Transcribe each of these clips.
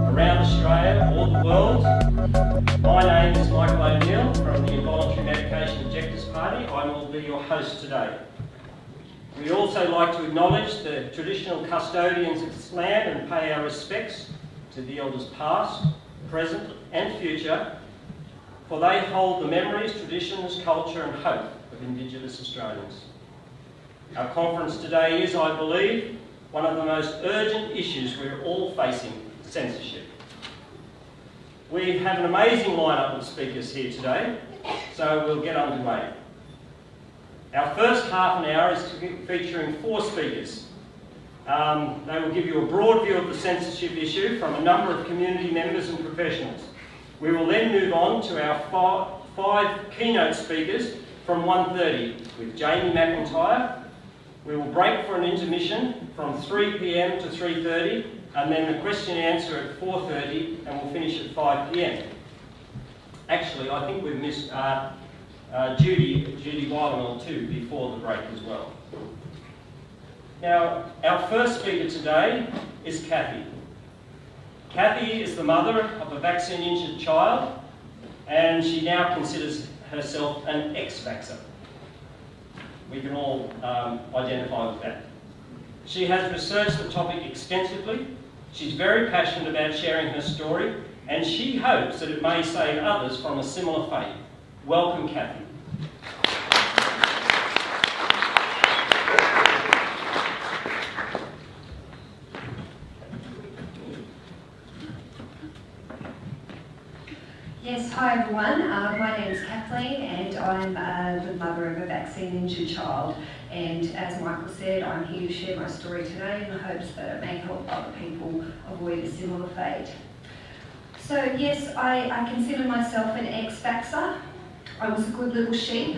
Around Australia or the world. My name is Michael O'Neill from the Involuntary Medication Objectors Party. I will be your host today. We'd also like to acknowledge the traditional custodians of this land and pay our respects to the elders past, present and future, for they hold the memories, traditions, culture and hope of Indigenous Australians. Our conference today is, I believe, one of the most urgent issues we're all facing: censorship. We have an amazing lineup of speakers here today, so we'll get underway. Our first half an hour is featuring 4 speakers. They will give you a broad view of the censorship issue from a number of community members and professionals. We will then move on to our 5 keynote speakers from 1:30 with Jamie McIntyre. We will break for an intermission from 3 p.m. to 3:30, and then the question and answer at 4:30, and we'll finish at 5 p.m. Actually, I think we've missed Judy Weilenwell too before the break as well. Now, our first speaker today is Kathy. Kathy is the mother of a vaccine-injured child, and she now considers herself an ex-vaxxer. We can all identify with that. She has researched the topic extensively. She's very passionate about sharing her story, and she hopes that it may save others from a similar fate. Welcome, Kathy. Yes, hi everyone. My name is Kathleen and I'm the mother of a vaccine-injured child. And as Michael said, I'm here to share my story today in the hopes that it may help other people avoid a similar fate. So yes, I consider myself an ex-vaxxer. I was a good little sheep.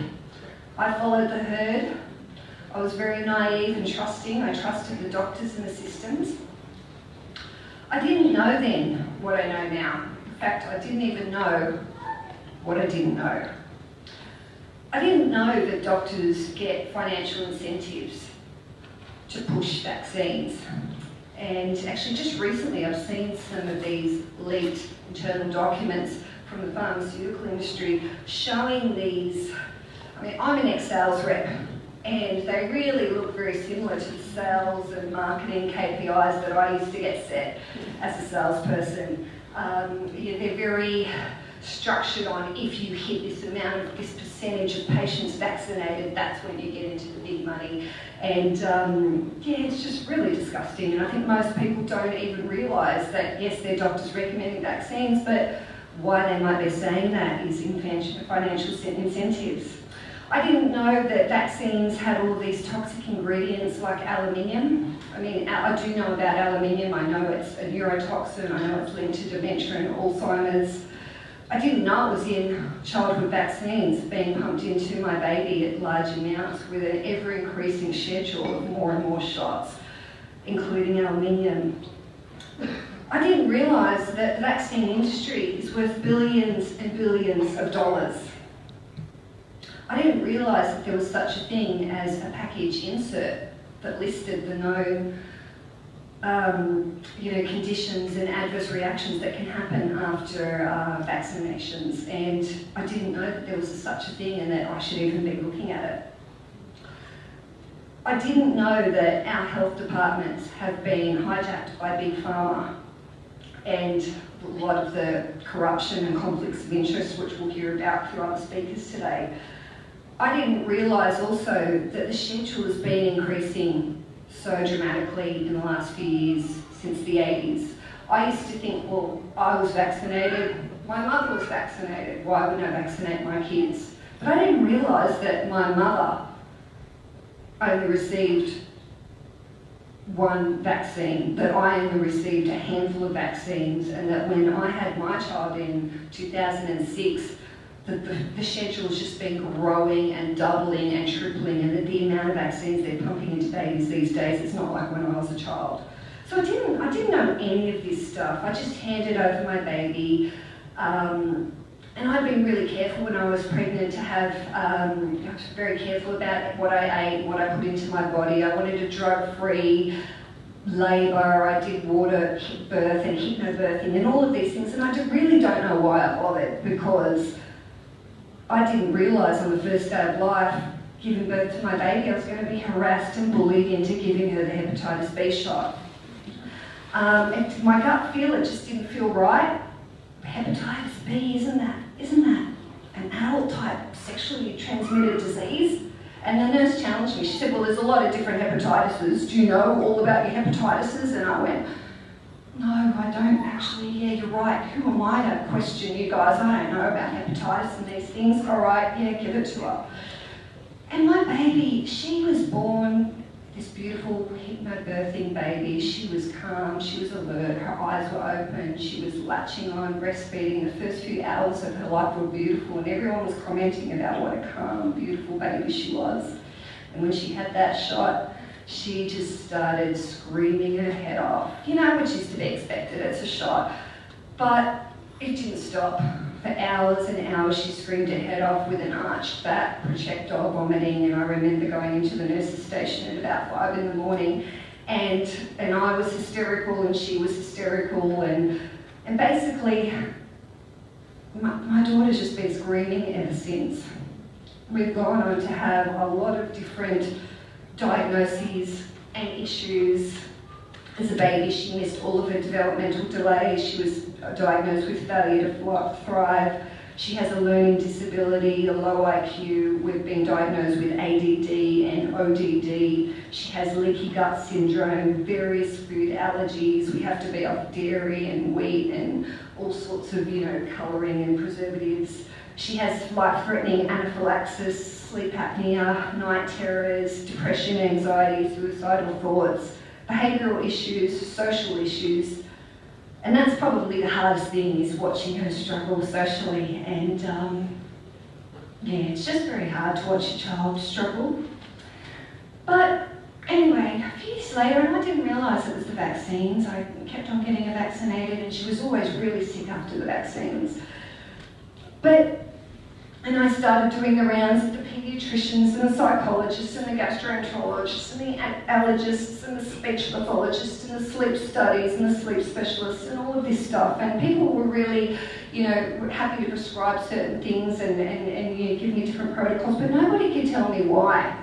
I followed the herd. I was very naive and trusting. I trusted the doctors and the systems. I didn't know then what I know now. In fact, I didn't even know what I didn't know. I didn't know that doctors get financial incentives to push vaccines. And actually just recently I've seen some of these leaked internal documents from the pharmaceutical industry showing these. I mean, I'm an ex-sales rep and they really look very similar to the sales and marketing KPIs that I used to get set as a salesperson. They're very structured on if you hit this amount of this percentage of patients vaccinated, that's when you get into the big money. And yeah, it's just really disgusting. And I think most people don't even realise that yes, their doctor's recommending vaccines, but why they might be saying that is financial incentives. I didn't know that vaccines had all these toxic ingredients like aluminium. I mean, I do know about aluminium. I know it's a neurotoxin. I know it's linked to dementia and Alzheimer's. I didn't know it was in childhood vaccines being pumped into my baby at large amounts with an ever-increasing schedule of more and more shots, including aluminium. I didn't realise that the vaccine industry is worth billions and billions of dollars. I didn't realise that there was such a thing as a package insert that listed the known conditions and adverse reactions that can happen after vaccinations, and I didn't know that there was such a thing and that I should even be looking at it. I didn't know that our health departments have been hijacked by Big Pharma and a lot of the corruption and conflicts of interest which we'll hear about through other speakers today. I didn't realise also that the schedule has been increasing so dramatically in the last few years, since the 80s. I used to think, well, I was vaccinated, my mother was vaccinated. Why wouldn't I vaccinate my kids? But I didn't realise that my mother only received one vaccine, that I only received a handful of vaccines, and that when I had my child in 2006, the schedule's just been growing and doubling and tripling, and that the amount of vaccines they're pumping into babies these days is not like when I was a child. So I didn't know any of this stuff. I just handed over my baby, and I'd been really careful when I was pregnant to have, I was very careful about what I ate, what I put into my body. I wanted a drug-free labour. I did water birth and hypnobirthing and all of these things, and I really don't know why I bothered, because I didn't realise on the first day of life, giving birth to my baby, I was going to be harassed and bullied into giving her the hepatitis B shot. My gut feel, it just didn't feel right. Hepatitis B, isn't that an adult type sexually transmitted disease? And the nurse challenged me. She said, well, there's a lot of different hepatitises. Do you know all about your hepatitises? And I went, no, I don't actually. Yeah, you're right. Who am I to question you guys? I don't know about hepatitis and these things. All right, yeah, give it to her. And my baby, she was born this beautiful hypnobirthing baby. She was calm, she was alert, her eyes were open, she was latching on, breastfeeding. The first few hours of her life were beautiful, and everyone was commenting about what a calm, beautiful baby she was. And when she had that shot, she just started screaming her head off. You know, which is to be expected, it's a shot. But it didn't stop. For hours and hours she screamed her head off with an arched back, projectile vomiting, and I remember going into the nurse's station at about 5 in the morning, and I was hysterical and she was hysterical, and basically my daughter's just been screaming ever since. We've gone on to have a lot of different diagnoses and issues. As a baby, she missed all of her developmental delays. She was diagnosed with failure to thrive. She has a learning disability, a low IQ. We've been diagnosed with ADD and ODD. She has leaky gut syndrome, various food allergies. We have to be off dairy and wheat and all sorts of, colouring and preservatives. She has life-threatening anaphylaxis, sleep apnea, night terrors, depression, anxiety, suicidal thoughts, behavioural issues, social issues, and that's probably the hardest thing, is watching her struggle socially. And it's just very hard to watch a child struggle. But anyway, a few years later, and I didn't realise it was the vaccines. I kept on getting her vaccinated, and she was always really sick after the vaccines. And I started doing the rounds with the paediatricians and the psychologists and the gastroenterologists and the allergists and the speech pathologists and the sleep studies and the sleep specialists and all of this stuff. And people were really, happy to prescribe certain things and give me different protocols, but nobody could tell me why.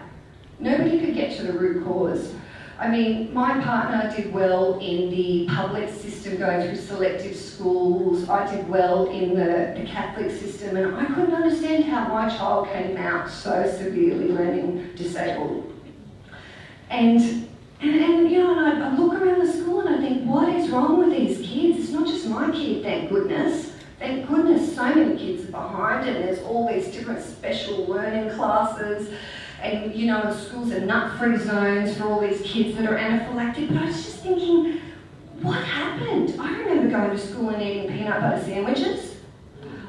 Nobody could get to the root cause. I mean, my partner did well in the public system, going through selective schools. I did well in the Catholic system, and I couldn't understand how my child came out so severely learning disabled. And I look around the school and I think, what is wrong with these kids? It's not just my kid, thank goodness. Thank goodness so many kids are behind, and there's all these different special learning classes. And schools are nut-free zones for all these kids that are anaphylactic. But I was just thinking, what happened? I remember going to school and eating peanut butter sandwiches.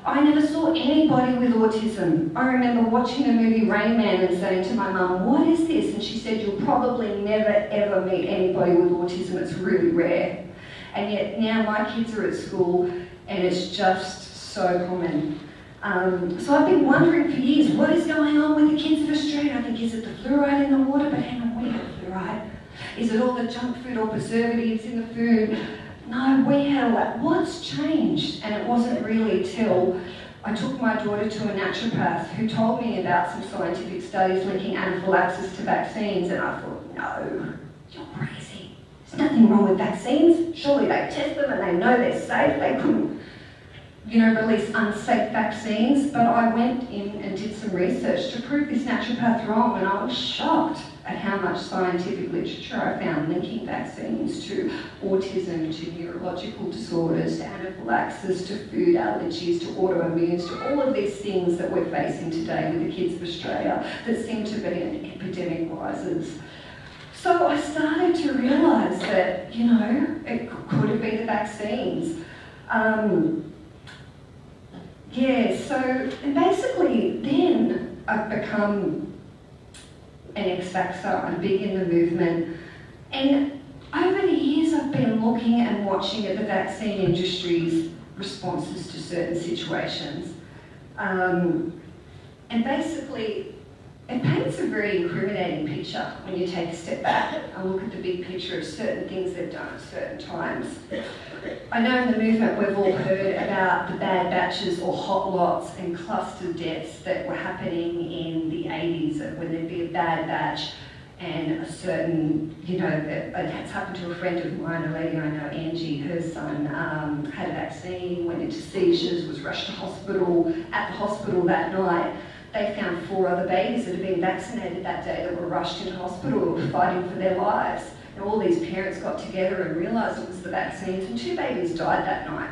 I never saw anybody with autism. I remember watching the movie Rain Man and saying to my mum, what is this? And she said, you'll probably never ever meet anybody with autism. It's really rare. And yet now my kids are at school and it's just so common. So I've been wondering for years, what is going on with the kids of Australia? I think, is it the fluoride in the water? But hang on, we had fluoride. Is it all the junk food or preservatives in the food? No, we had all that. What's changed? And it wasn't really till I took my daughter to a naturopath who told me about some scientific studies linking anaphylaxis to vaccines, and I thought, no, you're crazy. There's nothing wrong with vaccines. Surely they test them and they know they're safe. They couldn't release unsafe vaccines. But I went in and did some research to prove this naturopath wrong, and I was shocked at how much scientific literature I found linking vaccines to autism, to neurological disorders, to anaphylaxis, to food allergies, to autoimmunes, to all of these things that we're facing today with the kids of Australia that seem to be an epidemic rises. So I started to realise that, you know, it could have been the vaccines. And basically then I've become an ex-vaxxer. I'm big in the movement. And over the years I've been looking and watching at the vaccine industry's responses to certain situations. And basically, it paints a very incriminating picture when you take a step back and look at the big picture of certain things they've done at certain times. I know in the movement we've all heard about the bad batches or hot lots and cluster deaths that were happening in the 80s, when there'd be a bad batch and a certain, you know, it's happened to a friend of mine, a lady I know, Angie. Her son had a vaccine, went into seizures, was rushed to hospital. At the hospital that night, they found 4 other babies that had been vaccinated that day that were rushed into hospital fighting for their lives. And all these parents got together and realised it was the vaccines, and 2 babies died that night.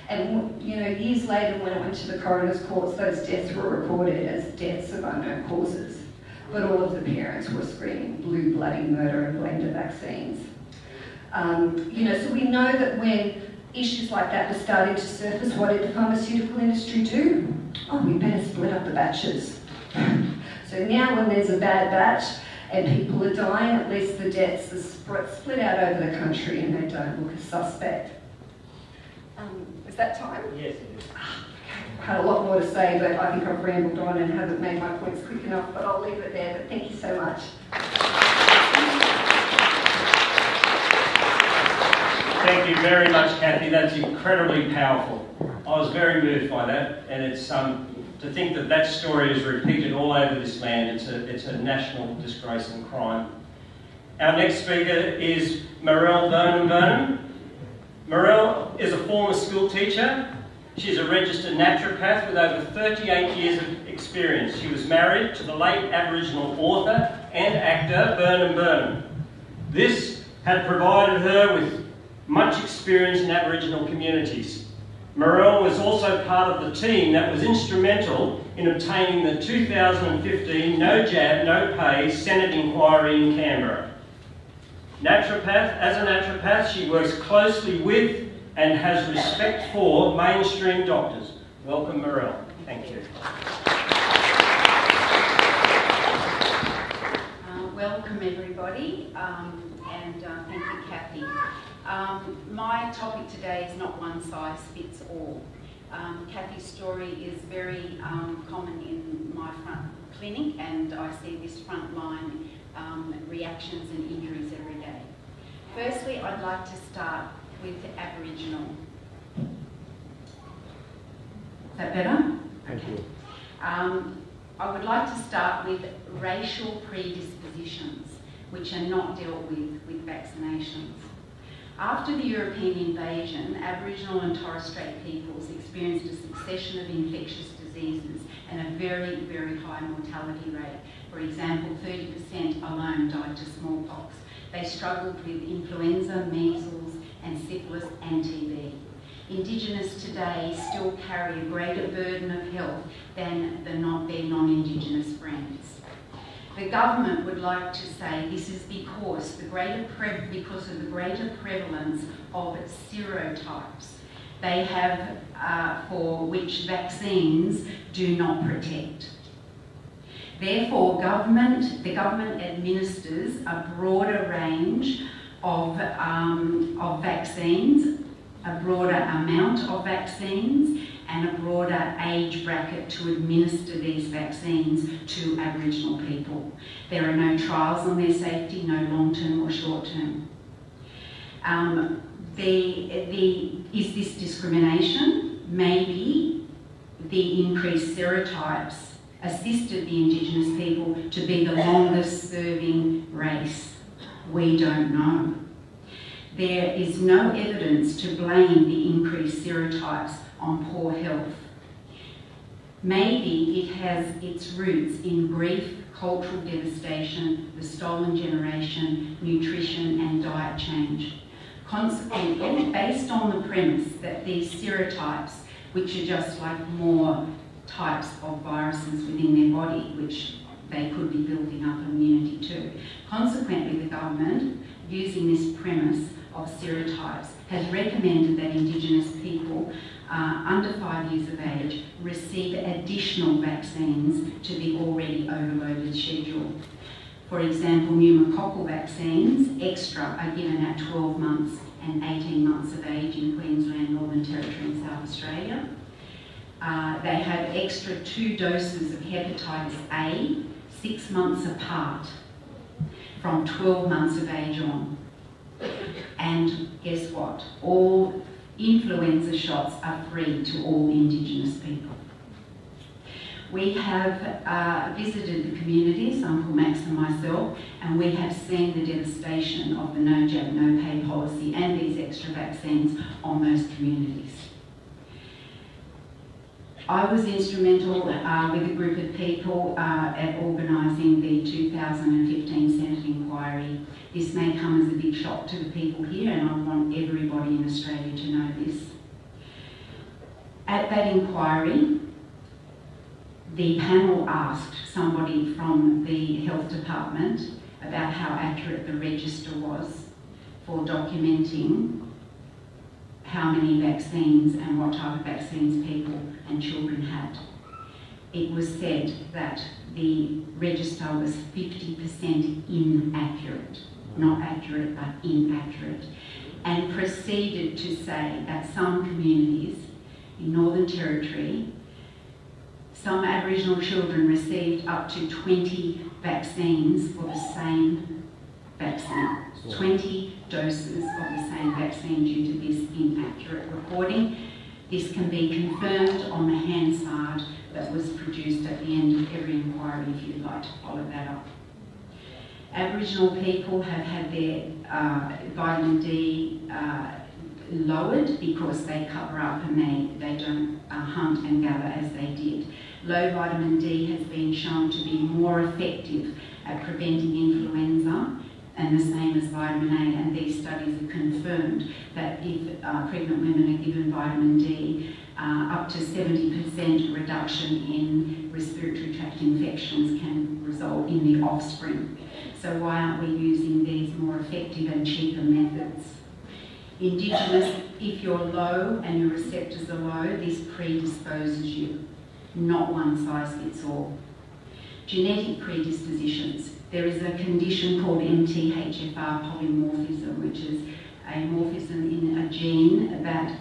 And, you know, years later when it went to the coroner's courts, those deaths were reported as deaths of unknown causes. But all of the parents were screaming blue bloody murder and blamed the vaccines. You know, so we know that when issues like that were starting to surface, what did the pharmaceutical industry do? Oh, we better split up the batches. So now when there's a bad batch and people are dying, at least the deaths are split out over the country and they don't look as suspect. Is that time? Yes, it is. I had a lot more to say, but I think I've rambled on and haven't made my points quick enough, but I'll leave it there. But thank you so much. Thank you very much, Kathy. That's incredibly powerful. I was very moved by that, and it's to think that that story is repeated all over this land. It's a national disgrace and crime. Our next speaker is Marelle Burnham. Marelle is a former school teacher. She's a registered naturopath with over 38 years of experience. She was married to the late Aboriginal author and actor Burnham Burnham. This had provided her with much experience in Aboriginal communities. Marelle was also part of the team that was instrumental in obtaining the 2015 No Jab, No Pay Senate inquiry in Canberra. As a naturopath, she works closely with and has respect for mainstream doctors. Welcome, Marelle. Thank you. Welcome, everybody, and thank you, Kathy. My topic today is not one size fits all. Kathy's story is very common in my front clinic, and I see this frontline reactions and injuries every day. Firstly, I'd like to start with Aboriginal. Is that better? Thank you. I would like to start with racial predispositions, which are not dealt with vaccinations. After the European invasion, Aboriginal and Torres Strait peoples experienced a succession of infectious diseases and a very, very high mortality rate. For example, 30% alone died to smallpox. They struggled with influenza, measles, and syphilis and TB. Indigenous today still carry a greater burden of health than their non-Indigenous friends. The government would like to say this is because of the greater prevalence of serotypes they have for which vaccines do not protect. Therefore, the government administers a broader range of vaccines, a broader amount of vaccines, and a broader age bracket to administer these vaccines to Aboriginal people. There are no trials on their safety, no long-term or short-term. Is this discrimination? Maybe the increased serotypes assisted the Indigenous people to be the longest serving race. We don't know. There is no evidence to blame the increased serotypes on poor health. Maybe it has its roots in grief, cultural devastation, the stolen generation, nutrition and diet change. Consequently, based on the premise that these serotypes, which are just like more types of viruses within their body, which they could be building up immunity to. Consequently, the government, using this premise of serotypes, has recommended that Indigenous people under 5 years of age receive additional vaccines to the already overloaded schedule. For example, pneumococcal vaccines, extra, are given at 12 months and 18 months of age in Queensland, Northern Territory and South Australia. They have extra 2 doses of hepatitis A, 6 months apart, from 12 months of age on. And guess what? All influenza shots are free to all Indigenous people. We have visited the communities, Uncle Max and myself, and we have seen the devastation of the no jab, no pay policy and these extra vaccines on those communities. I was instrumental with a group of people at organising the 2015 Senate inquiry. This may come as a big shock to the people here, and I want everybody in Australia to know this. At that inquiry, the panel asked somebody from the health department about how accurate the register was for documenting how many vaccines and what type of vaccines people and children had. It was said that the register was 50% inaccurate, not accurate but inaccurate, and proceeded to say that some communities in Northern Territory, some Aboriginal children received up to 20 vaccines for the same vaccine. 20 doses of the same vaccine due to this inaccurate reporting. This can be confirmed on the Hansard that was produced at the end of every inquiry if you'd like to follow that up. Aboriginal people have had their vitamin D lowered because they cover up and they don't hunt and gather as they did. Low vitamin D has been shown to be more effective at preventing influenza, and the same as vitamin A, and these studies have confirmed that if pregnant women are given vitamin D, up to 70% reduction in respiratory tract infections can result in the offspring. So why aren't we using these more effective and cheaper methods? Indigenous, if you're low and your receptors are low, this predisposes you. Not one size fits all. Genetic predispositions. There is a condition called MTHFR polymorphism, which is a morphism in a gene that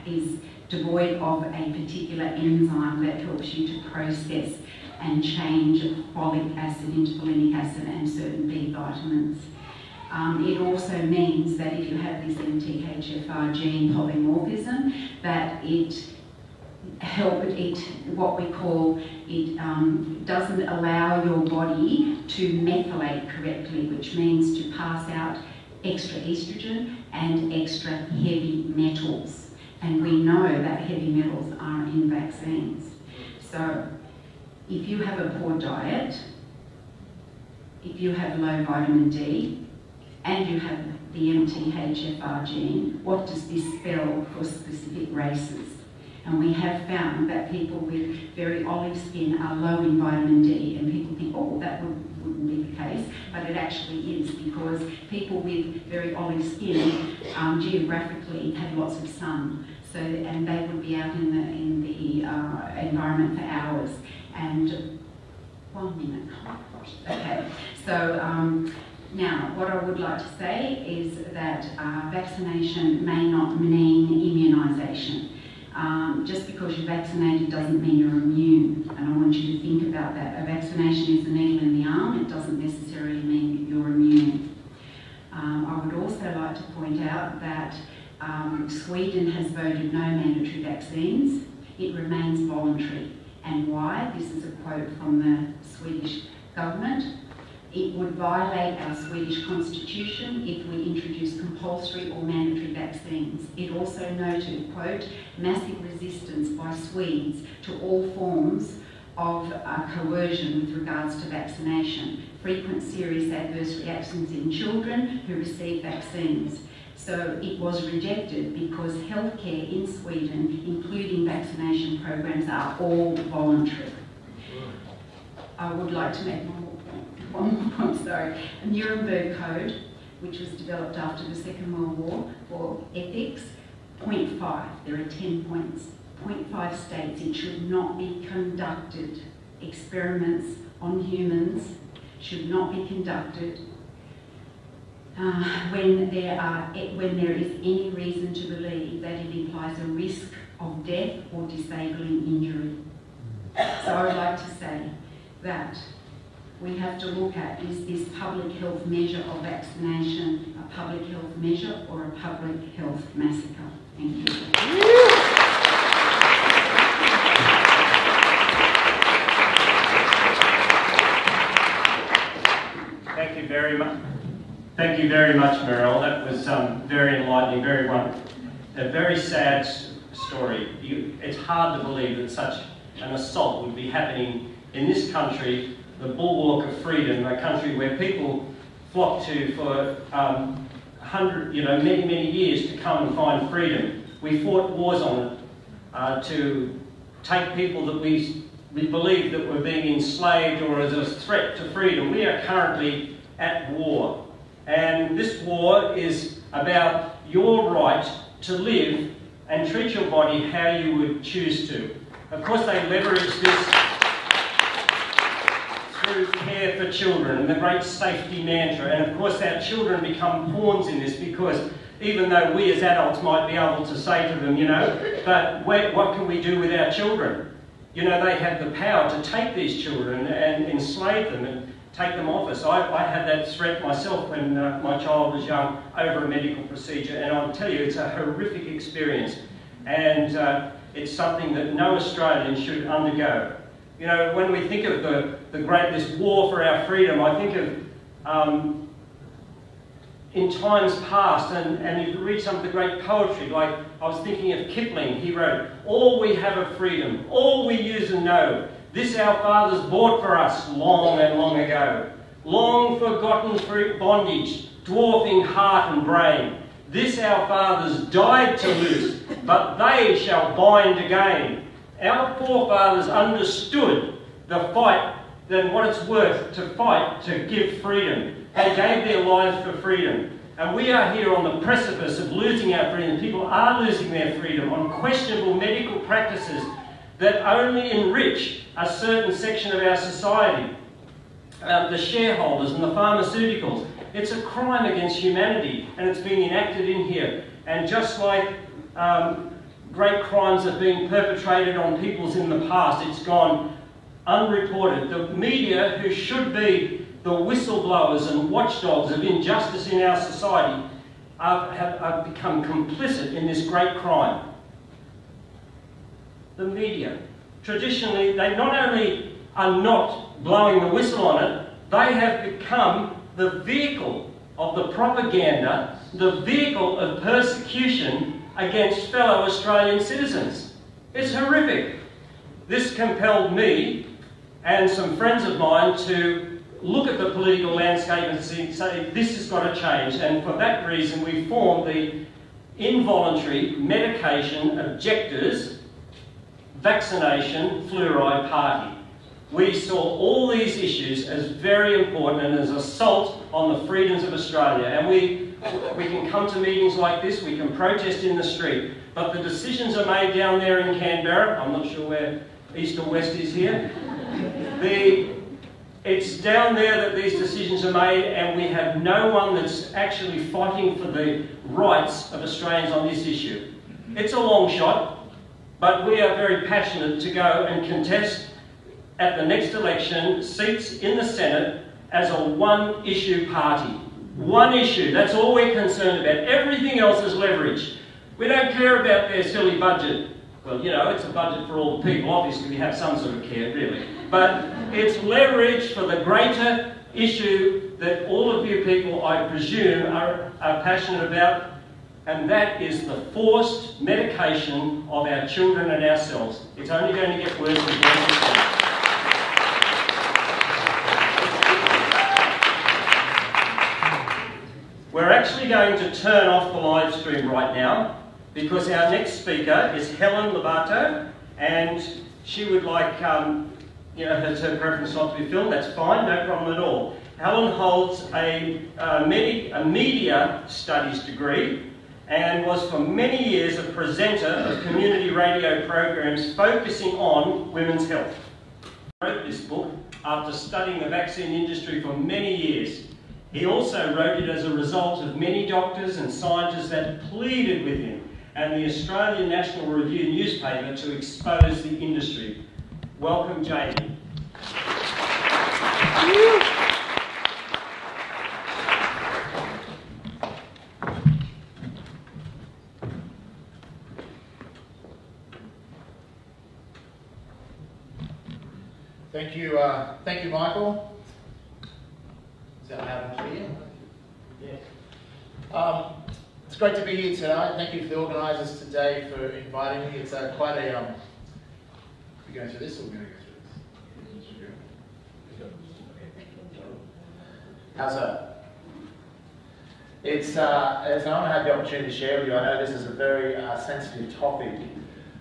is devoid of a particular enzyme that helps you to process and change folic acid into folinic acid and certain B vitamins. It also means that if you have this MTHFR gene polymorphism, that it doesn't allow your body to methylate correctly, which means to pass out extra estrogen and extra heavy metals. And we know that heavy metals are in vaccines. So if you have a poor diet, if you have low vitamin D, and you have the MTHFR gene, what does this spell for specific races? And we have found that people with very olive skin are low in vitamin D, and people think, oh, that wouldn't be the case, but it actually is, because people with very olive skin geographically have lots of sun, and they would be out in the environment for hours. And 1 minute, okay. So now, what I would like to say is that vaccination may not mean immunisation. Just because you're vaccinated doesn't mean you're immune, and I want you to think about that. A vaccination is a needle in the arm, it doesn't necessarily mean you're immune. I would also like to point out that Sweden has voted no mandatory vaccines. It remains voluntary. And why? This is a quote from the Swedish government. It would violate our Swedish constitution if we introduced compulsory or mandatory vaccines. It also noted, quote, massive resistance by Swedes to all forms of coercion with regards to vaccination, frequent serious adverse reactions in children who receive vaccines. So it was rejected because healthcare in Sweden, including vaccination programs, are all voluntary. I would like to make one more point, sorry. A Nuremberg Code, which was developed after the Second World War for ethics, point 5, there are 10 points. Point 5 states it should not be conducted, experiments on humans should not be conducted when there is any reason to believe that it implies a risk of death or disabling injury. So I would like to say that we have to look at, is this public health measure of vaccination a public health measure or a public health massacre? Thank you. Thank you very much. Thank you very much, Meryl. That was very enlightening, very wonderful. A very sad story. It's hard to believe that such an assault would be happening in this country, the bulwark of freedom, a country where people flock to for many years to come and find freedom. We fought wars on it to take people that we believed that were being enslaved or as a threat to freedom. We are currently at war, and this war is about your right to live and treat your body how you would choose to. Of course, they leverage this through care for children and the great safety mantra, and of course our children become pawns in this, because even though we as adults might be able to say to them, but what can we do with our children? They have the power to take these children and enslave them and take them off us. I had that threat myself when my child was young over a medical procedure, and I'll tell you, it's a horrific experience, and it's something that no Australian should undergo. When we think of this war for our freedom, I think of in times past, and you can read some of the great poetry, like I was thinking of Kipling. He wrote, all we have of freedom, all we use and know, this our fathers bought for us long and long ago. Long forgotten through bondage, dwarfing heart and brain. This our fathers died to loose, but they shall bind again. Our forefathers understood the fight than what it's worth to fight to give freedom. They gave their lives for freedom. And we are here on the precipice of losing our freedom. People are losing their freedom on questionable medical practices that only enrich a certain section of our society. The shareholders and the pharmaceuticals. It's a crime against humanity, and it's being enacted in here. And just like great crimes have been perpetrated on peoples in the past, it's gone unreported. The media, who should be the whistleblowers and watchdogs of injustice in our society, have become complicit in this great crime. The media, traditionally, they not only are not blowing the whistle on it, they have become the vehicle of the propaganda, the vehicle of persecution against fellow Australian citizens. It's horrific. This compelled me and some friends of mine to look at the political landscape and say this has got to change, and for that reason we formed the Involuntary Medication Objectors Vaccination Fluoride Party. We saw all these issues as very important and as assault on the freedoms of Australia, and we can come to meetings like this, we can protest in the street, but the decisions are made down there in Canberra. I'm not sure where East or West is here. It's down there that these decisions are made, and we have no one that's actually fighting for the rights of Australians on this issue. It's a long shot, but we are very passionate to go and contest at the next election seats in the Senate as a one-issue party. One issue, that's all we're concerned about. Everything else is leverage. We don't care about their silly budget. Well, it's a budget for all the people. Obviously, we have some sort of care, really. But it's leverage for the greater issue that all of you people, I presume, are passionate about, and that is the forced medication of our children and ourselves. It's only going to get worse and worse. We're actually going to turn off the live stream right now because our next speaker is Helen Lobato, and she would like, it's her preference not to be filmed. That's fine, no problem at all. Helen holds a media studies degree and was for many years a presenter of community radio programs focusing on women's health. He wrote this book after studying the vaccine industry for many years. He also wrote it as a result of many doctors and scientists that pleaded with him and the Australian National Review newspaper to expose the industry. Welcome, Jamie. Thank you, Michael. Is that loud and clear? Yes. It's great to be here today. Thank you for the organisers today for inviting me. It's quite a. Are we going through this or are we going to go through this? How's that? It's an honour to have the opportunity to share with you. I know this is a very sensitive topic.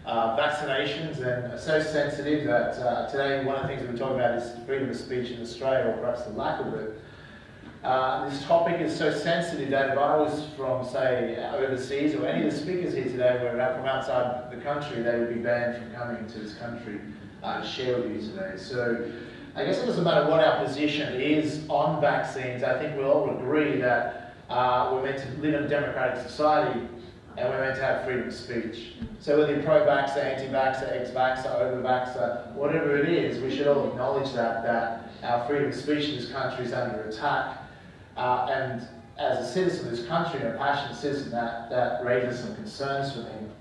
Vaccinations, and so sensitive that today one of the things we're talking about is freedom of speech in Australia, or perhaps the lack of it. This topic is so sensitive that if I was from, say, overseas, or any of the speakers here today were from outside the country, they would be banned from coming into this country to share with you today. So I guess it doesn't matter what our position is on vaccines. I think we'll all agree that we're meant to live in a democratic society, and we're meant to have freedom of speech. So whether you're pro-vaxxer, anti-vaxxer, ex-vaxxer, over-vaxxer, whatever it is, we should all acknowledge that our freedom of speech in this country is under attack. And as a citizen of this country, and a passionate citizen, that raises some concerns for me.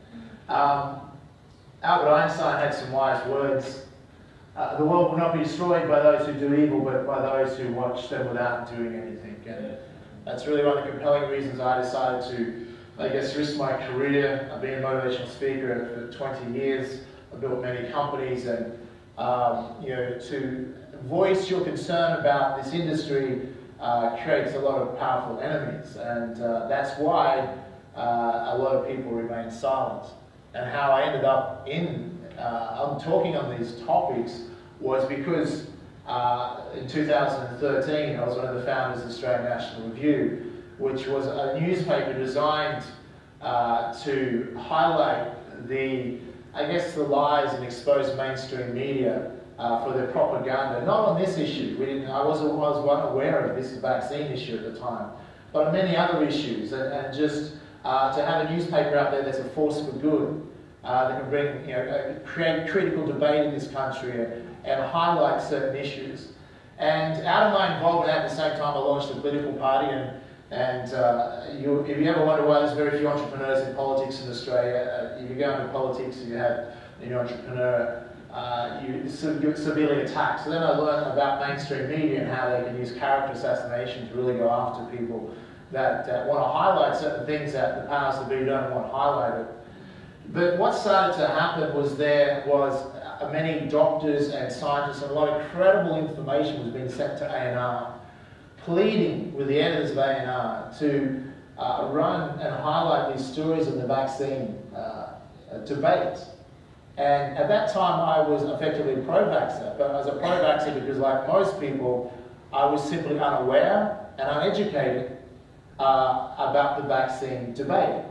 Albert Einstein had some wise words. The world will not be destroyed by those who do evil, but by those who watch them without doing anything. And that's really one of the compelling reasons I decided to, I guess, risk my career. I've been a motivational speaker for 20 years. I've built many companies, and to voice your concern about this industry creates a lot of powerful enemies, and that's why a lot of people remain silent. And how I ended up talking on these topics was because in 2013 I was one of the founders of Australian National Review, which was a newspaper designed to highlight the lies and expose mainstream media for their propaganda. Not on this issue. I was unaware of this vaccine issue at the time, but on many other issues, and just to have a newspaper out there that's a force for good, that can bring, create critical debate in this country and highlight certain issues. And out of my involvement at the same time, I launched a political party, and if you ever wonder why there's very few entrepreneurs in politics in Australia, if you go into politics and you have an entrepreneur, you severely attacked. So then I learned about mainstream media and how they can use character assassination to really go after people that want to highlight certain things that the powers that be don't want highlighted. But what started to happen was many doctors and scientists, and a lot of credible information was being sent to ANR, pleading with the editors of ANR to run and highlight these stories of the vaccine debate. And at that time, I was effectively a pro-vaxxer, but I was a pro-vaxxer because, like most people, I was simply unaware and uneducated about the vaccine debate.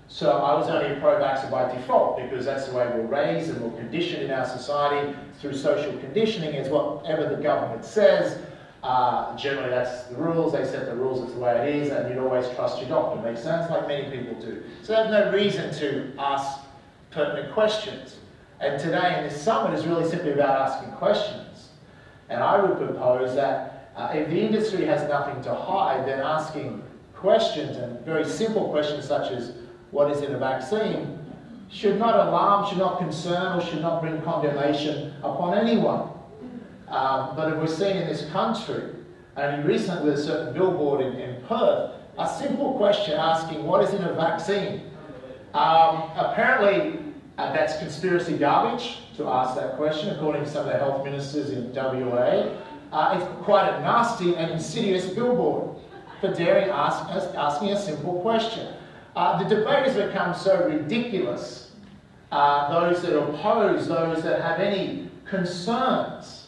So I was only a pro-vaxxer by default because that's the way we're raised and we're conditioned in our society through social conditioning. It's whatever the government says. Generally, that's the rules. They set the rules. It's the way it is, and you'd always trust your doctor. Makes sense, like many people do. So there's no reason to ask pertinent questions. And today in this summit is really simply about asking questions. And I would propose that if the industry has nothing to hide, then asking questions, and very simple questions such as, what is in a vaccine, should not alarm, should not concern, or should not bring condemnation upon anyone. But if we're seeing in this country only recently with a certain billboard in Perth, a simple question asking, what is in a vaccine? Apparently, that's conspiracy garbage to ask that question, according to some of the health ministers in WA. It's quite a nasty and insidious billboard for daring asking a simple question. The debate has become so ridiculous. Those that oppose, those that have any concerns,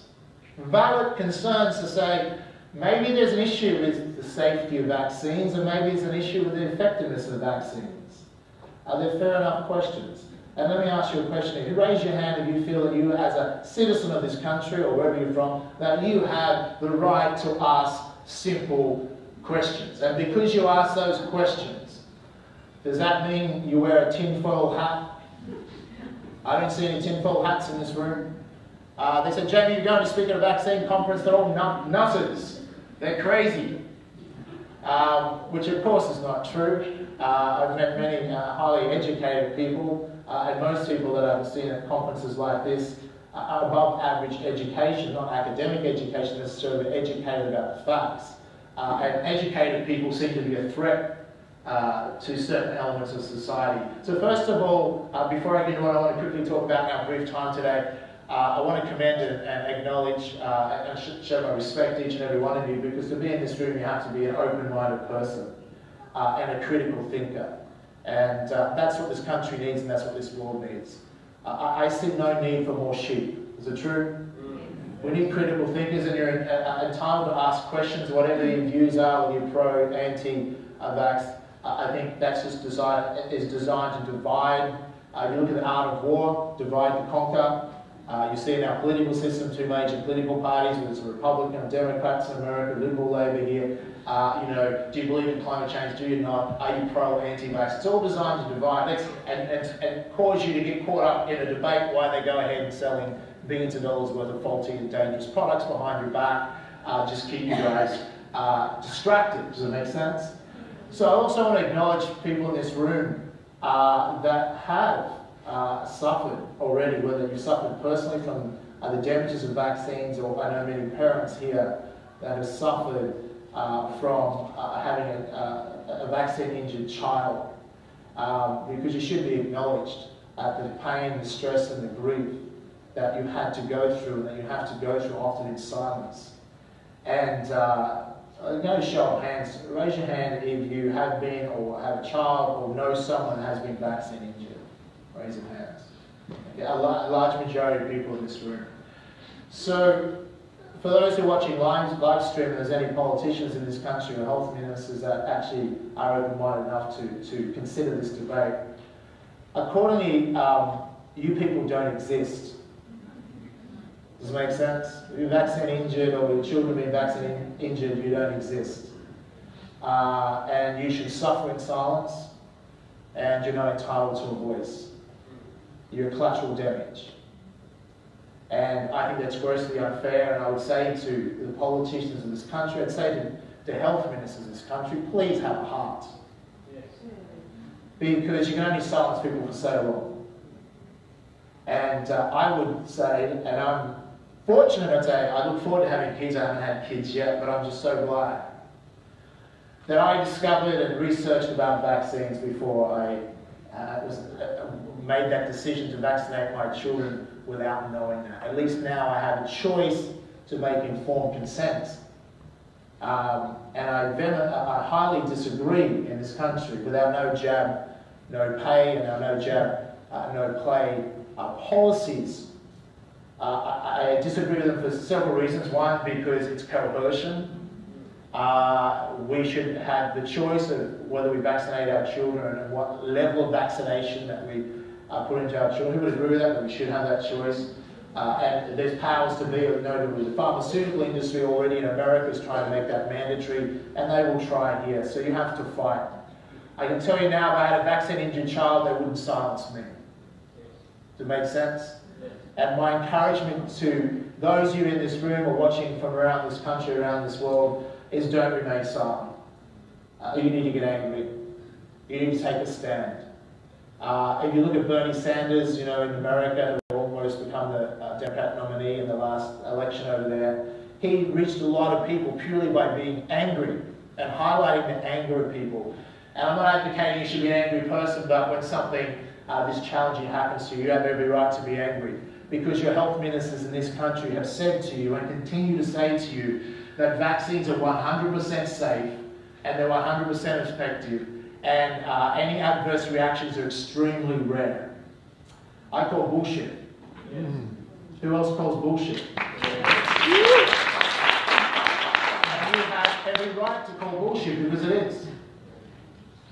valid concerns to say, maybe there's an issue with the safety of vaccines, and maybe there's an issue with the effectiveness of vaccines. They're fair enough questions. And let me ask you a question. If you raise your hand if you feel that you, as a citizen of this country, or wherever you're from, that you have the right to ask simple questions. And because you ask those questions, does that mean you wear a tinfoil hat? I don't see any tinfoil hats in this room. They said, Jamie, you're going to speak at a vaccine conference, they're all nutters. They're crazy. Which of course is not true. I've met many highly educated people, and most people that I've seen at conferences like this are above average education, not academic education necessarily, but educated about the facts. And educated people seem to be a threat to certain elements of society. So first of all, before I get into what I want to quickly talk about in our brief time today, I want to commend and acknowledge and show my respect to each and every one of you, because to be in this room you have to be an open-minded person and a critical thinker. And that's what this country needs, and that's what this world needs. I see no need for more sheep. Is it true? We need critical thinkers, and you're entitled to ask questions, whatever your views are, whether you're pro, anti-vax. I think that's just designed to divide. You look at the art of war, divide to conquer. You see in our political system, two major political parties, whether it's the Republican, Democrats in America, Liberal, Labor here. Do you believe in climate change? Do you not? Are you pro, anti-vax? It's all designed to divide and cause you to get caught up in a debate why they go ahead and selling billions of dollars worth of faulty and dangerous products behind your back. Just keep you guys distracted. Does it make sense? So I also want to acknowledge people in this room that have suffered already, whether you've suffered personally from the damages of vaccines, or I know many parents here that have suffered from having a vaccine-injured child, because you should be acknowledged at the pain, the stress and the grief that you've had to go through, and that you have to go through often in silence. And no show of hands, raise your hand if you have been or have a child or know someone that has been vaccine injured. Raise your hands. Okay, a large majority of people in this room. So, for those who are watching live stream, if there's any politicians in this country or health ministers that actually are open-minded enough to consider this debate, accordingly, you people don't exist. Does it make sense? If you're vaccine injured or your children being vaccine injured, you don't exist. And you should suffer in silence, and you're not entitled to a voice. You're collateral damage. And I think that's grossly unfair, and I would say to the politicians in this country, I'd say to health ministers in this country, please have a heart. Yes. Because you can only silence people for so long. And I would say, and I'm fortunate, I'd say, I look forward to having kids. I haven't had kids yet, but I'm just so glad that I discovered and researched about vaccines before I made that decision to vaccinate my children without knowing that. At least now I have a choice to make informed consent. And I highly disagree in this country with our no jab, no pay, and our no jab, no play policies. I disagree with them for several reasons. One, because it's coercion. We should have the choice of whether we vaccinate our children and what level of vaccination that we put into our children. Who would agree with that we should have that choice? And there's powers to be, notably the pharmaceutical industry already in America is trying to make that mandatory, and they will try here. So you have to fight. I can tell you now, if I had a vaccine-injured child, they wouldn't silence me. Does it make sense? And my encouragement to those of you in this room or watching from around this country, around this world, is don't remain silent. You need to get angry. You need to take a stand. If you look at Bernie Sanders, in America, who almost become the Democrat nominee in the last election over there, he reached a lot of people purely by being angry and highlighting the anger of people. And I'm not advocating you should be an angry person, but when something this challenging happens to you, you have every right to be angry. Because your health ministers in this country have said to you and continue to say to you that vaccines are 100% safe and they're 100% effective, and any adverse reactions are extremely rare. I call bullshit. Yes. Who else calls bullshit? And you have every right to call bullshit because it is.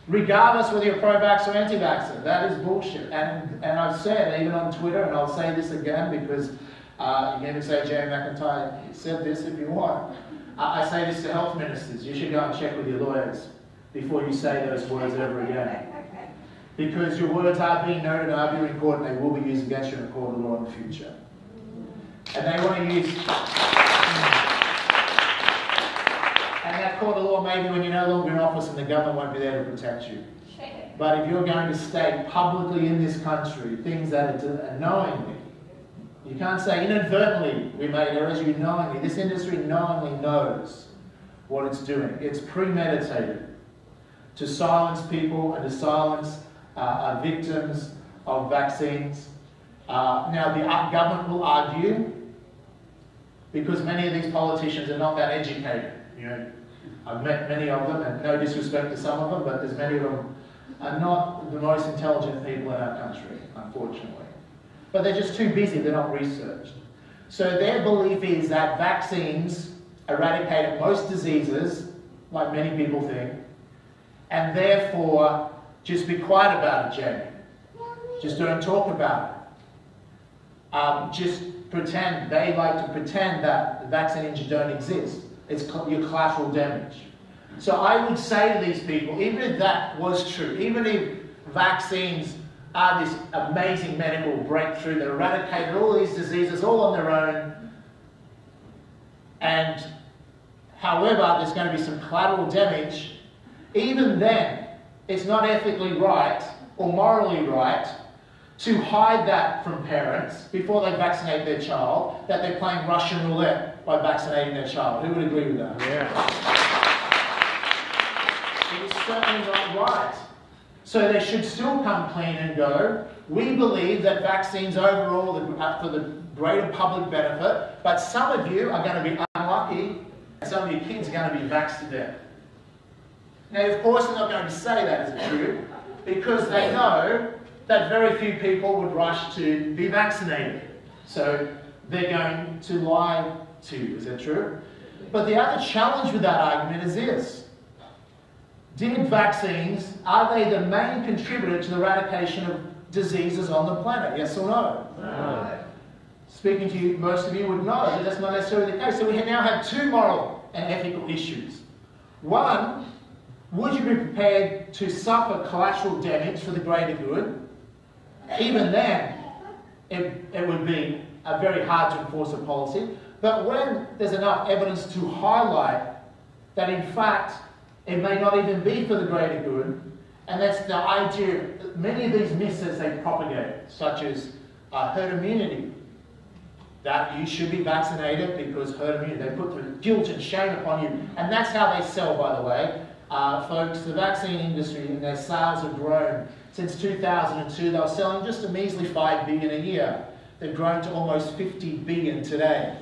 Regardless whether you're pro-vax or anti-vaxxer, that is bullshit. And I've said, even on Twitter, and I'll say this again because you can even say Jamie McIntyre said this if you want. I say this to health ministers, you should go and check with your lawyers before you say those words ever again. Because your words are being noted and argued in court, and they will be used against you in a court of law in the future. And they want to use... And that court of law may be when you're no longer in office and the government won't be there to protect you. But if you're going to state publicly in this country things that are knowingly, you can't say inadvertently we made errors, you knowingly. This industry knowingly knows what it's doing. It's premeditated to silence people and to silence victims of vaccines. Now the government will argue, because many of these politicians are not that educated. You know, I've met many of them, and no disrespect to some of them, but there's many of them are not the most intelligent people in our country, unfortunately. But they're just too busy, they're not researched. So their belief is that vaccines eradicate most diseases, like many people think, and therefore just be quiet about it, Jamie. Just don't talk about it. Just pretend, they like to pretend that the vaccine injury don't exist. It's your collateral damage. So I would say to these people, even if that was true, even if vaccines are this amazing medical breakthrough that eradicated all these diseases all on their own, and however there's going to be some collateral damage, even then it's not ethically right or morally right to hide that from parents before they vaccinate their child, that they're playing Russian roulette by vaccinating their child. Who would agree with that? Yeah. It is certainly not right. So they should still come clean and go, we believe that vaccines overall for the greater public benefit, but some of you are going to be unlucky, and some of your kids are going to be vaxxed to death. Now, of course, they're not going to say that as true, because they know that very few people would rush to be vaccinated. So they're going to lie to you. Is that true? But the other challenge with that argument is this. Did vaccines, are they the main contributor to the eradication of diseases on the planet? Yes or no? No. Speaking to you, most of you would know that that's not necessarily the case. So we now have two moral and ethical issues. One, would you be prepared to suffer collateral damage for the greater good? Even then, it would be very hard to enforce a policy. But when there's enough evidence to highlight that in fact it may not even be for the greater good, and that's the idea, many of these myths as they propagate, such as herd immunity, that you should be vaccinated because herd immunity, they put the guilt and shame upon you, and that's how they sell, by the way. Folks, the vaccine industry and their sales have grown. Since 2002, they were selling just a measly $5 billion a year. They've grown to almost $50 billion today,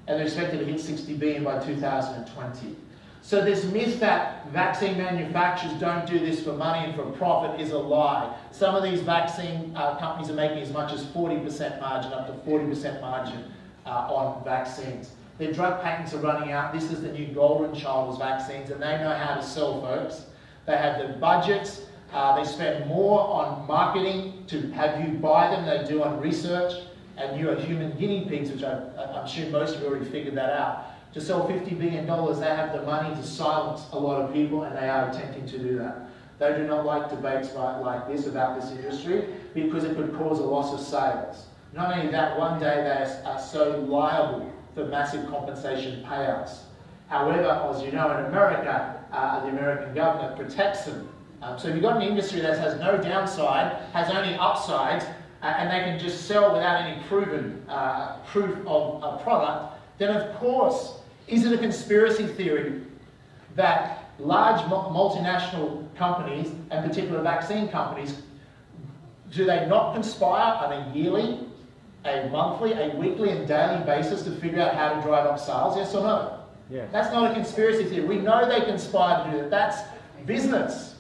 and they're expected to hit $60 billion by 2020. So this myth that vaccine manufacturers don't do this for money and for profit is a lie. Some of these vaccine companies are making as much as 40% margin, up to 40% margin on vaccines. Their drug patents are running out. This is the new golden child vaccines, and they know how to sell, folks. They have the budgets. They spend more on marketing to have you buy them than they do on research, and you are human guinea pigs, which I'm sure most of you already figured that out. To sell $50 billion, they have the money to silence a lot of people, and they are attempting to do that. They do not like debates like this about this industry because it could cause a loss of sales. Not only that, one day they are so liable for massive compensation payouts. However, as you know, in America, the American government protects them. So if you've got an industry that has no downside, has only upsides, and they can just sell without any proven proof of a product, then of course Is it a conspiracy theory that large multinational companies, and particular vaccine companies, do they not conspire on a yearly, a monthly, a weekly and daily basis to figure out how to drive up sales? Yes or no? Yeah. That's not a conspiracy theory. We know they conspire to do that. That's business.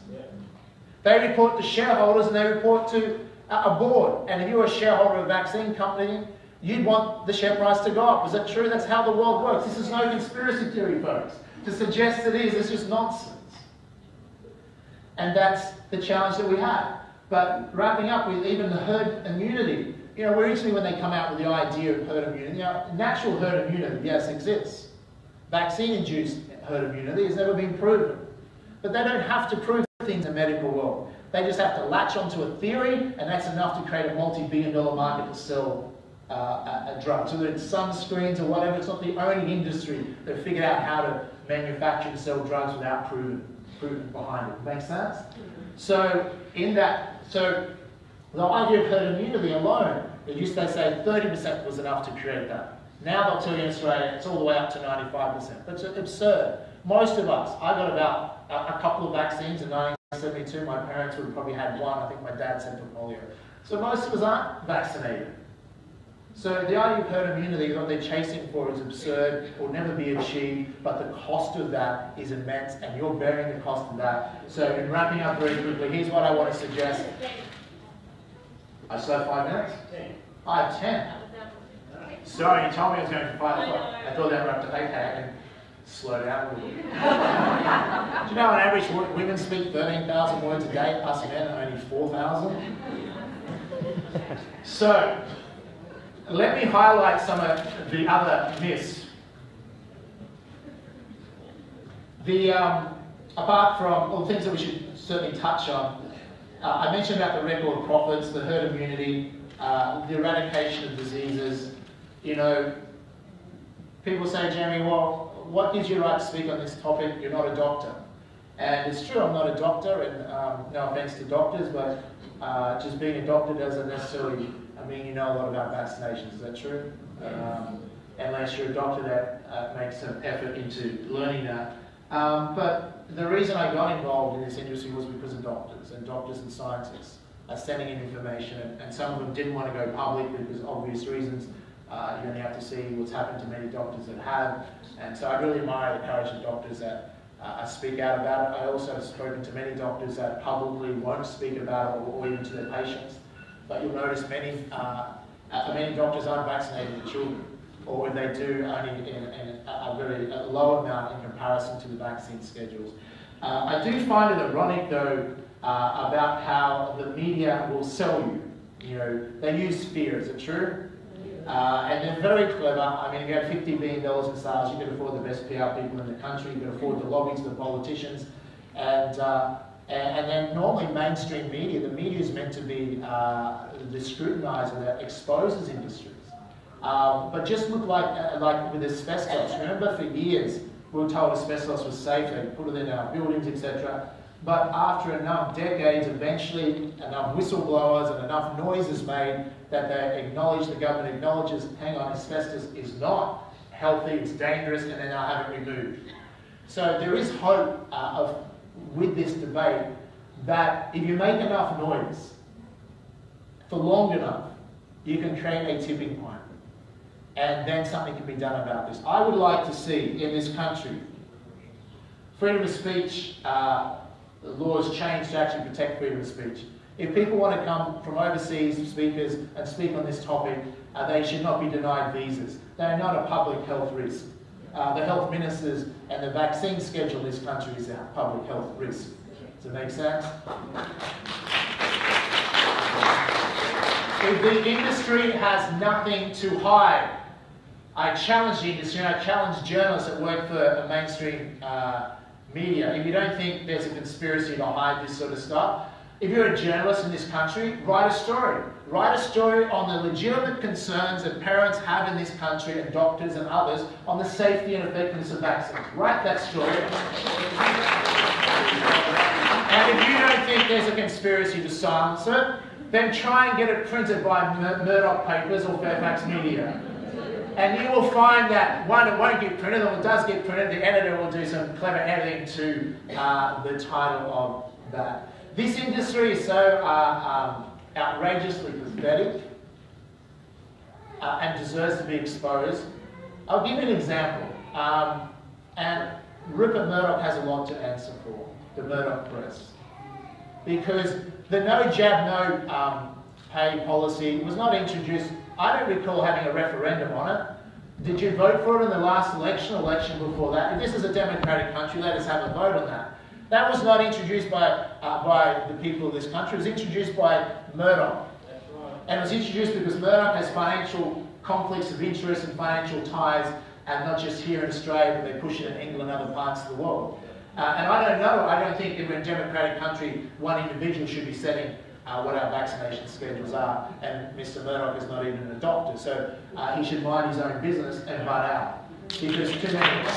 They report to shareholders and they report to a board. And if you're a shareholder of a vaccine company, you'd want the share price to go up. Is that true? That's how the world works. This is no conspiracy theory, folks. To suggest it is just nonsense. And that's the challenge that we have. But wrapping up with even the herd immunity, you know, originally when they come out with the idea of herd immunity, natural herd immunity, yes, exists. Vaccine-induced herd immunity has never been proven. But they don't have to prove things in the medical world. They just have to latch onto a theory, and that's enough to create a multi-billion-dollar market to sell a drug. So whether it's sunscreens or whatever, it's not the only industry that figured out how to manufacture and sell drugs without proof behind it. Make sense? So the idea of herd immunity alone, it used to say 30% was enough to create that. Now they'll tell you in Australia it's all the way up to 95%. That's absurd. Most of us, I got about a couple of vaccines in 1972. My parents would have probably had one. I think my dad had for polio. So most of us aren't vaccinated. So the idea of herd immunity, what they're chasing for, is absurd, will never be achieved, but the cost of that is immense, and you're bearing the cost of that. So in wrapping up very quickly, here's what I want to suggest. I still have 5 minutes? I have 10. Sorry, you told me I was going to 5 o'clock. I thought that wrapped up. Okay, I can slow down a little bit. Do you know on average women speak 13,000 words a day, us men are only 4,000? So, let me highlight some of the other myths. Apart from all the things that we should certainly touch on, I mentioned about the record profits, the herd immunity, the eradication of diseases. You know, people say, Jeremy, well, what gives you the right to speak on this topic? You're not a doctor. And it's true, I'm not a doctor, and no offense to doctors, but just being a doctor doesn't necessarily mean you know a lot about vaccinations. Is that true? Unless you're a doctor that makes an effort into learning that. But the reason I got involved in this industry was because of doctors and scientists are sending in information, and some of them didn't want to go public because of obvious reasons. You only have to see what's happened to many doctors that have. And so I really admire the courage of doctors that speak out about it. I also have spoken to many doctors that publicly won't speak about it, or even to their patients. But you'll notice many doctors aren't vaccinated with children, or when they do, only in a very low amount in comparison to the vaccine schedules. I do find it ironic, though, about how the media will sell you. You know, they use fear. Is it true? And they're very clever. I mean, if you have $50 billion in sales, you can afford the best PR people in the country, you can afford the lobbies, the politicians, and then normally mainstream media, the media is meant to be the scrutinizer that exposes industries. But just look like with asbestos. Remember, for years we were told asbestos was safe, they put it in our buildings, etc. But after enough decades, eventually enough whistleblowers and enough noise is made that they acknowledge, the government acknowledges, hang on, asbestos is not healthy, it's dangerous, and they now have it removed. So there is hope with this debate that if you make enough noise for long enough, you can create a tipping point. And then something can be done about this. I would like to see in this country freedom of speech laws changed to actually protect freedom of speech. If people want to come from overseas speakers and speak on this topic, they should not be denied visas. They are not a public health risk. The health ministers and the vaccine schedule in this country is a public health risk. Does it make sense? If the industry has nothing to hide, I challenge the industry, and I challenge journalists that work for a mainstream media. If you don't think there's a conspiracy to hide this sort of stuff, if you're a journalist in this country, write a story. Write a story on the legitimate concerns that parents have in this country, and doctors and others, on the safety and effectiveness of vaccines. Write that story. And if you don't think there's a conspiracy to silence it, then try and get it printed by Murdoch Papers or Fairfax Media. And you will find that, one, it won't get printed, or it does get printed, the editor will do some clever editing to the title of that. This industry is so outrageously pathetic and deserves to be exposed. I'll give you an example. And Rupert Murdoch has a lot to answer for, the Murdoch Press. Because the no jab, no pay policy was not introduced. I don't recall having a referendum on it. Did you vote for it in the last election before that? If this is a democratic country, let us have a vote on that. That was not introduced by the people of this country. It was introduced by Murdoch. And it was introduced because Murdoch has financial conflicts of interest and financial ties, and not just here in Australia, but they push it in England and other parts of the world. And I don't know, I don't think that in a democratic country, one individual should be setting what our vaccination schedules are, and Mr. Murdoch is not even a doctor, so he should mind his own business and butt out, because too many.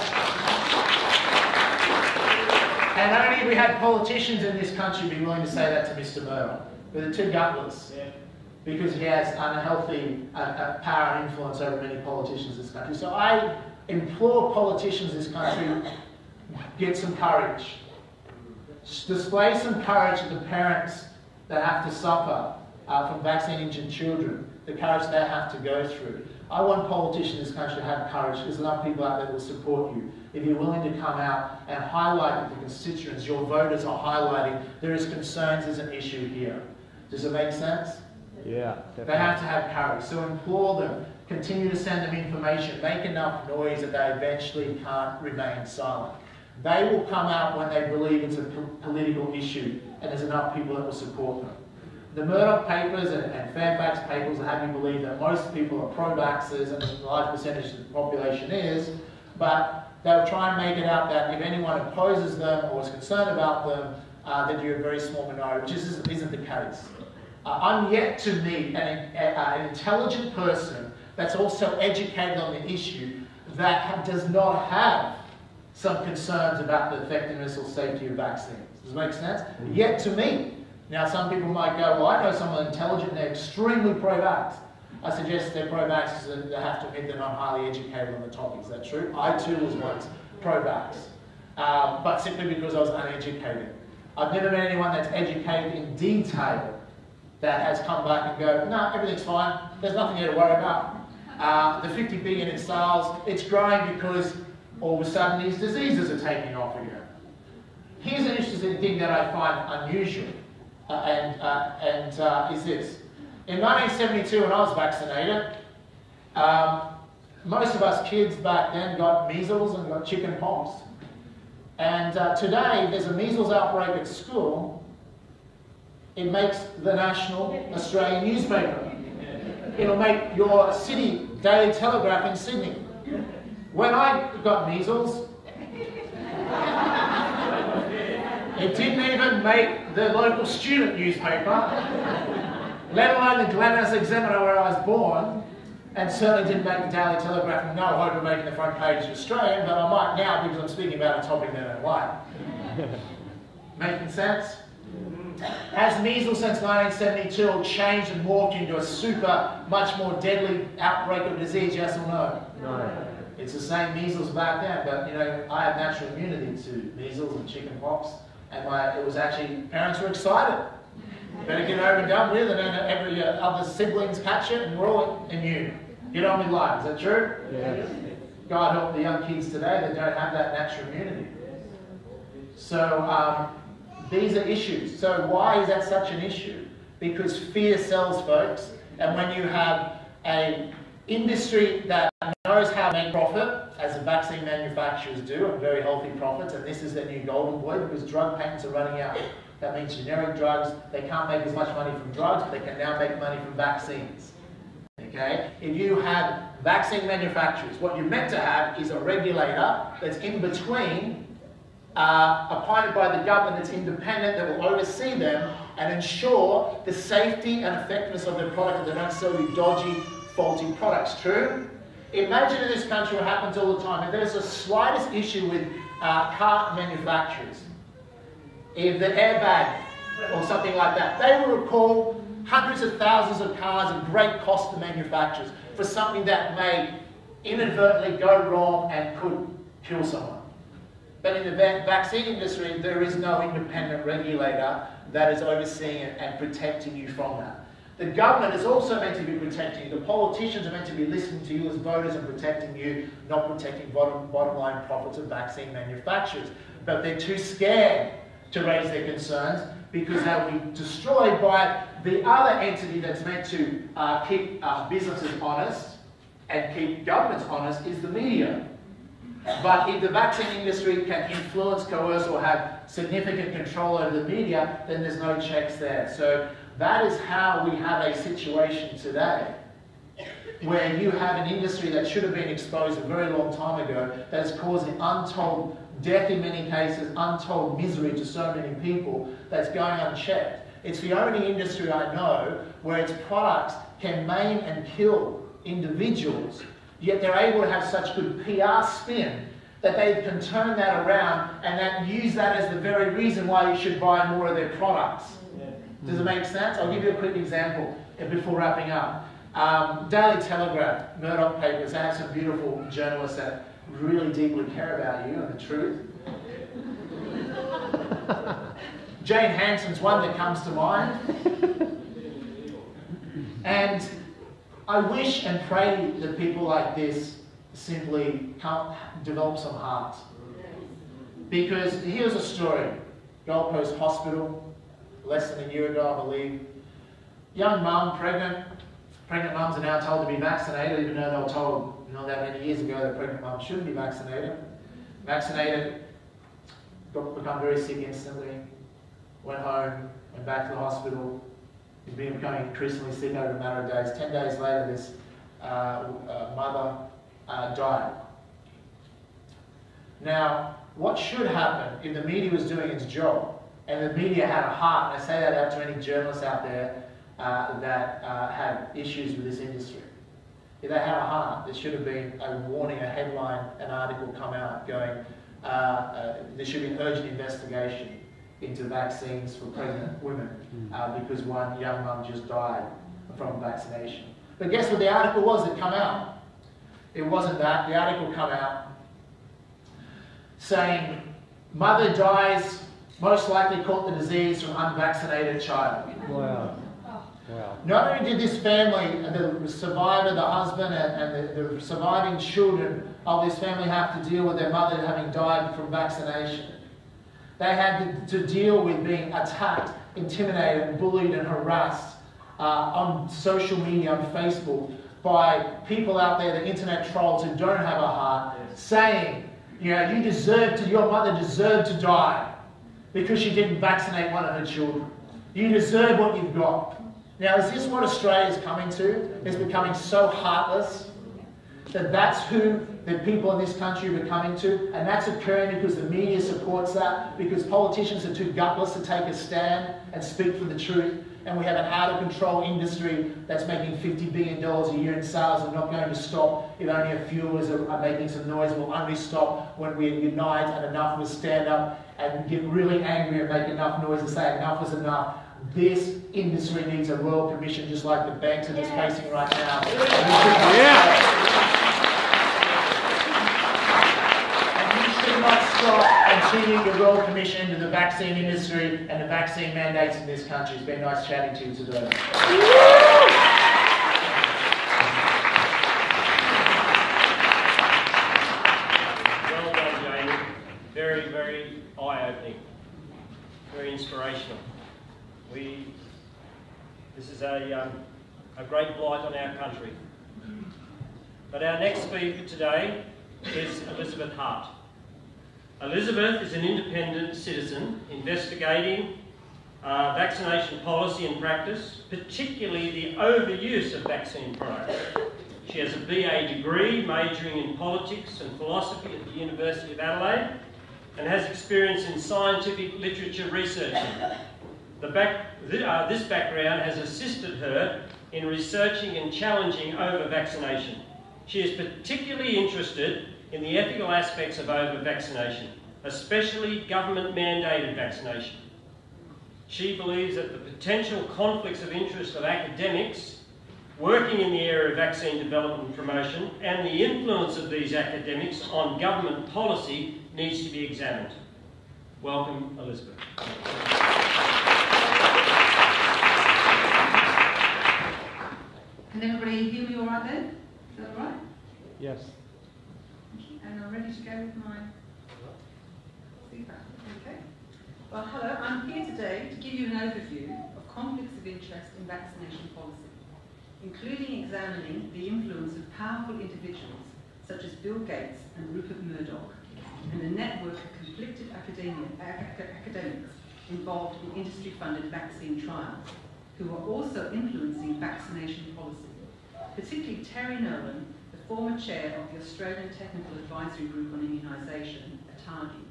And only if we had politicians in this country be willing to say that to Mr. Murdoch. They're too gutless, because he has unhealthy power and influence over many politicians in this country. So I implore politicians in this country, get some courage. Display some courage to the parents that have to suffer from vaccine-injured children, the courage they have to go through. I want politicians in this country to have courage. There's enough people out there that will support you. If you're willing to come out and highlight that the constituents, your voters are highlighting, there is concerns, there's an issue here. Does it make sense? Yeah, definitely. They have to have courage. So implore them, continue to send them information, make enough noise that they eventually can't remain silent. They will come out when they believe it's a political issue and there's enough people that will support them. The Murdoch papers and Fairfax papers have you believe that most people are pro-vaxxers and a large percentage of the population is, but they'll try and make it out that if anyone opposes them or is concerned about them, that you're a very small minority, which isn't the case. I'm yet to meet an intelligent person that's also educated on the issue that does not have some concerns about the effectiveness or safety of vaccines. Does it make sense? Yet to meet. Now, some people might go, well, I know someone intelligent and they're extremely pro-vax. I suggest they're pro-vax and they have to admit they're not highly educated on the topic. Is that true? I too was once pro-vax, but simply because I was uneducated. I've never met anyone that's educated in detail that has come back and go, no, everything's fine, there's nothing here to worry about. The 50 billion in sales, it's growing because all of a sudden these diseases are taking off again. Here's an interesting thing that I find unusual, is this. In 1972, when I was vaccinated, most of us kids back then got measles and got chicken pox. And today, there's a measles outbreak at school. It makes the national Australian newspaper. It'll make your city Daily Telegraph in Sydney. When I got measles, it didn't even make the local student newspaper, let alone the Glenelg Examiner where I was born, and certainly didn't make the Daily Telegraph, and no hope of making the front page of Australian, but I might now because I'm speaking about a topic that I don't like. Making sense? Has measles since 1972 changed and morphed into a much more deadly outbreak of disease, yes or no? No. It's the same measles back then, but you know, I have natural immunity to measles and chicken pox, and it was actually, parents were excited. Better get over and done with, and then every other siblings catch it, and we're all immune. Get on with life, is that true? Yeah. God help the young kids today that don't have that natural immunity. So, these are issues. So why is that such an issue? Because fear sells, folks, and when you have an industry that knows how to make profit, as the vaccine manufacturers do, and very healthy profits, and this is their new golden boy because drug patents are running out. That means generic drugs, they can't make as much money from drugs, but they can now make money from vaccines. Okay? If you have vaccine manufacturers, what you're meant to have is a regulator that's in between, appointed by the government that's independent, that will oversee them and ensure the safety and effectiveness of their product, that they don't sell you dodgy, faulty products. True? Imagine in this country what happens all the time. If there's the slightest issue with car manufacturers, if the airbag or something like that, they will recall hundreds of thousands of cars at great cost to manufacturers for something that may inadvertently go wrong and could kill someone. But in the vaccine industry, there is no independent regulator that is overseeing it and protecting you from that. The government is also meant to be protecting you. The politicians are meant to be listening to you as voters and protecting you, not protecting bottom line profits of vaccine manufacturers. But they're too scared to raise their concerns because they'll be destroyed by the other entity that's meant to keep businesses honest and keep governments honest, is the media. But if the vaccine industry can influence, coerce, or have significant control over the media, then there's no checks there. So that is how we have a situation today, where you have an industry that should have been exposed a very long time ago, that is causing untold death in many cases, untold misery to so many people, that's going unchecked. It's the only industry I know where its products can maim and kill individuals, yet they're able to have such good PR spin that they can turn that around and then use that as the very reason why you should buy more of their products. Does it make sense? I'll give you a quick example before wrapping up. Daily Telegraph, Murdoch papers, they have some beautiful journalists that really deeply care about you and the truth. Jane Hanson's one that comes to mind. And I wish and pray that people like this simply develop some heart. Because here's a story. Gold Coast Hospital, less than a year ago, I believe. Young mum, pregnant. Pregnant mums are now told to be vaccinated, even though they were told not that many years ago that pregnant mums shouldn't be vaccinated. Vaccinated, become very sick instantly, went home, went back to the hospital, becoming increasingly sick over a matter of days. 10 days later, this mother died. Now, what should happen if the media was doing its job, and the media had a heart, and I say that out to any journalists out there that have issues with this industry. If they had a heart, there should have been a warning, a headline, an article come out going, there should be an urgent investigation into vaccines for pregnant women because one young mum just died from vaccination. But guess what the article was that come out? It wasn't that. The article come out saying, mother dies, most likely caught the disease from unvaccinated child. Wow. Wow. Not only did this family, the survivor, the husband, and the surviving children of this family have to deal with their mother having died from vaccination. They had to deal with being attacked, intimidated, bullied and harassed on social media, on Facebook, by people out there, the internet trolls who don't have a heart, saying, you know, your mother deserved to die because she didn't vaccinate one of her children. You deserve what you've got. Now, is this what Australia is coming to? It's becoming so heartless that that's who the people in this country are becoming to, and that's occurring because the media supports that, because politicians are too gutless to take a stand and speak for the truth, and we have an out-of-control industry that's making $50 billion a year in sales and not going to stop if only a few of us are making some noise. We'll only stop when we unite and enough of us stand up and get really angry and make enough noise and say enough is enough. This industry needs a royal commission, just like the banks are just facing right now. And you should not stop continuing the royal commission into the vaccine industry and the vaccine mandates in this country. It's been nice chatting to you today. Well done, Jamie. Very, very eye-opening. Very inspirational. This is a great blight on our country. But our next speaker today is Elizabeth Hart. Elizabeth is an independent citizen investigating vaccination policy and practice, particularly the overuse of vaccine products. She has a BA degree majoring in politics and philosophy at the University of Adelaide and has experience in scientific literature researching. This background has assisted her in researching and challenging over-vaccination. She is particularly interested in the ethical aspects of over-vaccination, especially government-mandated vaccination. She believes that the potential conflicts of interest of academics working in the area of vaccine development and promotion, and the influence of these academics on government policy needs to be examined. Welcome, Elizabeth. Can everybody hear me all right then? Is that all right? Yes. Thank you. And I'm ready to go with my feedback. Okay. Well, hello. I'm here today to give you an overview of conflicts of interest in vaccination policy, including examining the influence of powerful individuals such as Bill Gates and Rupert Murdoch, and a network of conflicted academics involved in industry-funded vaccine trials, who are also influencing vaccination policy, particularly Terry Nolan, the former chair of the Australian Technical Advisory Group on Immunisation, ATAGI,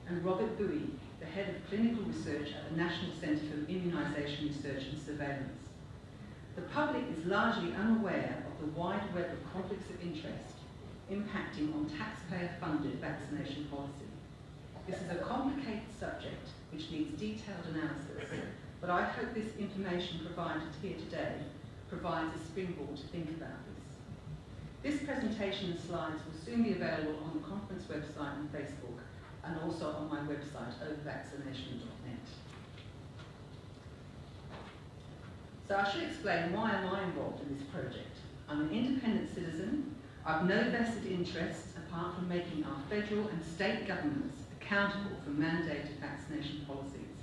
and Robert Bouey, the head of clinical research at the National Centre for Immunisation Research and Surveillance. The public is largely unaware of the wide web of conflicts of interest impacting on taxpayer-funded vaccination policy. This is a complicated subject which needs detailed analysis, but I hope this information provided here today provides a springboard to think about this. This presentation and slides will soon be available on the conference website and Facebook, and also on my website, overvaccination.net. So I should explain why am I involved in this project. I'm an independent citizen. I've no vested interests apart from making our federal and state governments accountable for mandated vaccination policies.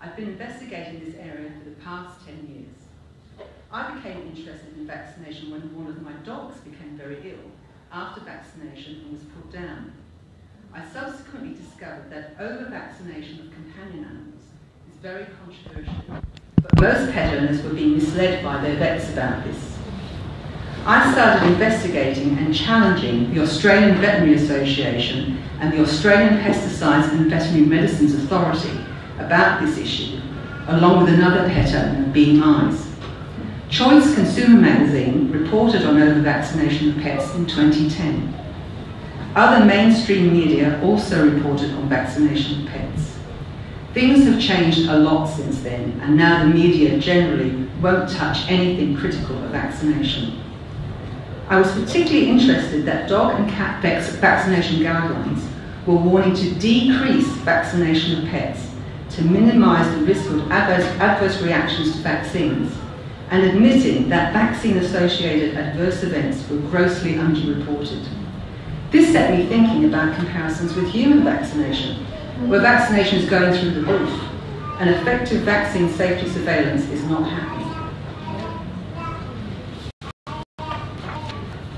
I've been investigating this area for the past 10 years. I became interested in vaccination when one of my dogs became very ill after vaccination and was put down. I subsequently discovered that over-vaccination of companion animals is very controversial, but most pet owners were being misled by their vets about this. I started investigating and challenging the Australian Veterinary Association and the Australian Pesticides and Veterinary Medicines Authority about this issue, along with another pet owner, Being Eyes. Choice Consumer Magazine reported on over-vaccination of pets in 2010. Other mainstream media also reported on vaccination of pets. Things have changed a lot since then, and now the media generally won't touch anything critical of vaccination. I was particularly interested that dog and cat vaccination guidelines were warning to decrease vaccination of pets to minimise the risk of adverse reactions to vaccines, and admitting that vaccine-associated adverse events were grossly underreported. This set me thinking about comparisons with human vaccination, where vaccination is going through the roof, and effective vaccine safety surveillance is not happening.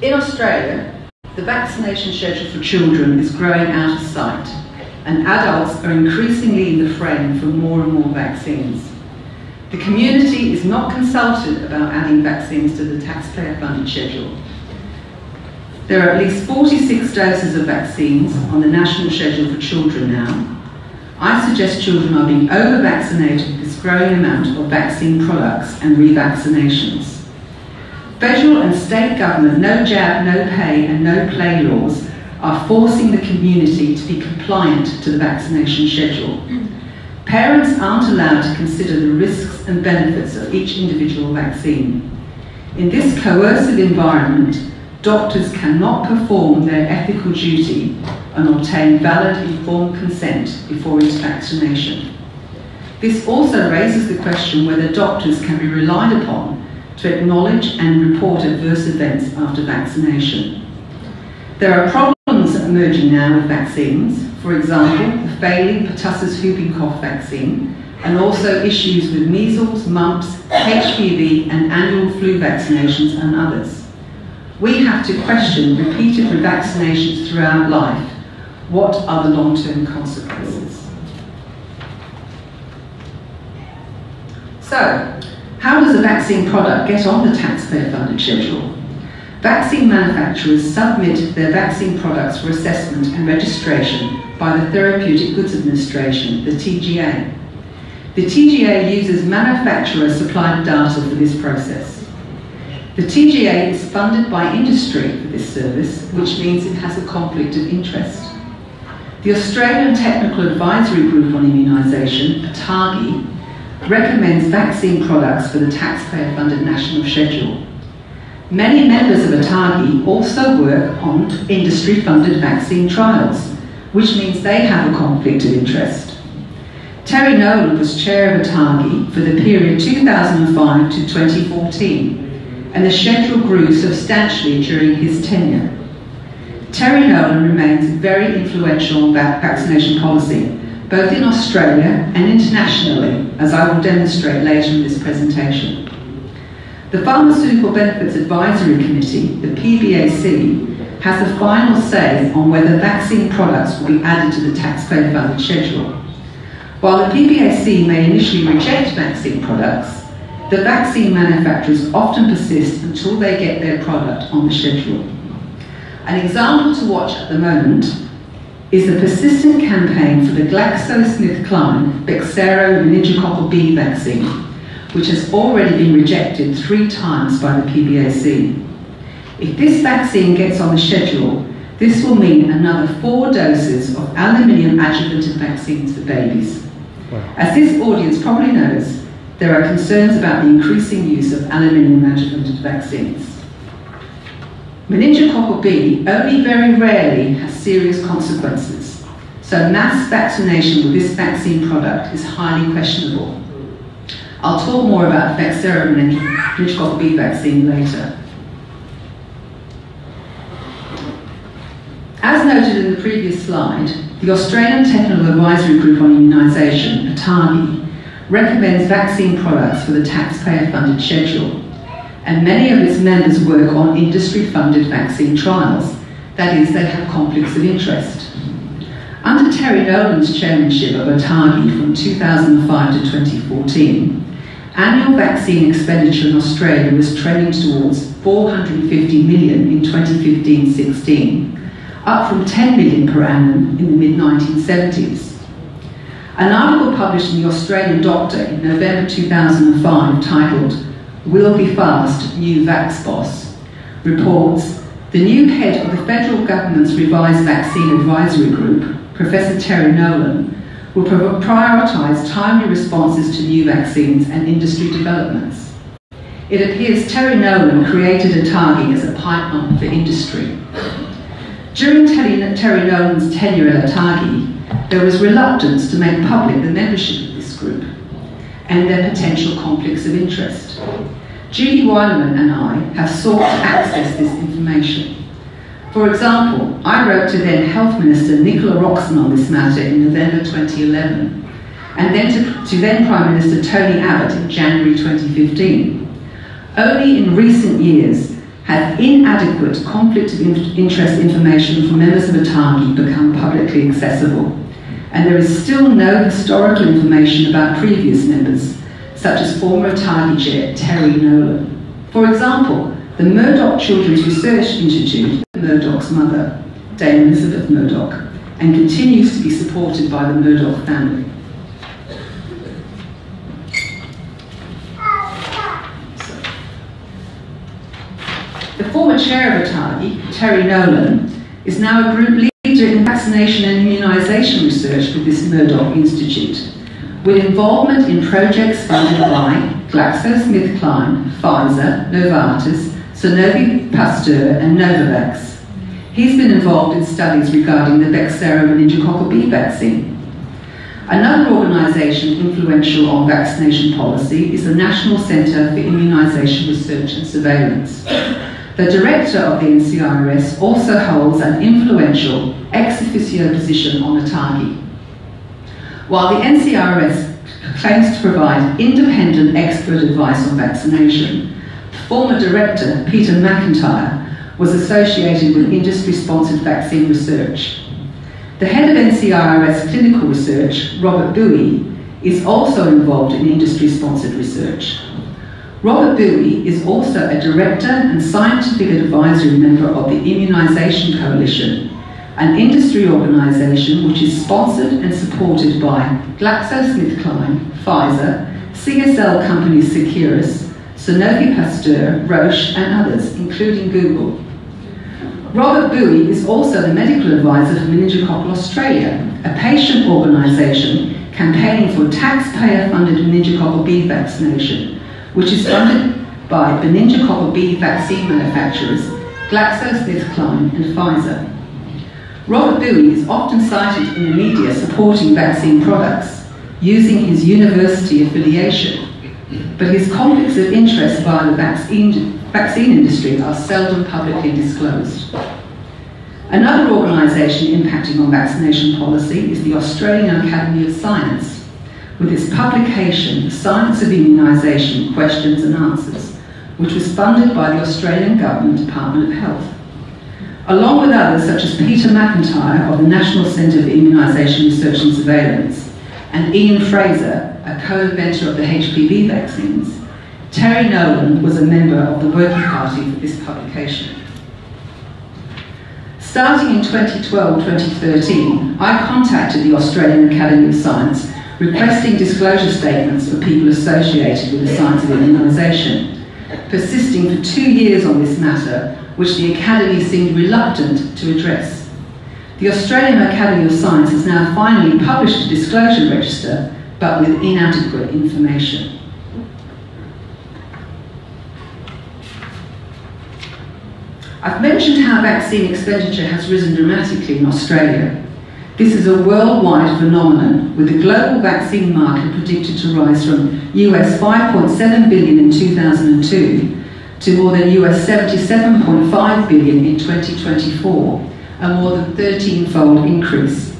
In Australia, the vaccination schedule for children is growing out of sight, and adults are increasingly in the frame for more and more vaccines. The community is not consulted about adding vaccines to the taxpayer-funded schedule. There are at least 46 doses of vaccines on the national schedule for children now. I suggest children are being over-vaccinated with this growing amount of vaccine products and revaccinations. Federal and state government no jab, no pay and no play laws are forcing the community to be compliant to the vaccination schedule. Parents aren't allowed to consider the risks and benefits of each individual vaccine. In this coercive environment, doctors cannot perform their ethical duty and obtain valid informed consent before each vaccination. This also raises the question whether doctors can be relied upon to acknowledge and report adverse events after vaccination. There are problems emerging now with vaccines, for example, the failing pertussis whooping cough vaccine, and also issues with measles, mumps, HPV and annual flu vaccinations and others. We have to question repeated revaccinations throughout life. What are the long-term consequences? So, how does a vaccine product get on the taxpayer-funded schedule? Vaccine manufacturers submit their vaccine products for assessment and registration by the Therapeutic Goods Administration, the TGA. The TGA uses manufacturer-supplied data for this process. The TGA is funded by industry for this service, which means it has a conflict of interest. The Australian Technical Advisory Group on Immunisation, ATAGI, recommends vaccine products for the taxpayer-funded national schedule. Many members of ATAGI also work on industry-funded vaccine trials, which means they have a conflict of interest. Terry Nolan was chair of ATAGI for the period 2005 to 2014, and the schedule grew substantially during his tenure. Terry Nolan remains very influential on vaccination policy, both in Australia and internationally, as I will demonstrate later in this presentation. The Pharmaceutical Benefits Advisory Committee, the PBAC, has the final say on whether vaccine products will be added to the taxpayer-funded schedule. While the PBAC may initially reject vaccine products, the vaccine manufacturers often persist until they get their product on the schedule. An example to watch at the moment is the persistent campaign for the GlaxoSmithKline Bexsero meningococcal B vaccine, which has already been rejected 3 times by the PBAC. If this vaccine gets on the schedule, this will mean another 4 doses of aluminium adjuvanted vaccines for babies. Wow. As this audience probably knows, there are concerns about the increasing use of aluminium adjuvanted vaccines. Meningococcal B only very rarely has serious consequences, so mass vaccination with this vaccine product is highly questionable. I'll talk more about Bexsero meningococcal B vaccine later. As noted in the previous slide, the Australian Technical Advisory Group on Immunisation, ATAGI, recommends vaccine products for the taxpayer-funded schedule, and many of its members work on industry-funded vaccine trials. That is, they have conflicts of interest. Under Terry Nolan's chairmanship of ATAGI from 2005 to 2014, annual vaccine expenditure in Australia was trending towards 450 million in 2015-16, up from 10 million per annum in the mid-1970s. An article published in the Australian Doctor in November 2005 titled "We'll Be Fast, New Vax Boss" reports the new head of the federal government's revised vaccine advisory group, Professor Terry Nolan, will prioritise timely responses to new vaccines and industry developments. It appears Terry Nolan created ATAGI as a pipeline for industry. During Terry Nolan's tenure at ATAGI, there was reluctance to make public the membership of this group and their potential conflicts of interest. Judy Weilerman and I have sought to access this information. For example, I wrote to then Health Minister Nicola Roxon on this matter in November 2011, and then to then Prime Minister Tony Abbott in January 2015. Only in recent years has inadequate conflict of interest information from members of ATAGI become publicly accessible, and there is still no historical information about previous members, such as former ATAGI chair Terry Nolan. For example, the Murdoch Children's Research Institute, Murdoch's mother, Dame Elizabeth Murdoch, and continues to be supported by the Murdoch family. The former chair of ATAGI, Terry Nolan, is now a group leader in vaccination and immunisation research with this Murdoch Institute, with involvement in projects funded by GlaxoSmithKline, Pfizer, Novartis, Sanofi Pasteur and Novavax. He's been involved in studies regarding the Bexsero meningococcal B vaccine. Another organisation influential on vaccination policy is the National Centre for Immunisation Research and Surveillance. The director of the NCIRS also holds an influential ex officio position on ATAGI. While the NCIRS claims to provide independent expert advice on vaccination, former director Peter McIntyre was associated with industry-sponsored vaccine research. The head of NCIRS clinical research, Robert Bowie, is also involved in industry-sponsored research. Robert Bowie is also a director and scientific advisory member of the Immunisation Coalition, an industry organisation which is sponsored and supported by GlaxoSmithKline, Pfizer, CSL companies Seqirus, Sanofi Pasteur, Roche and others, including Google. Robert Bowie is also the medical advisor for Meningococcal Australia, a patient organisation campaigning for taxpayer-funded meningococcal B vaccination, which is funded by meningococcal B vaccine manufacturers GlaxoSmithKline and Pfizer. Robert Bowie is often cited in the media supporting vaccine products, using his university affiliation, but his conflicts of interest via the vaccine industry are seldom publicly disclosed. Another organisation impacting on vaccination policy is the Australian Academy of Science, with its publication, The Science of Immunisation, Questions and Answers, which was funded by the Australian Government Department of Health. Along with others such as Peter McIntyre of the National Centre for Immunisation Research and Surveillance, and Ian Fraser, a co-inventor of the HPV vaccines, Terry Nolan was a member of the Working Party for this publication. Starting in 2012-2013, I contacted the Australian Academy of Science requesting disclosure statements for people associated with the science of immunisation, persisting for 2 years on this matter, which the Academy seemed reluctant to address. The Australian Academy of Science has now finally published a disclosure register, but with inadequate information. I've mentioned how vaccine expenditure has risen dramatically in Australia. This is a worldwide phenomenon, with the global vaccine market predicted to rise from US 5.7 billion in 2002 to more than US 77.5 billion in 2024, a more than 13-fold increase.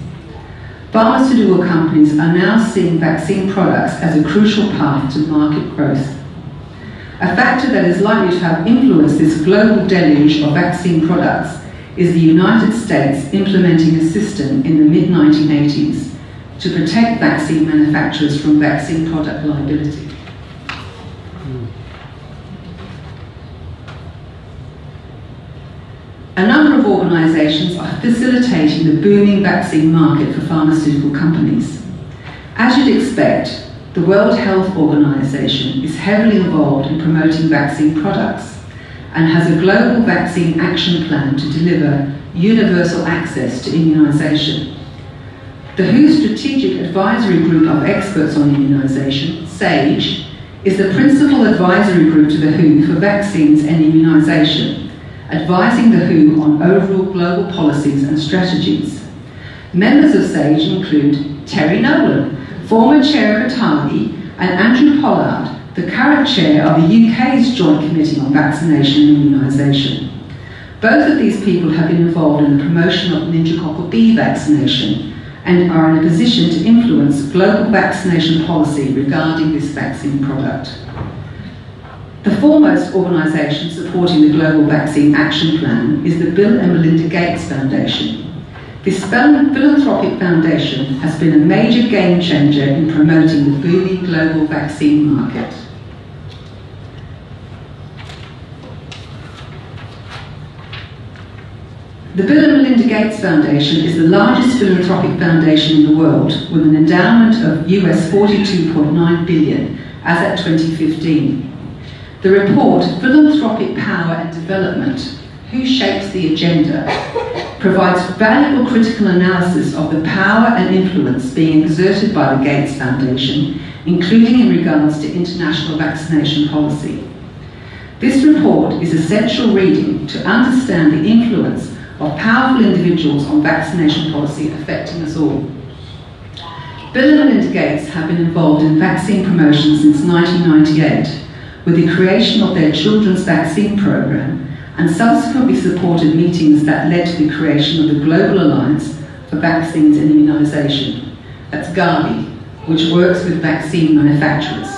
Pharmaceutical companies are now seeing vaccine products as a crucial path to market growth. A factor that is likely to have influenced this global deluge of vaccine products is the United States implementing a system in the mid-1980s to protect vaccine manufacturers from vaccine product liability. A number of organisations are facilitating the booming vaccine market for pharmaceutical companies. As you'd expect, the World Health Organization is heavily involved in promoting vaccine products and has a global vaccine action plan to deliver universal access to immunisation. The WHO Strategic Advisory Group of Experts on Immunisation, SAGE, is the principal advisory group to the WHO for vaccines and immunisation, advising the WHO on overall global policies and strategies. Members of SAGE include Terry Nolan, former chair of ATAGI, and Andrew Pollard, the current chair of the UK's Joint Committee on Vaccination and Immunisation. Both of these people have been involved in the promotion of meningococcal B vaccination and are in a position to influence global vaccination policy regarding this vaccine product. The foremost organisation supporting the Global Vaccine Action Plan is the Bill and Melinda Gates Foundation. This philanthropic foundation has been a major game changer in promoting the booming global vaccine market. The Bill and Melinda Gates Foundation is the largest philanthropic foundation in the world, with an endowment of US $42.9 billion as at 2015. The report, Philanthropic Power and Development, Who Shapes the Agenda, provides valuable critical analysis of the power and influence being exerted by the Gates Foundation, including in regards to international vaccination policy. This report is essential reading to understand the influence of powerful individuals on vaccination policy affecting us all. Bill and Melinda Gates have been involved in vaccine promotion since 1998, with the creation of their children's vaccine program, and subsequently supported meetings that led to the creation of the Global Alliance for Vaccines and Immunisation, that's Gavi, which works with vaccine manufacturers.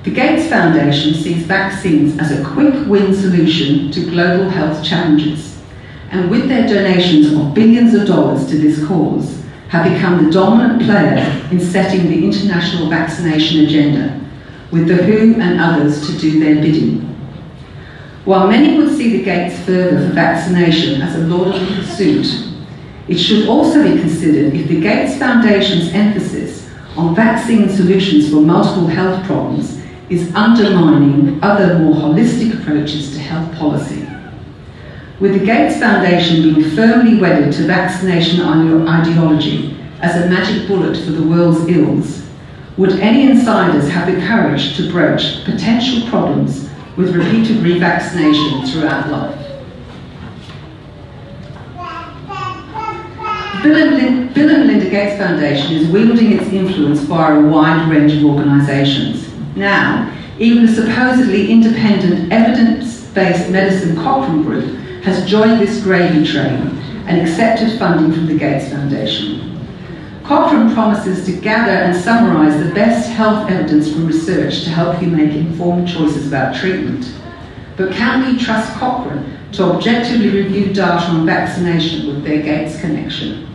The Gates Foundation sees vaccines as a quick-win solution to global health challenges, and with their donations of billions of dollars to this cause, have become the dominant player in setting the international vaccination agenda, with the WHO and others to do their bidding. While many would see the Gates further for vaccination as a laudable pursuit, it should also be considered if the Gates Foundation's emphasis on vaccine solutions for multiple health problems is undermining other more holistic approaches to health policy. With the Gates Foundation being firmly wedded to vaccination ideology as a magic bullet for the world's ills, would any insiders have the courage to broach potential problems with repeated revaccination throughout life. The Bill and Melinda Gates Foundation is wielding its influence via a wide range of organisations. Now, even the supposedly independent, evidence-based medicine Cochrane Group has joined this gravy train and accepted funding from the Gates Foundation. Cochrane promises to gather and summarise the best health evidence from research to help you make informed choices about treatment. But can we trust Cochrane to objectively review data on vaccination with their Gates connection?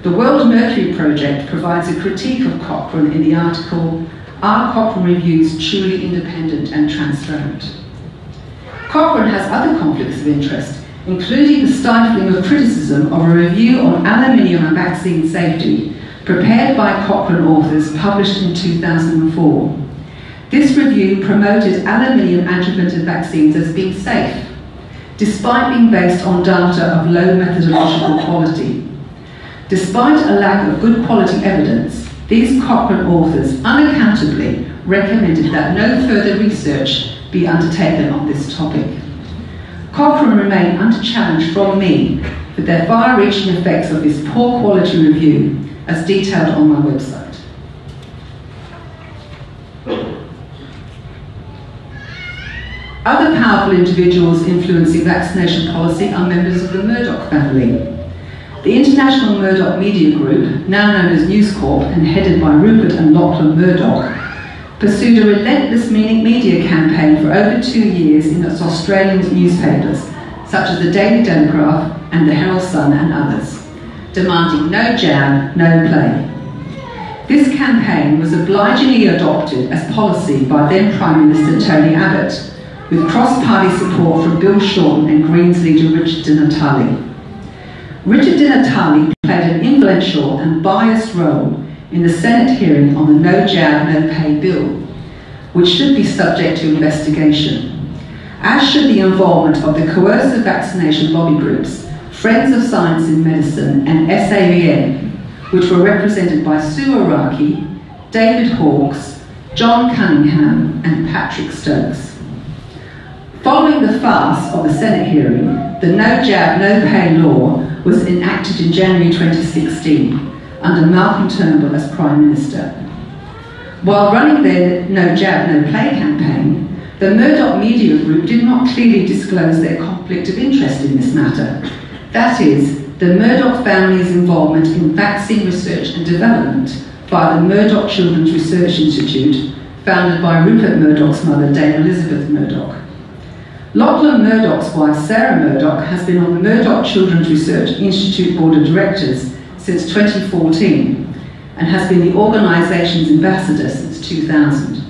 The World Mercury Project provides a critique of Cochrane in the article, "Are Cochrane Reviews Truly Independent and Transparent?" Cochrane has other conflicts of interest, including the stifling of criticism of a review on aluminium and vaccine safety prepared by Cochrane authors published in 2004. This review promoted aluminium adjuvanted vaccines as being safe, despite being based on data of low methodological quality. Despite a lack of good quality evidence, these Cochrane authors unaccountably recommended that no further research be undertaken on this topic. Cochrane remain under challenge from me for their far-reaching effects of this poor quality review, as detailed on my website. Other powerful individuals influencing vaccination policy are members of the Murdoch family. The International Murdoch Media Group, now known as News Corp and headed by Rupert and Lachlan Murdoch, pursued a relentless media campaign for over 2 years in its Australian newspapers, such as the Daily Telegraph and the Herald Sun and others, demanding no jab, no play. This campaign was obligingly adopted as policy by then Prime Minister Tony Abbott, with cross-party support from Bill Shorten and Greens leader Richard Di Natale. Richard Di Natale played an influential and biased role in the Senate hearing on the No Jab, No Pay bill, which should be subject to investigation, as should the involvement of the coercive vaccination lobby groups, Friends of Science in Medicine and SAVN, which were represented by Sue Araki, David Hawkes, John Cunningham and Patrick Stokes. Following the farce of the Senate hearing, the No Jab, No Pay law was enacted in January 2016 under Malcolm Turnbull as Prime Minister. While running their No Jab, No Play campaign, the Murdoch Media Group did not clearly disclose their conflict of interest in this matter. That is, the Murdoch family's involvement in vaccine research and development via the Murdoch Children's Research Institute, founded by Rupert Murdoch's mother, Dame Elizabeth Murdoch. Lachlan Murdoch's wife, Sarah Murdoch, has been on the Murdoch Children's Research Institute Board of Directors since 2014 and has been the organisation's ambassador since 2000.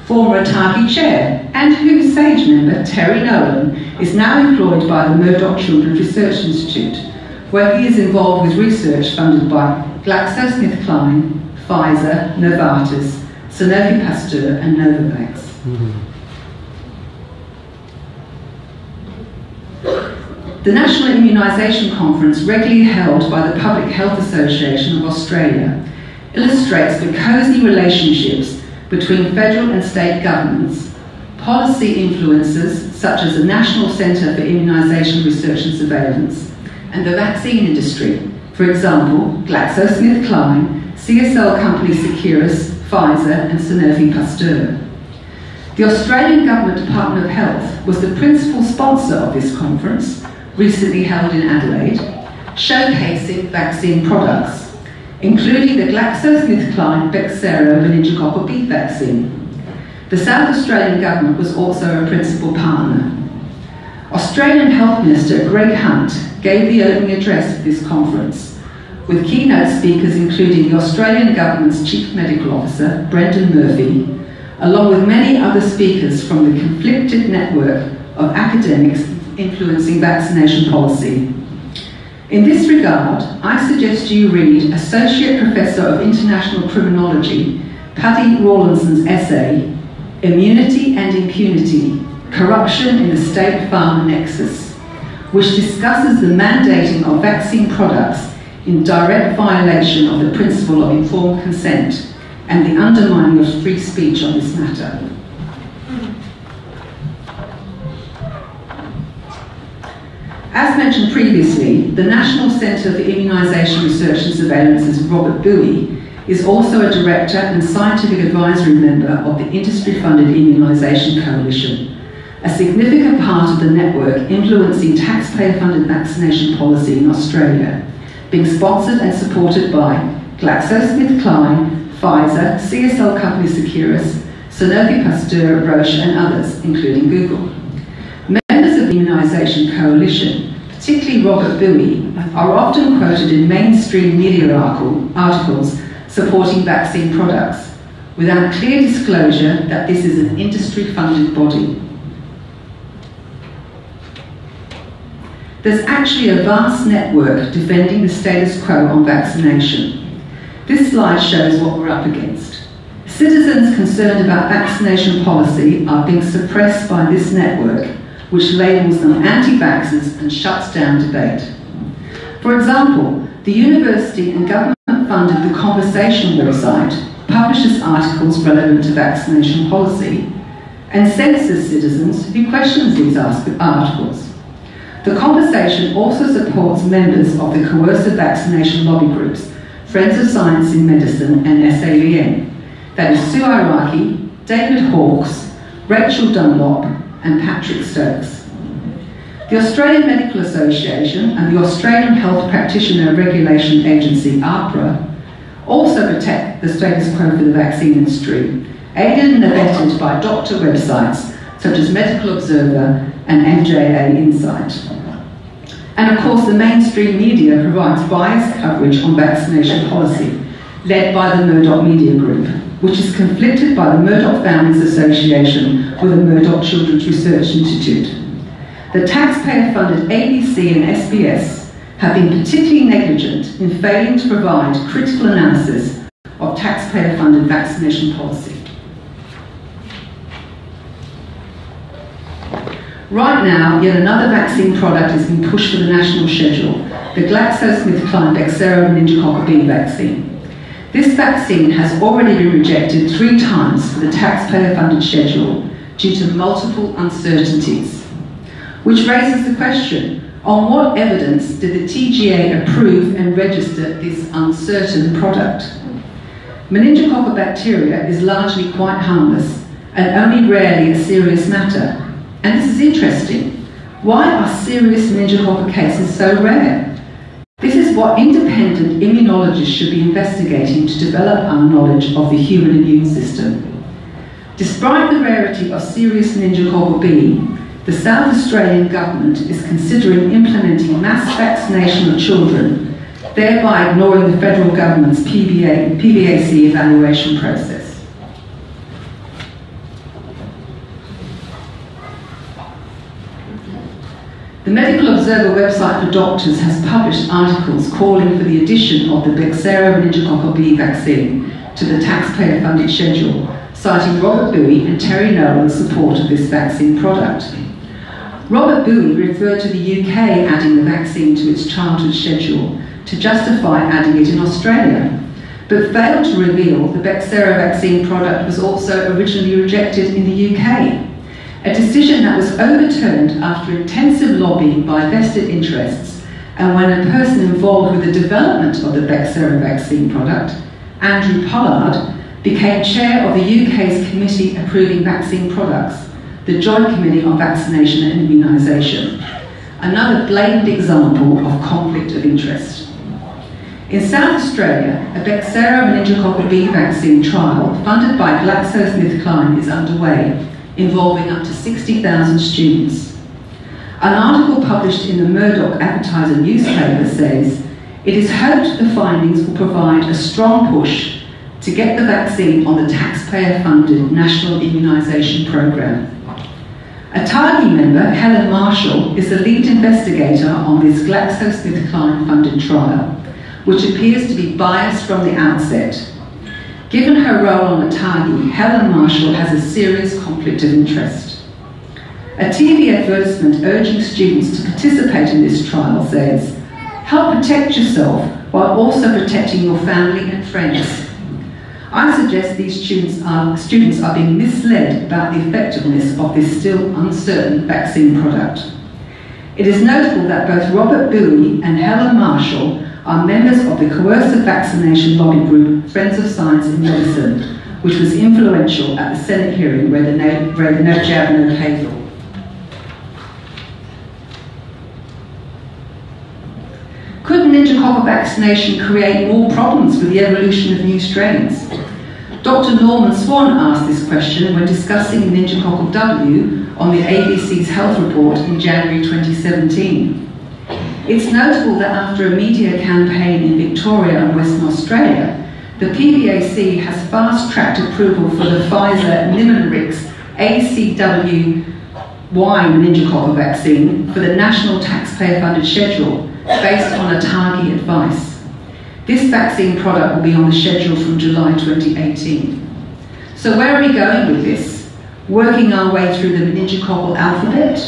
Former ATAGI chair and Who Sage member Terry Nolan is now employed by the Murdoch Children's Research Institute, where he is involved with research funded by GlaxoSmithKline, Pfizer, Novartis, Sanofi Pasteur and Novavax. The National Immunisation Conference, regularly held by the Public Health Association of Australia, illustrates the cosy relationships between federal and state governments, policy influencers such as the National Centre for Immunisation Research and Surveillance, and the vaccine industry, for example, GlaxoSmithKline, CSL company Seqirus, Pfizer and Sanofi Pasteur. The Australian Government Department of Health was the principal sponsor of this conference, recently held in Adelaide, showcasing vaccine products, including the GlaxoSmithKline Bexsero meningococcal B vaccine. The South Australian Government was also a principal partner. Australian Health Minister Greg Hunt gave the opening address at this conference, with keynote speakers including the Australian Government's Chief Medical Officer, Brendan Murphy, along with many other speakers from the conflicted network of academics influencing vaccination policy. In this regard, I suggest you read Associate Professor of International Criminology, Paddy Rawlinson's essay, Immunity and Impunity, Corruption in the State-Pharma Nexus, which discusses the mandating of vaccine products in direct violation of the principle of informed consent and the undermining of free speech on this matter. As mentioned previously, the National Centre for Immunisation Research and Surveillance's Robert Bowie is also a director and scientific advisory member of the industry-funded Immunisation Coalition, a significant part of the network influencing taxpayer-funded vaccination policy in Australia, being sponsored and supported by GlaxoSmithKline, Pfizer, CSL company Seqirus, Sanofi Pasteur, Roche and others, including Google. Members of the Immunisation Coalition, particularly Robert Bowie, are often quoted in mainstream media articles supporting vaccine products, without clear disclosure that this is an industry-funded body. There's actually a vast network defending the status quo on vaccination. This slide shows what we're up against. Citizens concerned about vaccination policy are being suppressed by this network, which labels them anti-vaxxers and shuts down debate. For example, the university and government-funded The Conversation website publishes articles relevant to vaccination policy and censors citizens who question these articles. The Conversation also supports members of the coercive vaccination lobby groups, Friends of Science in Medicine and SAVN, that is Sue Iraqi, David Hawkes, Rachel Dunlop and Patrick Stokes. The Australian Medical Association and the Australian Health Practitioner Regulation Agency, AHPRA, also protect the status quo for the vaccine industry, aided and abetted by doctor websites such as Medical Observer and MJA Insight. And of course, the mainstream media provides biased coverage on vaccination policy, led by the Murdoch Media Group, which is conflicted by the Murdoch Families Association with the Murdoch Children's Research Institute. The taxpayer-funded ABC and SBS have been particularly negligent in failing to provide critical analysis of taxpayer-funded vaccination policy. Right now, yet another vaccine product is being pushed for the national schedule, the GlaxoSmithKline Bexsero meningococcal B vaccine. This vaccine has already been rejected 3 times for the taxpayer-funded schedule due to multiple uncertainties, which raises the question, on what evidence did the TGA approve and register this uncertain product? Meningococcal bacteria is largely quite harmless and only rarely a serious matter. And this is interesting. Why are serious meningococcal cases so rare? This is what independent immunologists should be investigating to develop our knowledge of the human immune system. Despite the rarity of serious meningococcal B, the South Australian government is considering implementing mass vaccination of children, thereby ignoring the federal government's PBAC evaluation process. The Medical Observer website for doctors has published articles calling for the addition of the Bexsero meningococcal B vaccine to the taxpayer-funded schedule, citing Robert Bowie and Terry Nolan's support of this vaccine product. Robert Bowie referred to the UK adding the vaccine to its childhood schedule to justify adding it in Australia, but failed to reveal the Bexsero vaccine product was also originally rejected in the UK. A decision that was overturned after intensive lobbying by vested interests and when a person involved with the development of the Bexsero vaccine product, Andrew Pollard, became chair of the UK's Committee Approving Vaccine Products, the Joint Committee on Vaccination and Immunisation. Another blatant example of conflict of interest. In South Australia, a Bexsero meningococcal B vaccine trial funded by GlaxoSmithKline is underway, involving up to 60,000 students. An article published in the Murdoch Advertiser newspaper says, it is hoped the findings will provide a strong push to get the vaccine on the taxpayer-funded National Immunisation Programme. A ATAGI member, Helen Marshall, is the lead investigator on this GlaxoSmithKline funded trial, which appears to be biased from the outset. Given her role on ATAGI, Helen Marshall has a serious conflict of interest. A TV advertisement urging students to participate in this trial says, help protect yourself while also protecting your family and friends. I suggest these students are being misled about the effectiveness of this still uncertain vaccine product. It is notable that both Robert Bowie and Helen Marshall are members of the coercive vaccination lobby group Friends of Science in Medicine, which was influential at the Senate hearing where the no jab, no pay law. Could meningococcal vaccination create more problems with the evolution of new strains? Dr. Norman Swan asked this question when discussing meningococcal W on the ABC's Health Report in January 2017. It's notable that after a media campaign in Victoria and Western Australia, the PBAC has fast-tracked approval for the Pfizer Nimenrix ACWY meningococcal vaccine for the National Taxpayer-Funded Schedule based on ATAGI advice. This vaccine product will be on the schedule from July 2018. So where are we going with this? Working our way through the meningococcal alphabet?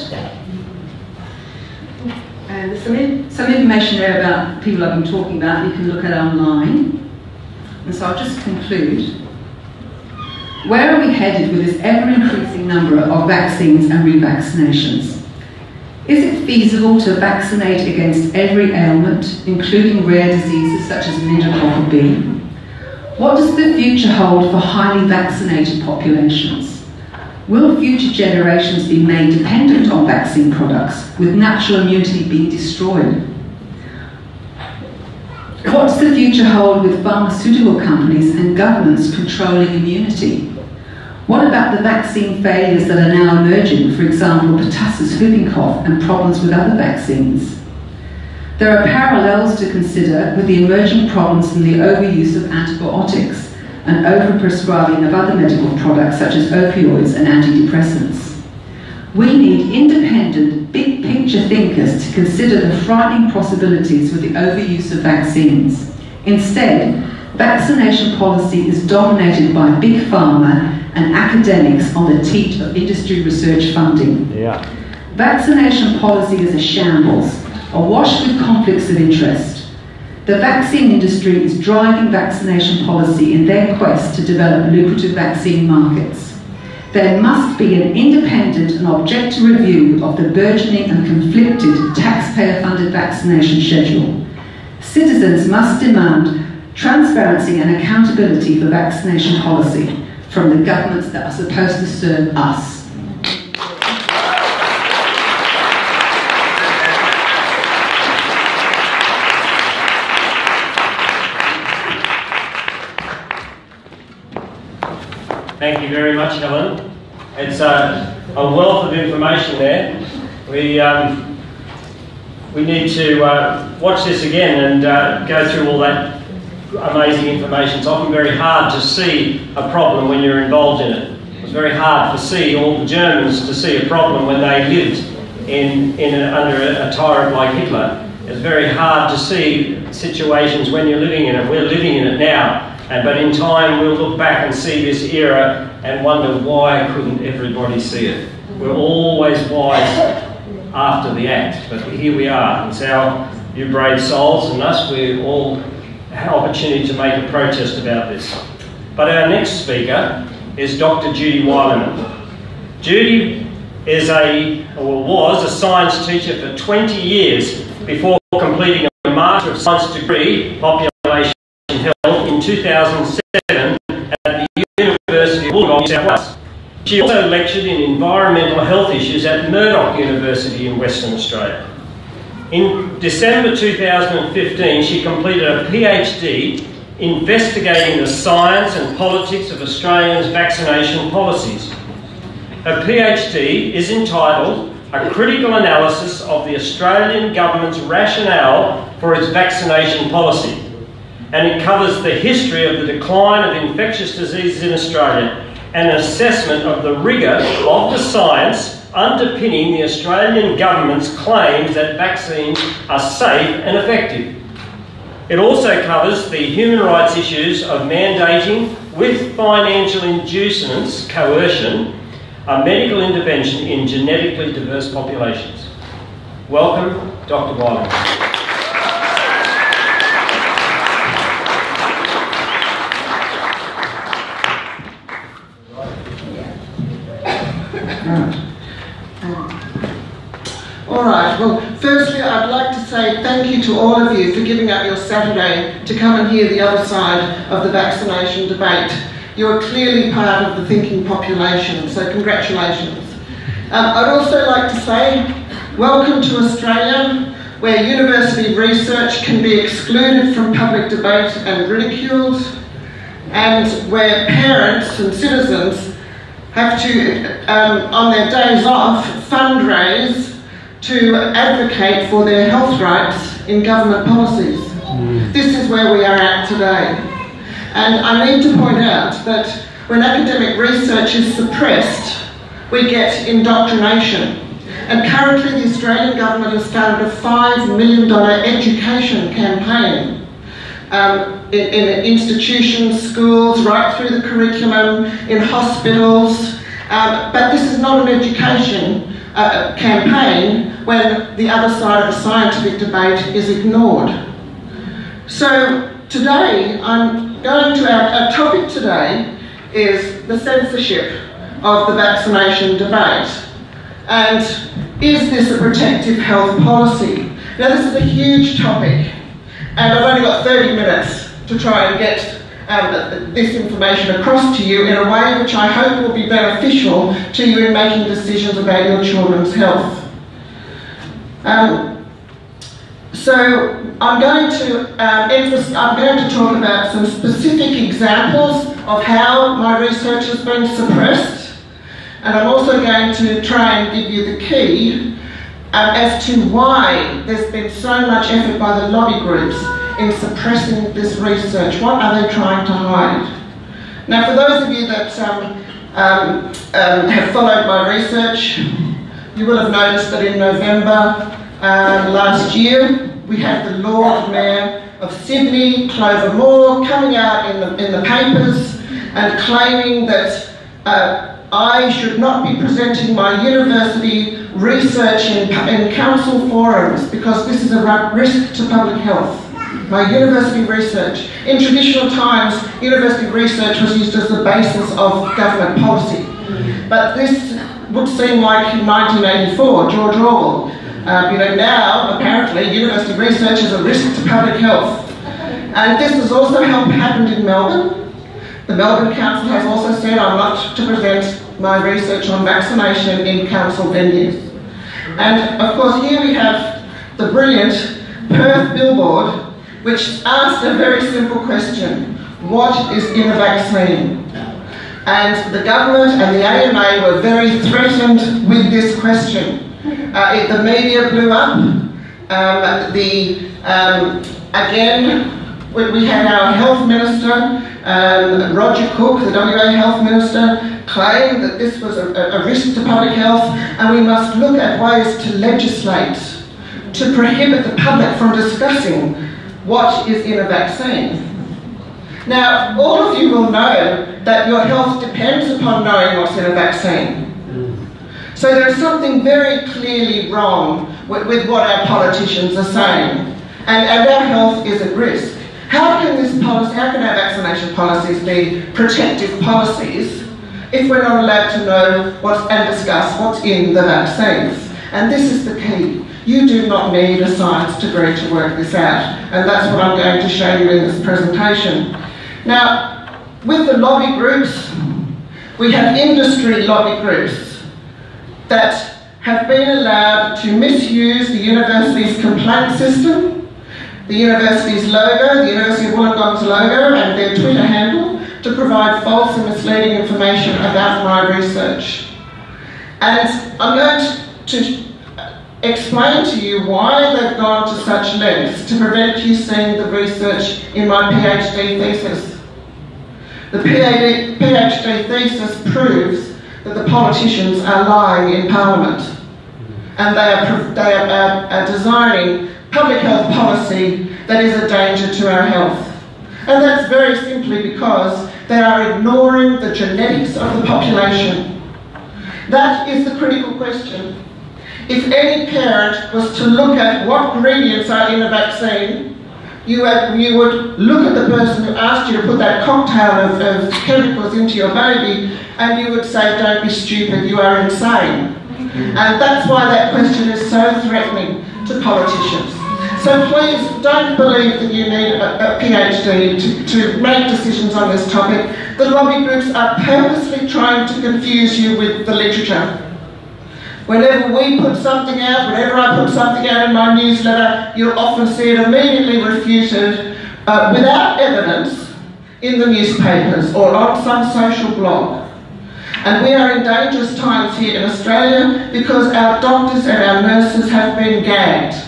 And there's some information there about people I've been talking about you can look at online. And so I'll just conclude. Where are we headed with this ever-increasing number of vaccines and revaccinations? Is it feasible to vaccinate against every ailment, including rare diseases such as meningococcal B? What does the future hold for highly vaccinated populations? Will future generations be made dependent on vaccine products, with natural immunity being destroyed? What does the future hold with pharmaceutical companies and governments controlling immunity? What about the vaccine failures that are now emerging, for example, pertussis, whooping cough, and problems with other vaccines? There are parallels to consider with the emerging problems in the overuse of antibiotics and overprescribing of other medical products such as opioids and antidepressants. We need independent, big-picture thinkers to consider the frightening possibilities with the overuse of vaccines. Instead, vaccination policy is dominated by big pharma and academics on the teat of industry research funding. Yeah. Vaccination policy is a shambles, awash with conflicts of interest. The vaccine industry is driving vaccination policy in their quest to develop lucrative vaccine markets. There must be an independent and objective review of the burgeoning and conflicted taxpayer-funded vaccination schedule. Citizens must demand transparency and accountability for vaccination policy from the governments that are supposed to serve us. Thank you very much, Helen. It's a wealth of information there. We need to watch this again and go through all that amazing information. It's often very hard to see a problem when you're involved in it. It was very hard to see all the Germans to see a problem when they lived under a tyrant like Hitler. It's very hard to see situations when you're living in it. We're living in it now. But in time we'll look back and see this era and wonder why couldn't everybody see it. We're always wise after the act, but here we are. It's our, you brave souls and us, we all have an opportunity to make a protest about this. But our next speaker is Dr. Judy Weileman. Judy is was a science teacher for 20 years before completing a Master of Science degree, Population Health, in 2007 at the University of Wollongong, New South Wales. She also lectured in environmental health issues at Murdoch University in Western Australia. In December 2015, she completed a PhD investigating the science and politics of Australians' vaccination policies. Her PhD is entitled A Critical Analysis of the Australian Government's Rationale for its Vaccination Policy, and it covers the history of the decline of infectious diseases in Australia and an assessment of the rigour of the science underpinning the Australian Government's claims that vaccines are safe and effective. It also covers the human rights issues of mandating, with financial inducements, coercion, a medical intervention in genetically diverse populations. Welcome, Dr. Weileman. All right, well, say thank you to all of you for giving up your Saturday to come and hear the other side of the vaccination debate. You're clearly part of the thinking population, so congratulations. I'd also like to say welcome to Australia, where university research can be excluded from public debate and ridiculed, and where parents and citizens have to, on their days off, fundraise to advocate for their health rights in government policies. This is where we are at today. And I need to point out that when academic research is suppressed, we get indoctrination. And currently the Australian government has started a $5 million education campaign in institutions, schools, right through the curriculum, in hospitals. But this is not an education campaign when the other side of the scientific debate is ignored. So today, I'm going to, our topic today is the censorship of the vaccination debate. And is this a protective health policy? Now this is a huge topic, and I've only got 30 minutes to try and get this information across to you in a way which I hope will be beneficial to you in making decisions about your children's health. So I'm going to talk about some specific examples of how my research has been suppressed, and I'm also going to try and give you the key as to why there's been so much effort by the lobby groups in suppressing this research. What are they trying to hide? Now, for those of you that have followed my research, you will have noticed that in November last year, we had the Lord Mayor of Sydney, Clover Moore, coming out in the papers and claiming that I should not be presenting my university research in council forums because this is a risk to public health. My university research. In traditional times, university research was used as the basis of government policy. But this would seem like in 1984, George Orwell. Now, apparently, university research is a risk to public health. And this has also happened in Melbourne. The Melbourne Council has also said I'm not to present my research on vaccination in council venues. And of course, here we have the brilliant Perth billboard, which asked a very simple question: what is in a vaccine? And the government and the AMA were very threatened with this question. The media blew up. Again, we had our health minister, Roger Cook, the WA health minister, claim that this was a risk to public health, and we must look at ways to legislate to prohibit the public from discussing what is in a vaccine. Now, all of you will know that your health depends upon knowing what's in a vaccine. So there is something very clearly wrong with what our politicians are saying, and our health is at risk. How can our vaccination policies be protective policies if we're not allowed to know and discuss what's in the vaccines? And this is the key. You do not need a science degree to work this out, and that's what I'm going to show you in this presentation. Now, with the lobby groups, we have industry lobby groups that have been allowed to misuse the university's complaint system, the university's logo, the University of Wollongong's logo, and their Twitter handle to provide false and misleading information about my research. And I'm going to explain to you why they've gone to such lengths to prevent you seeing the research in my PhD thesis. The PhD thesis proves that the politicians are lying in Parliament, and they are designing public health policy that is a danger to our health. And that's very simply because they are ignoring the genetics of the population. That is the critical question. If any parent was to look at what ingredients are in a vaccine, you would look at the person who asked you to put that cocktail of chemicals into your baby, and you would say, don't be stupid, you are insane. And that's why that question is so threatening to politicians. So please don't believe that you need a PhD to make decisions on this topic. The lobby groups are purposely trying to confuse you with the literature. Whenever we put something out, whenever I put something out in my newsletter, you'll often see it immediately refuted without evidence in the newspapers or on some social blog. And we are in dangerous times here in Australia because our doctors and our nurses have been gagged.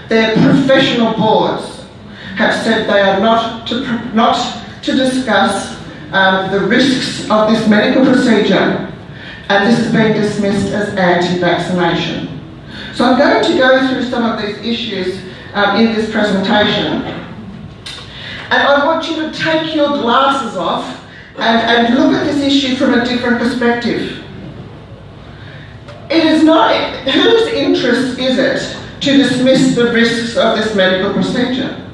Their professional boards have said they are not to discuss the risks of this medical procedure, and this has been dismissed as anti-vaccination. So I'm going to go through some of these issues in this presentation, and I want you to take your glasses off and look at this issue from a different perspective. It is not, whose interest is it to dismiss the risks of this medical procedure?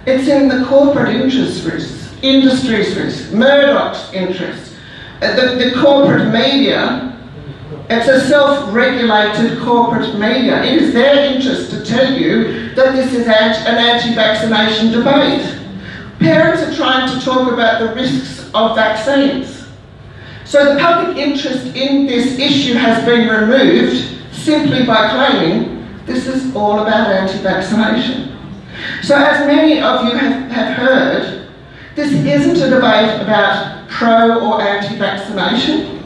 It's in the corporate interest risks, industry's risks, Murdoch's interest, the corporate media. It's a self-regulated corporate media. It is their interest to tell you that this is an anti-vaccination debate. Parents are trying to talk about the risks of vaccines. So the public interest in this issue has been removed simply by claiming this is all about anti-vaccination. So as many of you have heard, this isn't a debate about pro or anti-vaccination.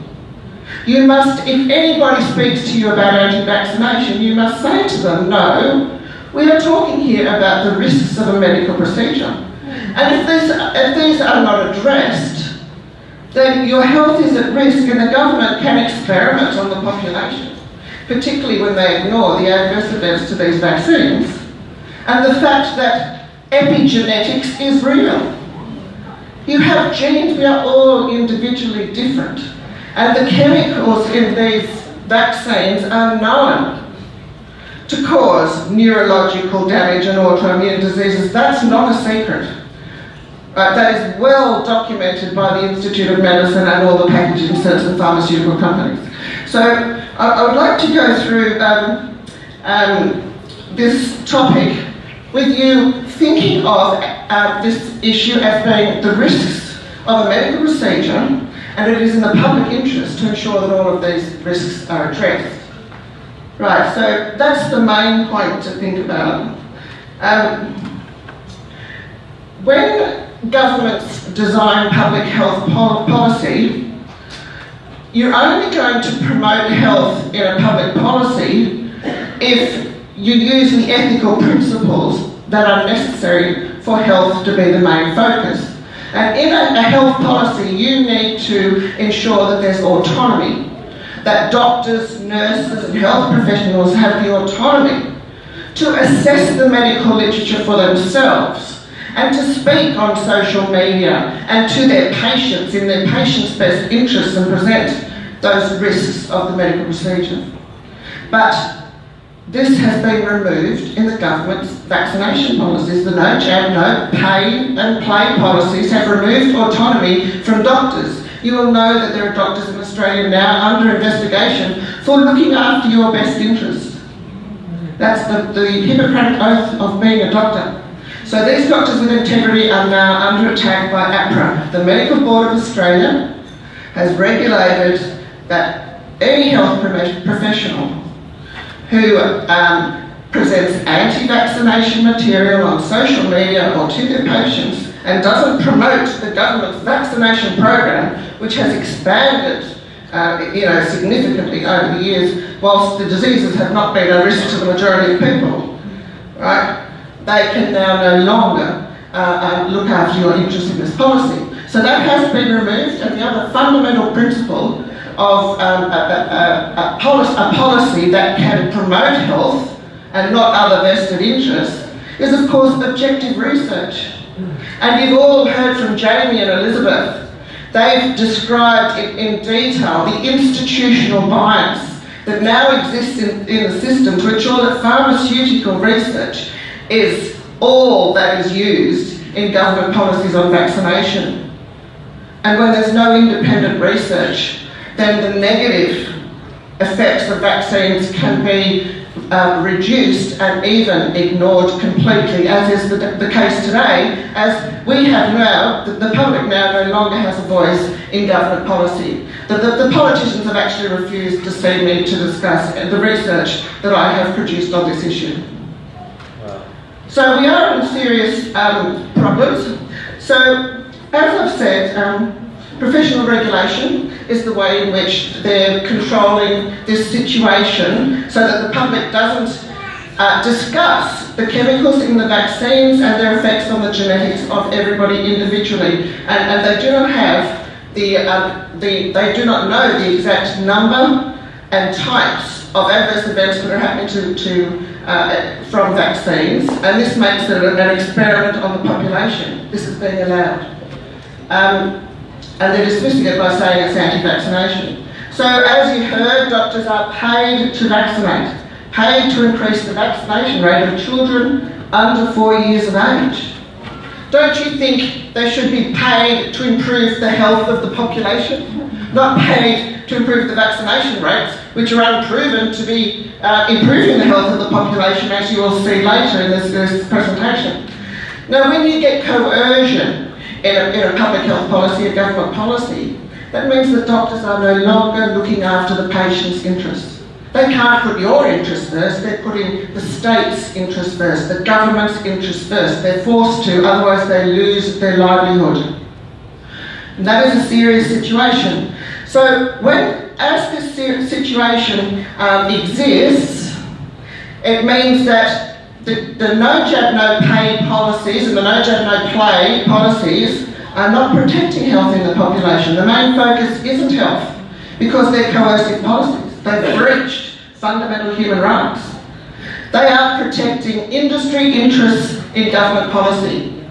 You must, if anybody speaks to you about anti-vaccination, you must say to them, no, we are talking here about the risks of a medical procedure. And if these are not addressed, then your health is at risk and the government can experiment on the population, particularly when they ignore the adverse events to these vaccines, and the fact that epigenetics is real. You have genes, we are all individually different, and the chemicals in these vaccines are known to cause neurological damage and autoimmune diseases. That's not a secret. That is well documented by the Institute of Medicine and all the packaging inserts and pharmaceutical companies. So I would like to go through this topic with you thinking of this issue as being the risks of a medical procedure, and it is in the public interest to ensure that all of these risks are addressed. Right, so that's the main point to think about. When governments design public health policy, you're only going to promote health in a public policy if you use the ethical principles that are necessary for health to be the main focus. And in a health policy, you need to ensure that there's autonomy, that doctors, nurses and health professionals have the autonomy to assess the medical literature for themselves and to speak on social media and to their patients in their patients' best interests and present those risks of the medical procedure. But this has been removed in the government's vaccination policies. The no jab, no pay and play policies have removed autonomy from doctors. You will know that there are doctors in Australia now under investigation for looking after your best interests. That's the Hippocratic oath of being a doctor. So these doctors with integrity are now under attack by APRA. The Medical Board of Australia has regulated that any health professional who presents anti-vaccination material on social media or to their patients and doesn't promote the government's vaccination program, which has expanded significantly over the years, whilst the diseases have not been a risk to the majority of people, right? They can now no longer look after your interests in this policy. So that has been removed, and the other fundamental principle of a policy that can promote health and not other vested interests is, of course, objective research. And you've all heard from Jamie and Elizabeth. They've described in detail the institutional bias that now exists in the system to ensure that pharmaceutical research is all that is used in government policies on vaccination. And when there's no independent research, then the negative effects of vaccines can be reduced and even ignored completely, as is the case today, as we have now, the public now no longer has a voice in government policy. The politicians have actually refused to see me to discuss the research that I have produced on this issue. So we are in serious problems. So, as I've said, professional regulation is the way in which they're controlling this situation so that the public doesn't discuss the chemicals in the vaccines and their effects on the genetics of everybody individually. And they do not have they do not know the exact number and types of adverse events that are happening from vaccines, and this makes it an experiment on the population. This is being allowed. And they're dismissing it by saying it's anti-vaccination. So as you heard, doctors are paid to vaccinate, paid to increase the vaccination rate of children under 4 years of age. Don't you think they should be paid to improve the health of the population? Not paid to improve the vaccination rates, which are unproven to be improving the health of the population, as you will see later in this presentation. Now, when you get coercion in a public health policy, a government policy, that means that doctors are no longer looking after the patient's interests. They can't put your interest first, they're putting the state's interest first, the government's interest first. They're forced to, otherwise they lose their livelihood. And that is a serious situation. So as this situation exists, it means that the no jab, no pay policies and the no jab, no play policies are not protecting health in the population. The main focus isn't health because they're coercive policies. They've breached fundamental human rights. They are protecting industry interests in government policy.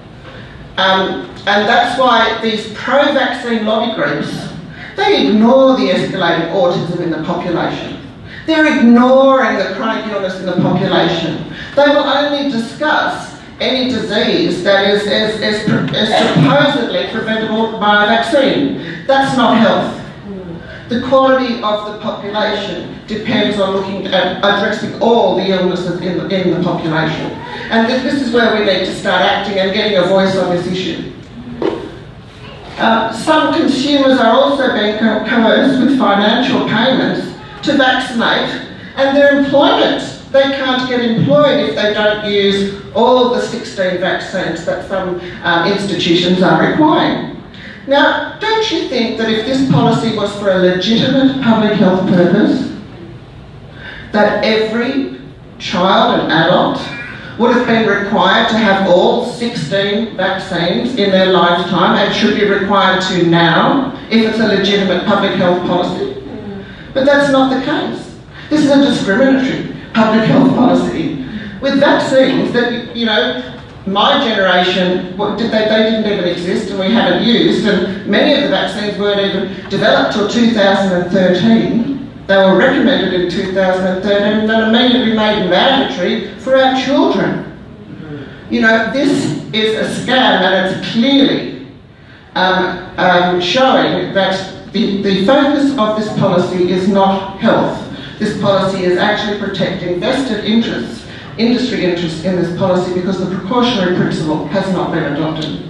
And that's why these pro-vaccine lobby groups, they ignore the escalating autism in the population. They're ignoring the chronic illness in the population. They will only discuss any disease that is supposedly preventable by a vaccine. That's not health. The quality of the population depends on looking at addressing all the illnesses in the population. And this is where we need to start acting and getting a voice on this issue. Some consumers are also being coerced with financial payments to vaccinate, and their employment. They can't get employed if they don't use all the 16 vaccines that some institutions are requiring. Now, don't you think that if this policy was for a legitimate public health purpose, that every child and adult would have been required to have all 16 vaccines in their lifetime and should be required to now if it's a legitimate public health policy? But that's not the case. This is a discriminatory public health policy with vaccines that, you know, my generation, they didn't even exist and we haven't used, and many of the vaccines weren't even developed till 2013. They were recommended in 2013 and then immediately made mandatory for our children. You know, this is a scam, and it's clearly showing that the focus of this policy is not health. This policy is actually protecting vested interests, industry interests in this policy, because the precautionary principle has not been adopted.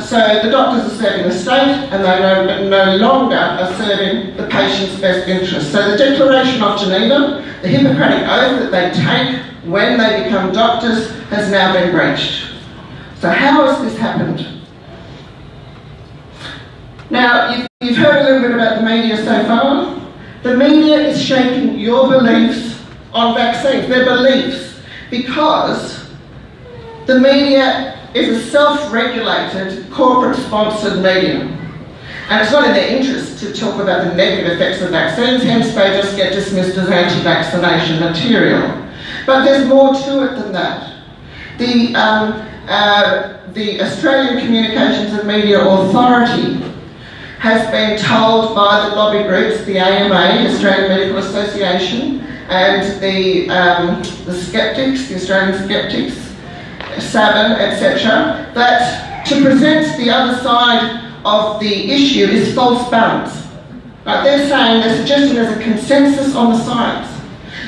So the doctors are serving the state, and they no longer are serving the patient's best interests. So the Declaration of Geneva, the Hippocratic oath that they take when they become doctors, has now been breached. So how has this happened? Now, you've heard a little bit about the media so far. The media is shaping your beliefs on vaccines, their beliefs, because the media is a self-regulated, corporate-sponsored media. And it's not in their interest to talk about the negative effects of vaccines, hence they just get dismissed as anti-vaccination material. But there's more to it than that. The Australian Communications and Media Authority has been told by the lobby groups, the AMA, Australian Medical Association, and the skeptics, the Australian skeptics, Savin, etc., that to present the other side of the issue is false balance. Like they're saying, they're suggesting there's a consensus on the science.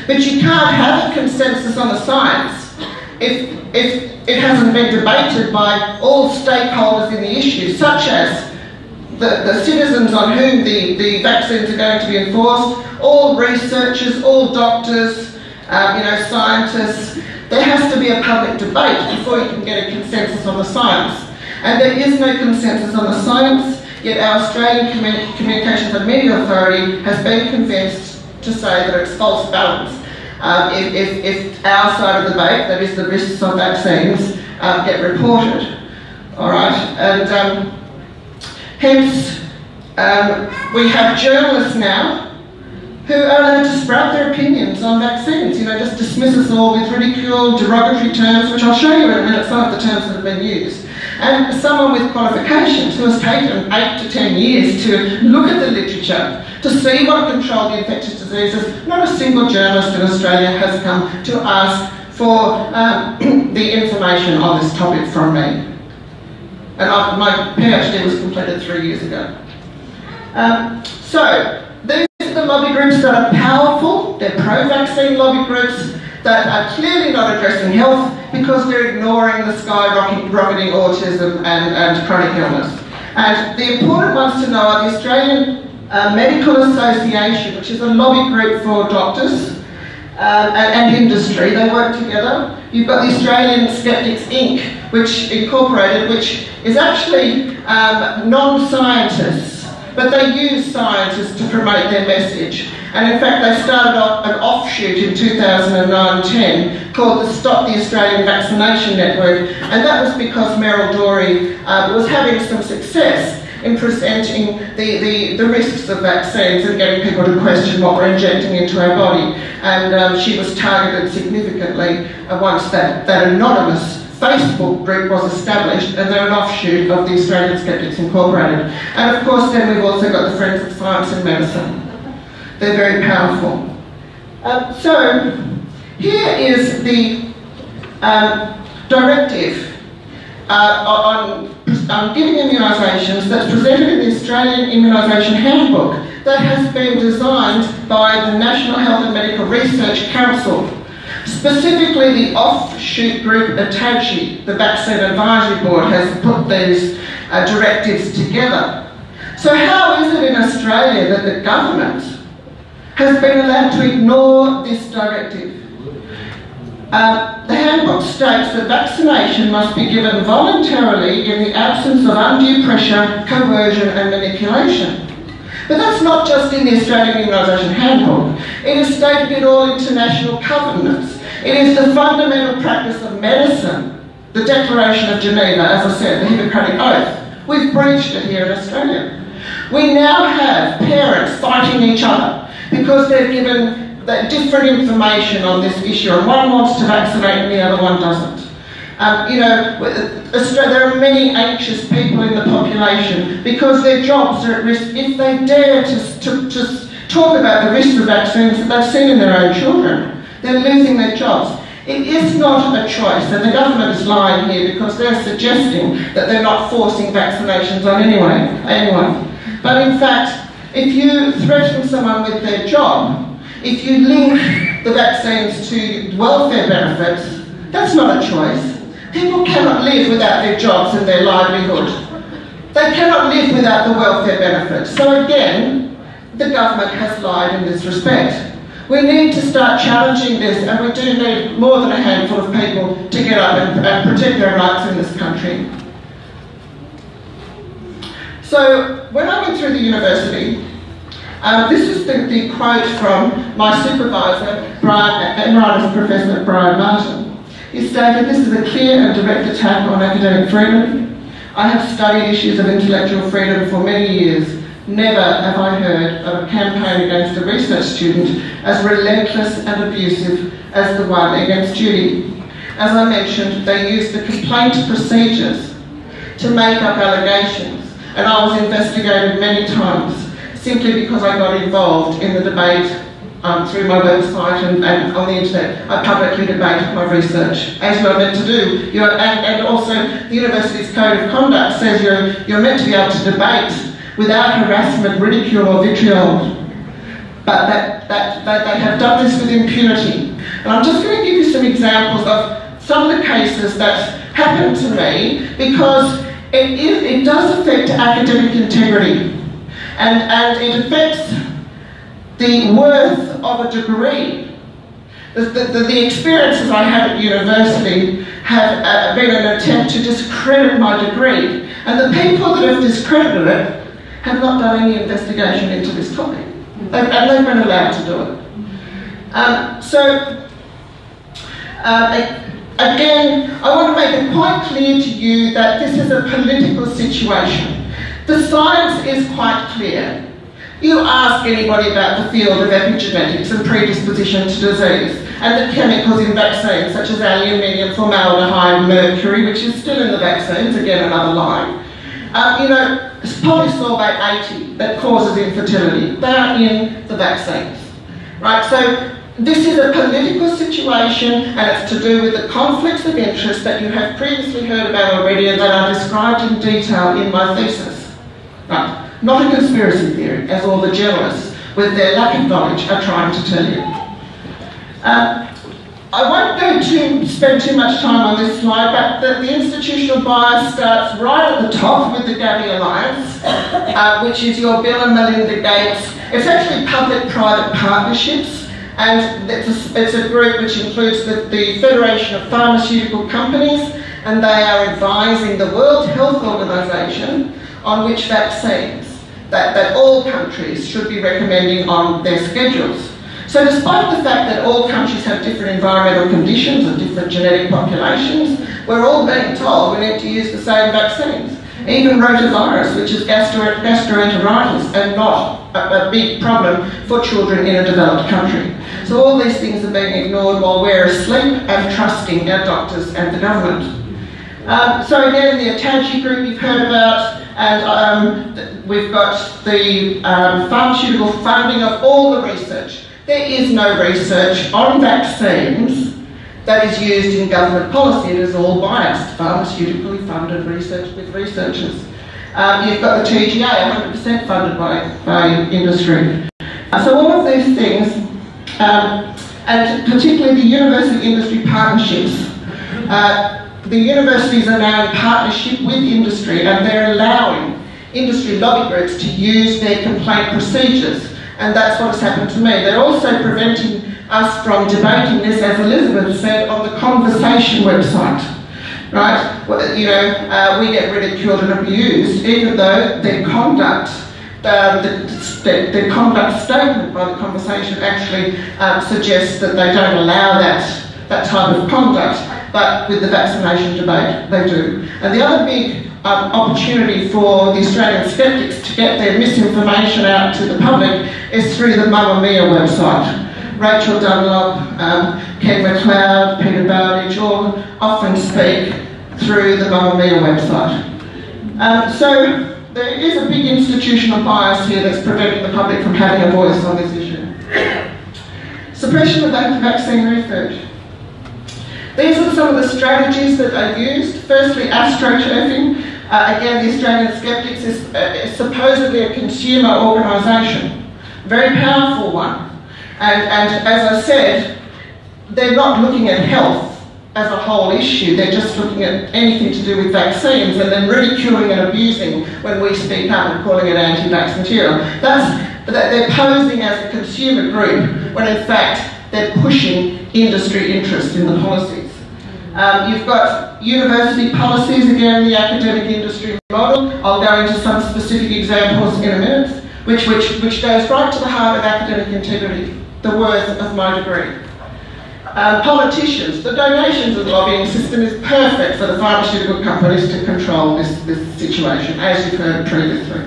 But you can't have a consensus on the science if it hasn't been debated by all stakeholders in the issue, such as the citizens on whom the vaccines are going to be enforced, all researchers, all doctors, scientists. There has to be a public debate before you can get a consensus on the science. And there is no consensus on the science, yet our Australian Communications and Media Authority has been convinced to say that it's false balance. If our side of the debate, that is the risks of vaccines, get reported. All right, and hence we have journalists now who are allowed to sprout their opinions on vaccines, just dismiss us all with ridicule, derogatory terms, which I'll show you in a minute, some of the terms that have been used. And someone with qualifications who has taken 8 to 10 years to look at the literature, to see what controlled the infectious diseases. Not a single journalist in Australia has come to ask for the information on this topic from me. And my PhD was completed 3 years ago. So, these are the lobby groups that are powerful. They're pro-vaccine lobby groups that are clearly not addressing health because they're ignoring the skyrocketing autism and chronic illness. And the important ones to know are the Australian Medical Association, which is a lobby group for doctors and industry. They work together. You've got the Australian Skeptics Inc., which is actually non-scientists, but they use scientists to promote their message. And in fact, they started off an offshoot in 2009-10 called the Stop the Australian Vaccination Network, and that was because Meryl Dorey was having some success in presenting the risks of vaccines and getting people to question what we're injecting into our body. And she was targeted significantly once that anonymous Facebook group was established, and they're an offshoot of the Australian Skeptics Incorporated. And of course then we've also got the Friends of Science and Medicine. They're very powerful. So here is the directive on giving immunisations that's presented in the Australian Immunisation Handbook that has been designed by the National Health and Medical Research Council. Specifically, the offshoot group ATAGI, the Vaccine Advisory Board, has put these directives together. So how is it in Australia that the government has been allowed to ignore this directive? The handbook states that vaccination must be given voluntarily in the absence of undue pressure, coercion and manipulation. But that's not just in the Australian Immunisation Handbook. It is stated in all international covenants. It is the fundamental practice of medicine, the Declaration of Geneva, as I said, the Hippocratic Oath. We've breached it here in Australia. We now have parents fighting each other because they're given different information on this issue, and one wants to vaccinate and the other one doesn't. There are many anxious people in the population because their jobs are at risk if they dare to talk about the risks of vaccines that they've seen in their own children. They're losing their jobs. It is not a choice, and the government is lying here because they're suggesting that they're not forcing vaccinations on anyone. But in fact, if you threaten someone with their job, if you link the vaccines to welfare benefits, that's not a choice. People cannot live without their jobs and their livelihood. They cannot live without the welfare benefits. So again, the government has lied in this respect. We need to start challenging this, and we do need more than a handful of people to get up and protect their rights in this country. So when I went through the university, this is the quote from my supervisor, Emeritus Professor Brian Martin. He stated, "This is a clear and direct attack on academic freedom. I have studied issues of intellectual freedom for many years. Never have I heard of a campaign against a research student as relentless and abusive as the one against Judy. As I mentioned, they used the complaint procedures to make up allegations, and I was investigated many times simply because I got involved in the debate through my website and on the internet. I publicly debated my research, as you're meant to do. And also, the university's code of conduct says you're meant to be able to debate without harassment, ridicule or vitriol. but that they have done this with impunity. And I'm just going to give you some examples of some of the cases that happened to me, because it does affect academic integrity, and it affects the worth of a degree. The experiences I had at university have been an attempt to discredit my degree, and the people that have discredited it have not done any investigation into this topic, and they've been allowed to do it. Again, I want to make it quite clear to you that this is a political situation. The science is quite clear. You ask anybody about the field of epigenetics and predisposition to disease, and the chemicals in vaccines such as aluminium, formaldehyde, mercury, which is still in the vaccines, again another line. It's polysorbate 80 that causes infertility. They are in the vaccines, right? So this is a political situation, and it's to do with the conflicts of interest that you have previously heard about already and that are described in detail in my thesis. Right. Not a conspiracy theory, as all the journalists, with their lack of knowledge, are trying to tell you. I won't spend too much time on this slide, but the institutional bias starts right at the top with the Gavi Alliance, which is your Bill and Melinda Gates. It's actually public-private partnerships, and it's a group which includes the Federation of Pharmaceutical Companies, and they are advising the World Health Organization on which vaccines that all countries should be recommending on their schedules. So despite the fact that all countries have different environmental conditions and different genetic populations, we're all being told we need to use the same vaccines. Even rotavirus, which is gastroenteritis and not a big problem for children in a developed country. So all these things are being ignored while we're asleep and trusting our doctors and the government. So again, the ATAGI group you've heard about, and we've got the pharmaceutical funding of all the research. There is no research on vaccines that is used in government policy. It is all biased, pharmaceutically funded research with researchers. You've got the TGA, 100% funded by industry. So all of these things, and particularly the university industry partnerships, the universities are now in partnership with industry, and they're allowing industry lobby groups to use their complaint procedures, and that's what has happened to me. They're also preventing us from debating this, as Elizabeth said, on the Conversation website, right? We get ridiculed and abused, even though their conduct, the conduct statement by the Conversation actually suggests that they don't allow that type of conduct. But with the vaccination debate, they do. And the other big opportunity for the Australian skeptics to get their misinformation out to the public is through the Mamamia website. Rachel Dunlop, Ken McLeod, Peter Bowditch all often speak through the Mamamia website. So there is a big institutional bias here that's preventing the public from having a voice on this issue. Suppression of vaccine research. These are some of the strategies that are used. Firstly, astroturfing. Again, the Australian Skeptics is supposedly a consumer organisation. Very powerful one. And as I said, they're not looking at health as a whole issue. They're just looking at anything to do with vaccines and then ridiculing and abusing when we speak up and calling it anti-vax material. They're posing as a consumer group when in fact they're pushing industry interest in the policies. You've got university policies, again, the academic industry model. I'll go into some specific examples in a minute, which goes right to the heart of academic integrity, the worth of my degree. Politicians, the donations and lobbying system is perfect for the pharmaceutical companies to control this situation, as you've heard previously.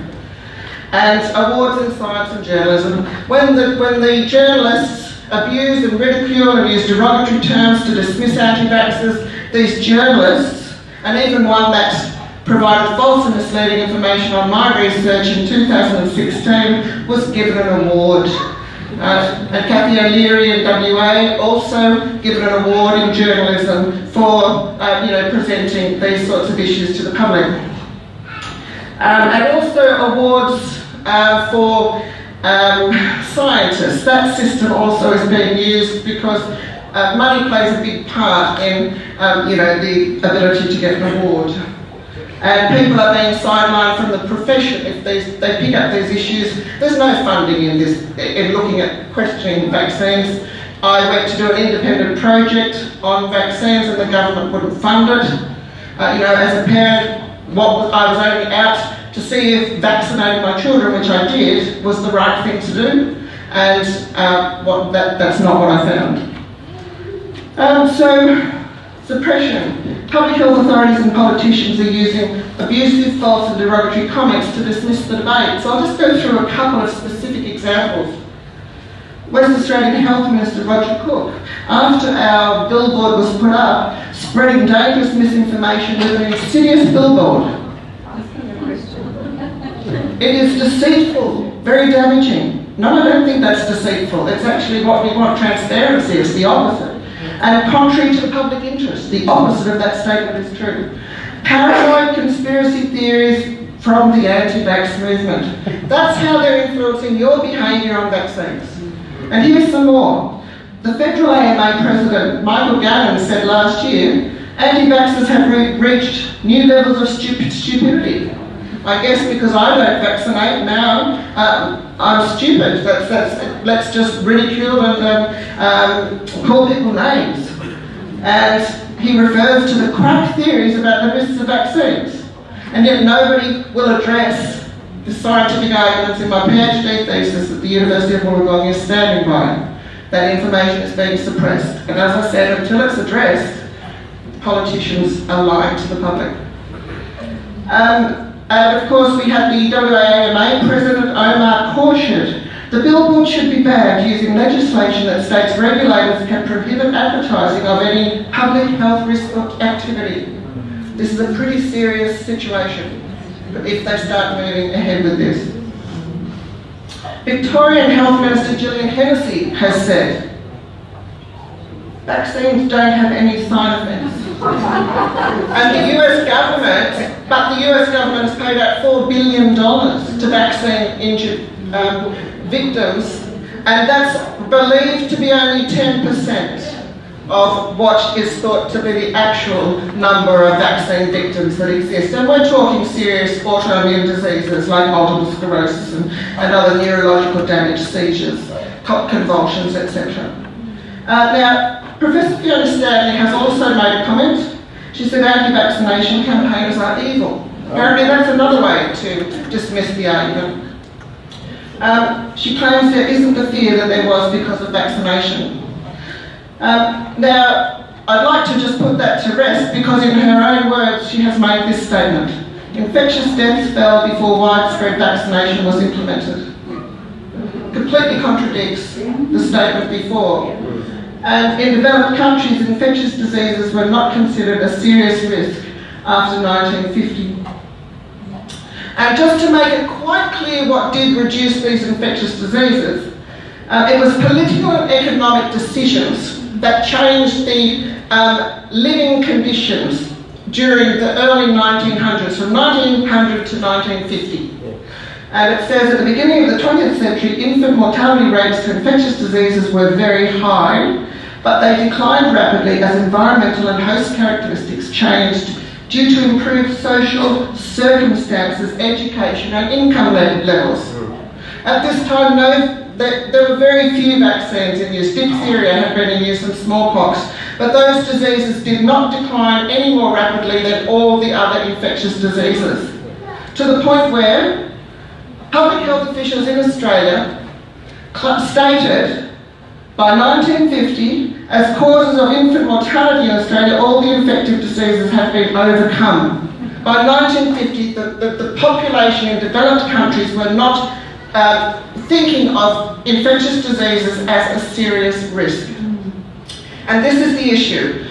And awards in science and journalism. When the journalists abuse and ridicule and use derogatory terms to dismiss anti-vaxxers, these journalists, and even one that provided false and misleading information on my research in 2016, was given an award. And Cathy O'Leary in WA also given an award in journalism for presenting these sorts of issues to the public. And also awards for scientists. That system also is being used because money plays a big part in the ability to get an award. And people are being sidelined from the profession if they pick up these issues. There's no funding in looking at questioning vaccines. I went to do an independent project on vaccines and the government wouldn't fund it. As a parent, I was only out to see if vaccinating my children, which I did, was the right thing to do, and that's not what I found. So, suppression. Public health authorities and politicians are using abusive, false and derogatory comments to dismiss the debate. So I'll just go through a couple of specific examples. West Australian Health Minister Roger Cook, after our billboard was put up, spreading dangerous misinformation with an insidious billboard. It is deceitful, very damaging. No, I don't think that's deceitful. It's actually what we want. Transparency is the opposite. And contrary to the public interest, the opposite of that statement is true. Paranoid conspiracy theories from the anti-vax movement. That's how they're influencing your behaviour on vaccines. And here's some more. The federal AMA president, Michael Gannon, said last year, anti-vaxxers have reached new levels of stupidity. I guess because I don't vaccinate now, I'm stupid. Let's just ridicule and call people names. And he refers to the crack theories about the risks of vaccines. And yet nobody will address the scientific arguments in my PhD thesis at the University of Wollongong is standing by. That information is being suppressed. And as I said, until it's addressed, politicians are lying to the public. And of course we had the WAMA President Omar Khorshid. The billboard should be banned using legislation that states regulators can prohibit advertising of any public health risk activity. This is a pretty serious situation if they start moving ahead with this. Victorian Health Minister Gillian Hennessy has said, vaccines don't have any side effects. And the US government has paid out $4 billion to vaccine-injured victims, and that's believed to be only 10% of what is thought to be the actual number of vaccine victims that exist. And we're talking serious autoimmune diseases like multiple sclerosis and other neurological damage, seizures, convulsions, etc. Now, Professor Fiona Stanley has also made a comment. She said anti-vaccination campaigners are evil. Apparently that's another way to dismiss the argument. She claims there isn't the fear that there was because of vaccination. Now, I'd like to just put that to rest because in her own words she has made this statement. Infectious deaths fell before widespread vaccination was implemented. Completely contradicts the statement before. And in developed countries, infectious diseases were not considered a serious risk after 1950. And just to make it quite clear what did reduce these infectious diseases, it was political and economic decisions that changed the living conditions during the early 1900s, from 1900 to 1950. And it says at the beginning of the 20th century, infant mortality rates to infectious diseases were very high, but they declined rapidly as environmental and host characteristics changed due to improved social circumstances, education and income levels. At this time, there were very few vaccines in use. Diphtheria had been in use and smallpox, but those diseases did not decline any more rapidly than all the other infectious diseases. To the point where public health officials in Australia stated by 1950, as causes of infant mortality in Australia, all the infective diseases have been overcome. By 1950, the population in developed countries were not thinking of infectious diseases as a serious risk. And this is the issue.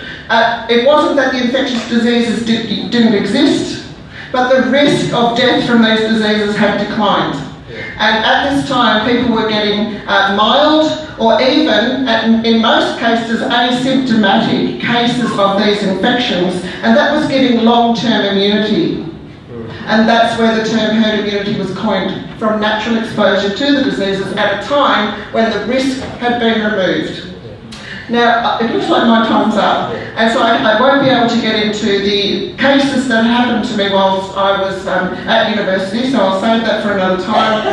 It wasn't that the infectious diseases didn't exist, but the risk of death from these diseases had declined. And at this time, people were getting mild or even, in most cases, asymptomatic cases of these infections, and that was giving long-term immunity. and that's where the term herd immunity was coined, from natural exposure to the diseases at a time when the risk had been removed. Now, it looks like my time's up, and so I won't be able to get into the cases that happened to me whilst I was at university, so I'll save that for another time.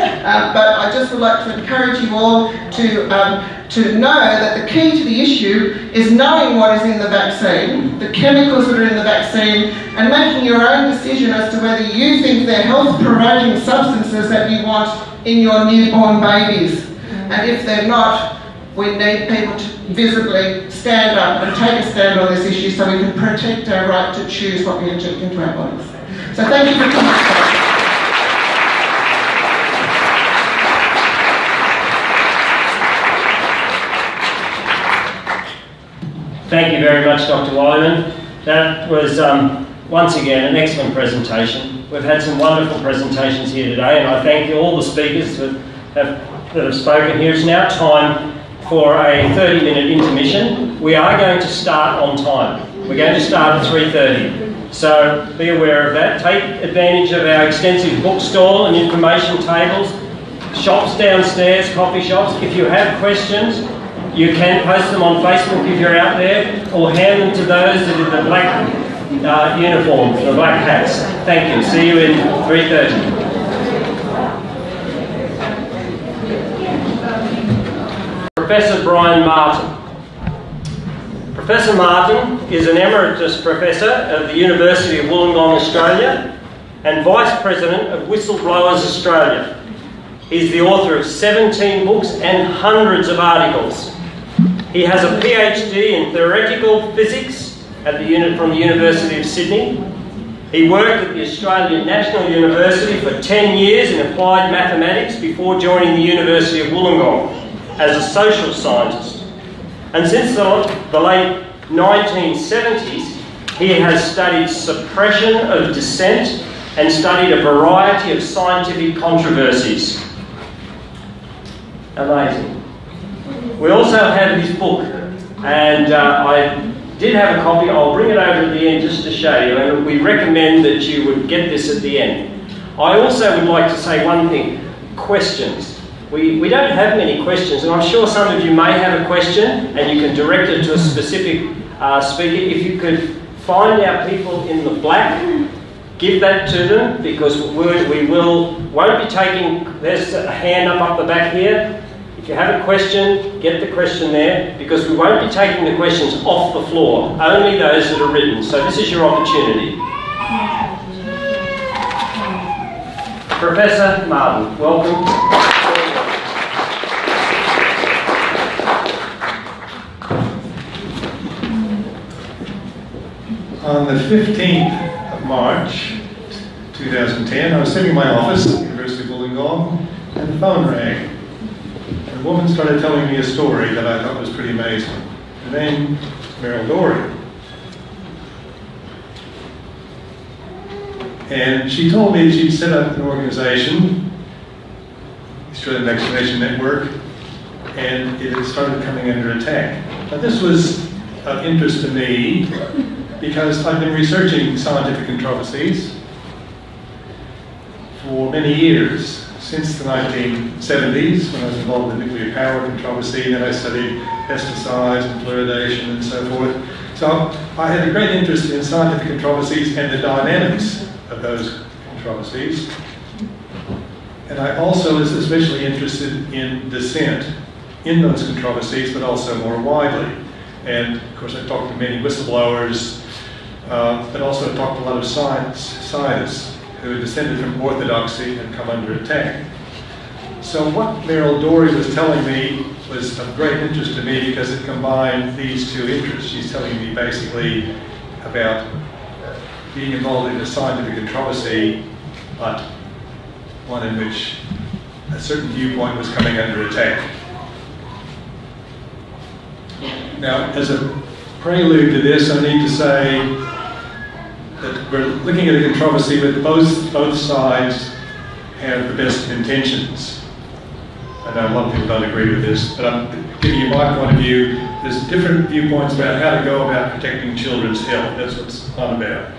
But I just would like to encourage you all to know that the key to the issue is knowing what is in the vaccine, the chemicals that are in the vaccine, and making your own decision as to whether you think they're health-promoting substances that you want in your newborn babies. And if they're not, we need people to visibly stand up and take a stand on this issue so we can protect our right to choose what we inject into our bodies. So thank you for coming. Thank you very much, Dr. Wyman. That was, once again, an excellent presentation. We've had some wonderful presentations here today, and I thank all the speakers that have spoken. Here is now time for a 30-minute intermission. We are going to start on time. We're going to start at 3:30. So be aware of that. Take advantage of our extensive bookstall and information tables, shops downstairs, coffee shops. If you have questions, you can post them on Facebook if you're out there, or hand them to those that are the black uniforms, the black hats. Thank you. See you in 3:30. Professor Brian Martin. Professor Martin is an Emeritus Professor of the University of Wollongong, Australia, and Vice President of Whistleblowers Australia. He's the author of 17 books and hundreds of articles. He has a PhD in theoretical physics from the University of Sydney. He worked at the Australian National University for 10 years in applied mathematics before joining the University of Wollongong as a social scientist. And since the late 1970s, he has studied suppression of dissent and studied a variety of scientific controversies. Amazing. We also have his book, and I did have a copy. I'll bring it over at the end just to show you, and we recommend that you would get this at the end. I also would like to say one thing: questions. We don't have many questions, and I'm sure some of you may have a question, and you can direct it to a specific speaker. If you could find our people in the black, give that to them, because we won't be taking. There's a hand up the back here. If you have a question, get the question there, because we won't be taking the questions off the floor, only those that are written. So this is your opportunity. Professor Martin, welcome. On the 15th of March 2010, I was sitting in my office at the University of Wollongong, and the phone rang. A woman started telling me a story that I thought was pretty amazing. Her name is Meryl Dory. And she told me she'd set up an organization, Australian Vaccination Network, and it had started coming under attack. Now this was of interest to me because I've been researching scientific controversies for many years. Since the 1970s, when I was involved in nuclear power controversy, then I studied pesticides and fluoridation and so forth. So I had a great interest in scientific controversies and the dynamics of those controversies. And I also was especially interested in dissent in those controversies, but also more widely. And of course I talked to many whistleblowers, but also talked to a lot of scientists who had descended from orthodoxy and come under attack. So what Meryl Dory was telling me was of great interest to me because it combined these two interests. She's telling me basically about being involved in a scientific controversy, but one in which a certain viewpoint was coming under attack. Now, as a prelude to this, I need to say that we're looking at a controversy with both sides have the best intentions. I know a lot of people don't agree with this, but I'm giving you my point of view. There's different viewpoints about how to go about protecting children's health. That's what it's not about.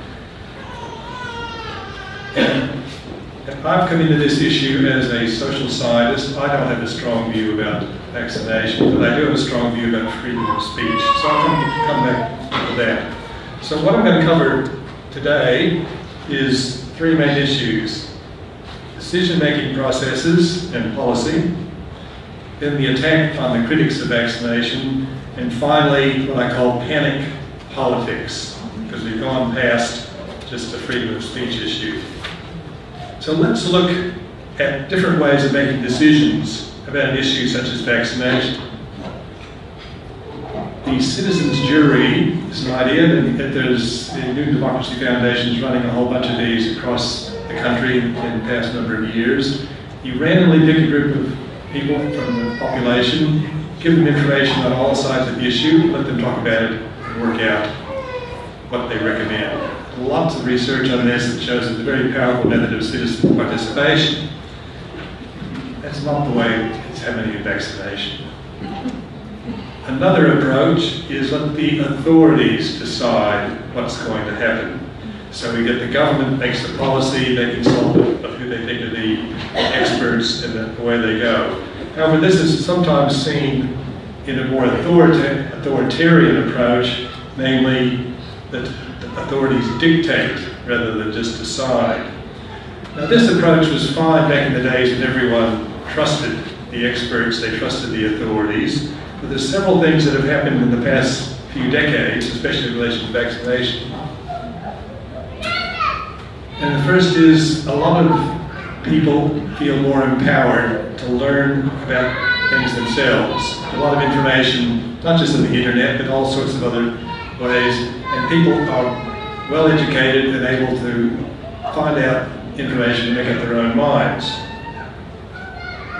And I've come into this issue as a social scientist. I don't have a strong view about vaccination, but I do have a strong view about freedom of speech. So I'll come back to that. So what I'm going to cover today is three main issues: decision-making processes and policy, then the attack on the critics of vaccination, and finally what I call panic politics, because we've gone past just a freedom of speech issue. So let's look at different ways of making decisions about an issue such as vaccination. The citizens' jury is an idea, and there's the New Democracy Foundation is running a whole bunch of these across the country in the past number of years. You randomly pick a group of people from the population, give them information on all sides of the issue, let them talk about it, and work out what they recommend. Lots of research on this that shows it's a very powerful method of citizen participation. That's not the way it's happening in vaccination. Another approach is let the authorities decide what's going to happen. So we get the government makes the policy, they consult of who they think are the experts, and away they go. However, this is sometimes seen in a more authoritarian approach, namely that authorities dictate rather than just decide. Now this approach was fine back in the days when everyone trusted the experts, they trusted the authorities, but there's several things that have happened in the past few decades, especially in relation to vaccination. And the first is a lot of people feel more empowered to learn about things themselves. A lot of information, not just on the internet, but all sorts of other ways, and people are well educated and able to find out information and make up their own minds.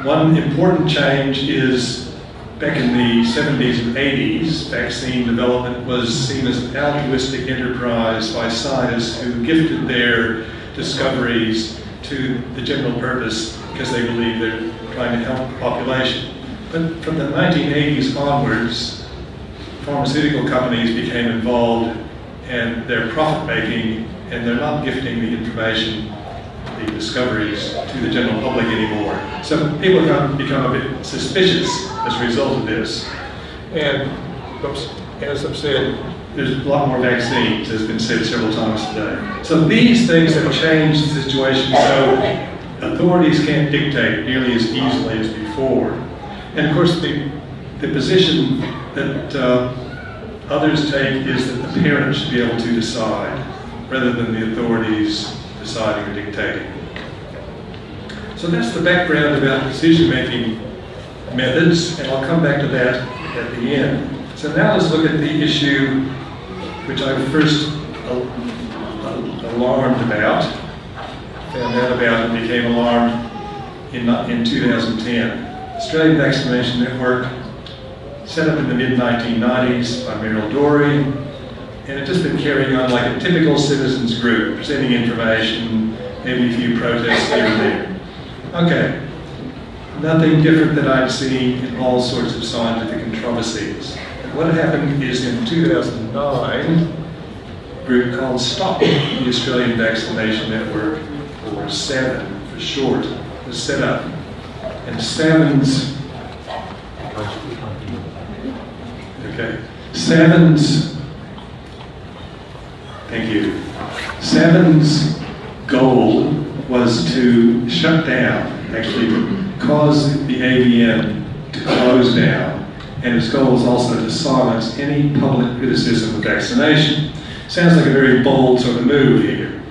One important change is back in the 70s and 80s, vaccine development was seen as an altruistic enterprise by scientists who gifted their discoveries to the general purpose because they believe they're trying to help the population. But from the 1980s onwards, pharmaceutical companies became involved and they're profit-making, and they're not gifting the information, the discoveries, to the general public anymore. So people have become a bit suspicious as a result of this. And as I've said, there's a lot more vaccines, as has been said several times today. So these things have changed the situation, so authorities can't dictate nearly as easily as before. And of course, the position that others take is that the parents should be able to decide rather than the authorities deciding or dictating. So that's the background about decision-making methods, and I'll come back to that at the end. So now let's look at the issue which I was first alarmed about, found out about and became alarmed in 2010. Australian Vaccination Network, set up in the mid-1990s by Meryl Dorey, and it's just been carrying on like a typical citizens group, presenting information, maybe a few protests here and there. Okay, nothing different than I've seen in all sorts of scientific controversies. And what happened is in 2009, a group called STOP, the Australian Vaccination Network, or SAVN for short, was set up. And SAVN's SAVN's goal was to shut down, actually to cause the AVN to close down, and its goal was also to silence any public criticism of vaccination. Sounds like a very bold sort of move here.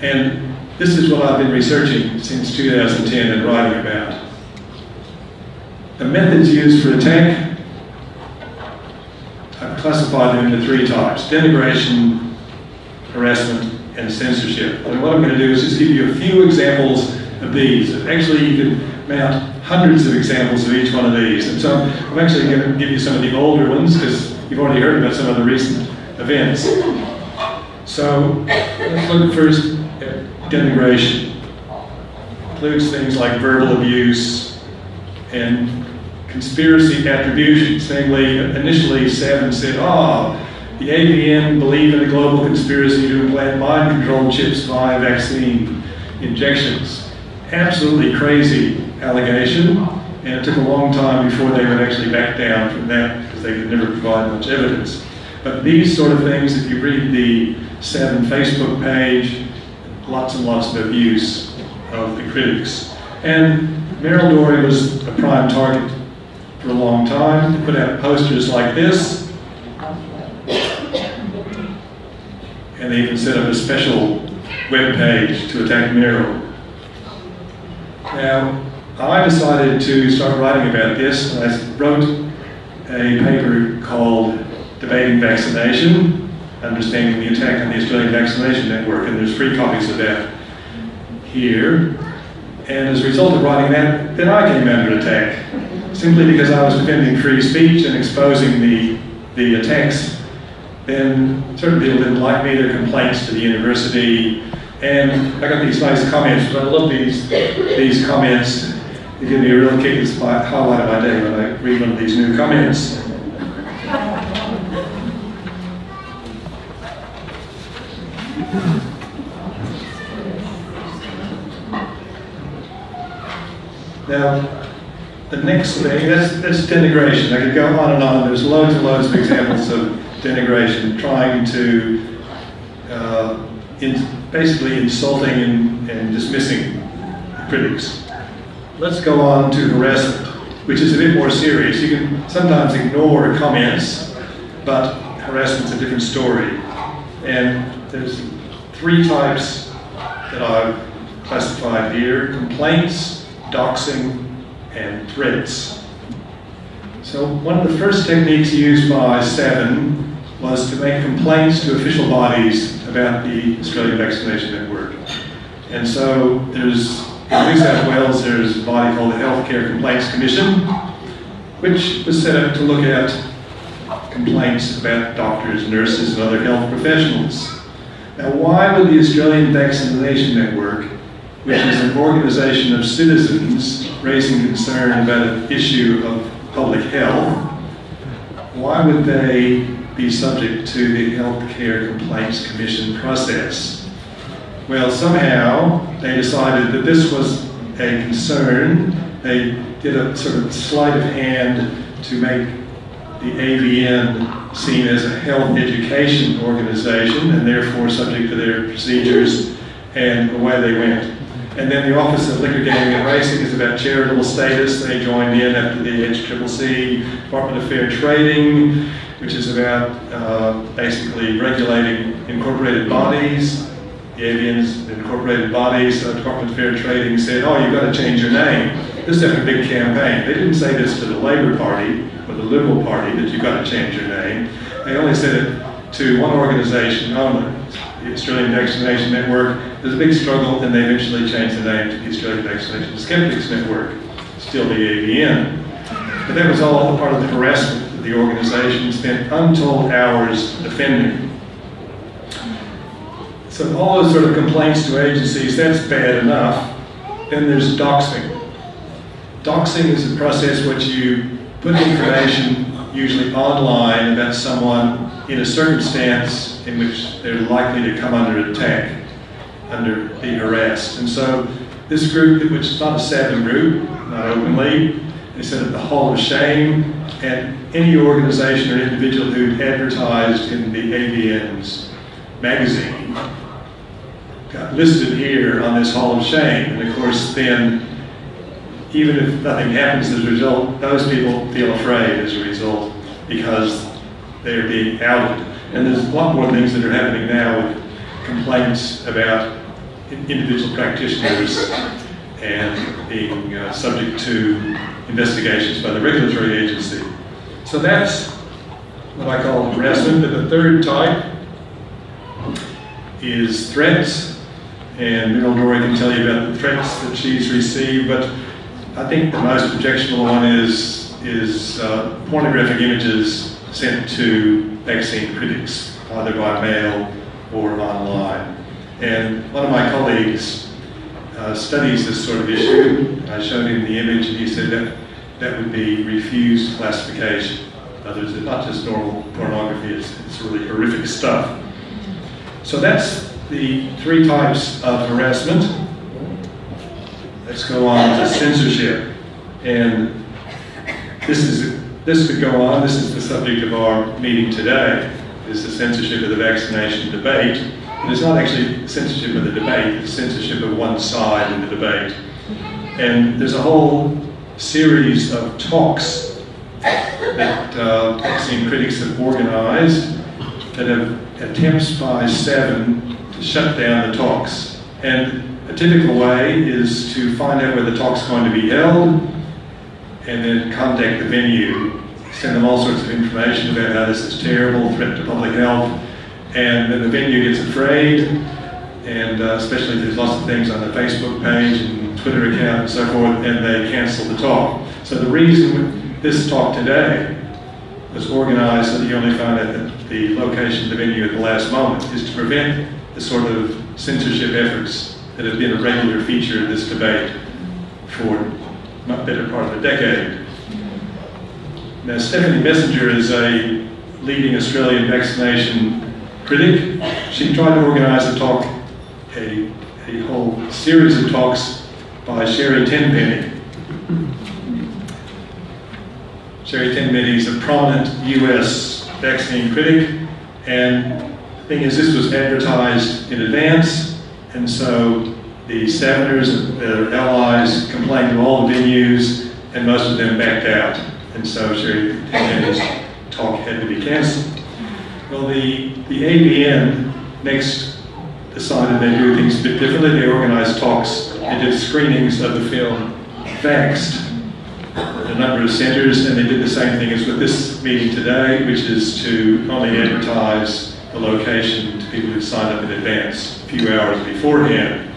And this is what I've been researching since 2010 and writing about. The methods used for attack, I've classified them into three types: denigration, harassment, and censorship. And what I'm going to do is just give you a few examples of these. Actually, you can mount hundreds of examples of each one of these. And so I'm actually going to give you some of the older ones because you've already heard about some of the recent events. So let's look first at denigration. It includes things like verbal abuse and conspiracy attributions. Namely, initially SAVN said, The AVN believe in a global conspiracy to implant mind-controlled chips via vaccine injections. Absolutely crazy allegation, and it took a long time before they would actually back down from that because they could never provide much evidence. But these sort of things, if you read the 7 Facebook page, lots and lots of abuse of the critics. And Meryl Dorey was a prime target for a long time. They put out posters like this, and they even set up a special web page to attack Meryl. Now, I decided to start writing about this, and I wrote a paper called Debating Vaccination, Understanding the Attack on the Australian Vaccination Network, and there's free copies of that here. And as a result of writing that, then I came under attack, simply because I was defending free speech and exposing the attacks. Then certain people didn't like me, their complaints to the university, and I got these nice comments, but I love these comments. They give me a real kick. It's my highlight of my day when I read one of these new comments. Now, the next thing, that's denigration. I could go on and on. There's loads and loads of examples of denigration, trying to, basically insulting and dismissing the critics. Let's go on to harassment, which is a bit more serious. You can sometimes ignore comments, but harassment's a different story. And there's 3 types that I've classified here: complaints, doxing, and threats. So one of the first techniques used by Savin was to make complaints to official bodies about the Australian Vaccination Network. And so there's, in New South Wales, there's a body called the Healthcare Complaints Commission, which was set up to look at complaints about doctors, nurses, and other health professionals. Now, why would the Australian Vaccination Network, which is an organisation of citizens raising concern about an issue of public health, why would they be subject to the Healthcare Complaints Commission process? Well, somehow they decided that this was a concern. They did a sort of sleight of hand to make the AVN seen as a health education organisation and therefore subject to their procedures, and away they went. And then the Office of Liquor, Gaming and Racing is about charitable status. They joined in after the HCCC. Department of Fair Trading, which is about basically regulating incorporated bodies. The AVN's incorporated bodies. So Department of Fair Trading said, oh, you've got to change your name. This is a big campaign. They didn't say this to the Labor Party or the Liberal Party, that you've got to change your name. They only said it to one organisation only, the Australian Vaccination Network. There's a big struggle, and they eventually changed the name to the Australian Vaccination Skeptics Network, still the AVN. But that was all a part of the harassment that the organisation spent untold hours defending. So all those sort of complaints to agencies, that's bad enough. Then there's doxing. Doxing is a process which you put information, usually online, about someone in a circumstance in which they're likely to come under attack, under being harassed. And so this group, which is not a Savin group, not openly, they set up the Hall of Shame, and any organisation or individual who advertised in the AVN's magazine got listed here on this Hall of Shame. And of course then, even if nothing happens as a result, those people feel afraid as a result because they're being outed. And there's a lot more things that are happening now with complaints about individual practitioners and being subject to investigations by the regulatory agency. So that's what I call harassment. But the third type is threats. And Meryl Dorey can tell you about the threats that she's received, but I think the most objectionable one is pornographic images sent to vaccine critics, either by mail or online. And one of my colleagues studies this sort of issue. I showed him the image and he said that would be refused classification. others. It's not just normal pornography, it's really horrific stuff. So that's the 3 types of harassment. Let's go on to censorship. And this could go on. This is the subject of our meeting today, is the censorship of the vaccination debate. And it's not actually censorship of the debate, it's censorship of one side in the debate. And there's a whole series of talks that vaccine critics have organized that have attempts by 7 to shut down the talks. And a typical way is to find out where the talk's going to be held and then contact the venue, send them all sorts of information about how this is terrible, threat to public health, and then the venue gets afraid, and especially if there's lots of things on the Facebook page and Twitter account and so forth, and they cancel the talk. So the reason this talk today was organized so that you only find out the location of the venue at the last moment is to prevent the sort of censorship efforts that have been a regular feature of this debate for a better part of a decade. Now, Stephanie Messenger is a leading Australian vaccination critic. She tried to organise a talk, a whole series of talks by Sherry Tenpenny. Sherry Tenpenny is a prominent US vaccine critic, and the thing is, this was advertised in advance, and so the Savagers and their allies complained to all the venues, and most of them backed out, and so Sherry Tenpenny's talk had to be cancelled. Well, the ABN next decided they'd do things a bit differently. They organised talks, they did screenings of the film Vaxxed at a number of centres, and they did the same thing as with this meeting today, which is to only advertise the location to people who signed up in advance, a few hours beforehand.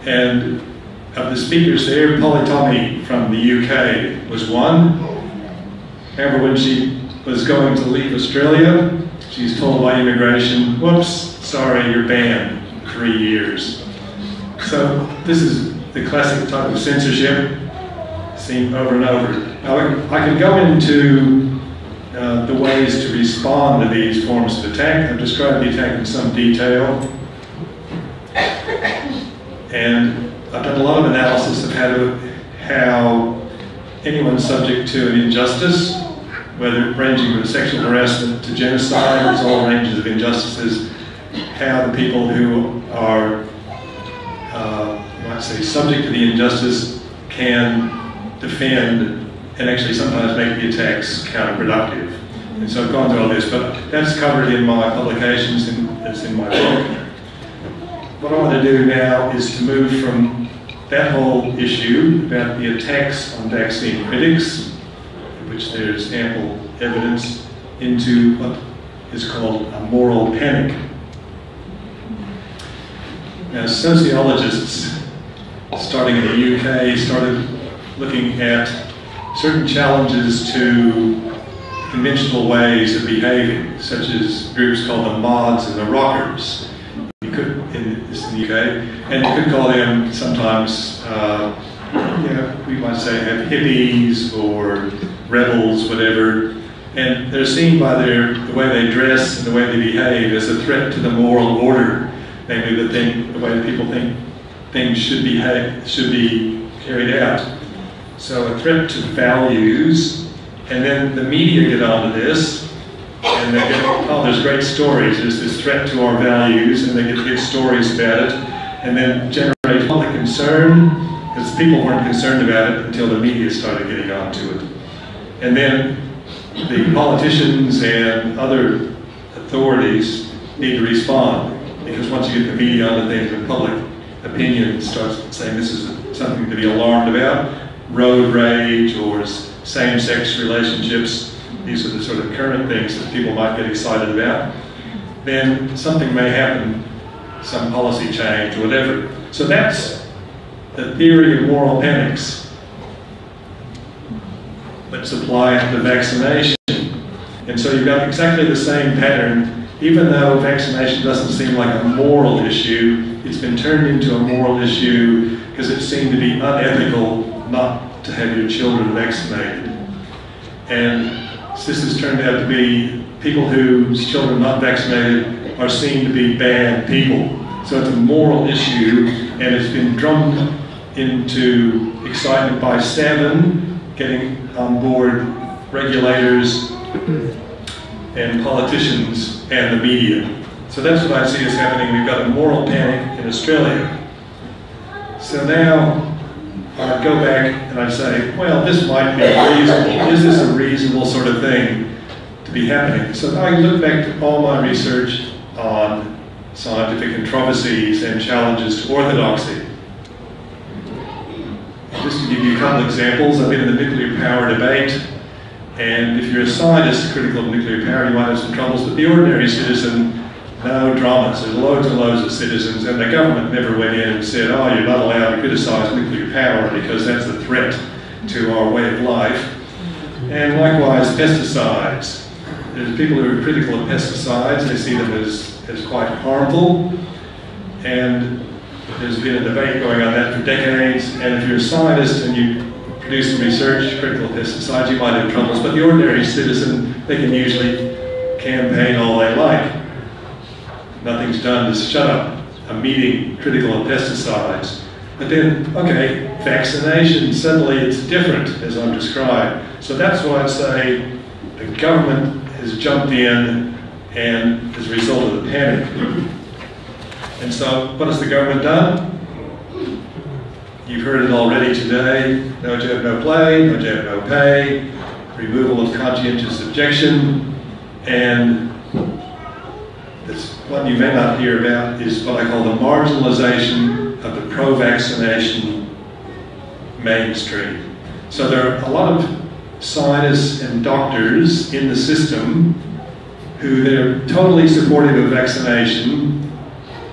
And of the speakers there, Polly Tommy from the UK was one. However, when she was going to leave Australia, she's told by immigration, whoops, sorry, you're banned for 3 years. So this is the classic type of censorship seen over and over. Now, I can go into the ways to respond to these forms of attack. I've described the attack in some detail. And I've done a lot of analysis of how anyone subject to an injustice, whether ranging from sexual harassment to genocide, there's all ranges of injustices, how the people who are, you might say, subject to the injustice can defend and actually sometimes make the attacks counterproductive. And so I've gone through all this, but that's covered in my publications and it's in my book. What I want to do now is to move from that whole issue about the attacks on vaccine critics, in which there's ample evidence, into what is called a moral panic. Now, sociologists, starting in the UK, started looking at certain challenges to conventional ways of behaving, such as groups called the mods and the rockers. You could, in the UK, and you could call them sometimes, we might say, have hippies or rebels, whatever. And they're seen by the way they dress and the way they behave as a threat to the moral order, namely the way that people think things should be carried out. So a threat to values, and then the media get onto this, and they get, oh, there's great stories, there's this threat to our values, and they get big stories about it, and then generate public concern, because people weren't concerned about it until the media started getting onto it. And then the politicians and other authorities need to respond, because once you get the media onto things, the public opinion starts saying this is something to be alarmed about. Road rage or same-sex relationships, these are the sort of current things that people might get excited about. Then something may happen, some policy change or whatever. So that's the theory of moral panics. Let's apply it to vaccination. And so you've got exactly the same pattern. Even though vaccination doesn't seem like a moral issue, it's been turned into a moral issue because it seemed to be unethical not to have your children vaccinated. And this has turned out to be people whose children are not vaccinated are seen to be bad people. So it's a moral issue, and it's been drummed into excitement by Salmon getting on board regulators and politicians and the media. So that's what I see is happening. We've got a moral panic in Australia. So now I'd go back and I'd say, well, this might be reasonable. Is this a reasonable sort of thing to be happening? So I look back to all my research on scientific controversies and challenges to orthodoxy. Just to give you a couple examples, I've been in the nuclear power debate, and if you're a scientist critical of nuclear power, you might have some troubles, but the ordinary citizen, no dramas. There's loads and loads of citizens, and the government never went in and said, oh, you're not allowed to criticize nuclear power because that's a threat to our way of life. And likewise, pesticides. There's people who are critical of pesticides. They see them as quite harmful, and there's been a debate going on that for decades, and if you're a scientist and you produce some research critical of pesticides, you might have troubles, but the ordinary citizen, they can usually campaign all they like. Nothing's done to shut up a meeting critical of pesticides. But then, okay, vaccination, suddenly it's different, as I've described. So that's why I'd say the government has jumped in, and as a result of the panic. And so, what has the government done? You've heard it already today. No jab, no play, no jab, no pay, removal of conscientious objection, and this one you may not hear about is what I call the marginalization of the pro-vaccination mainstream. So there are a lot of scientists and doctors in the system who they're totally supportive of vaccination,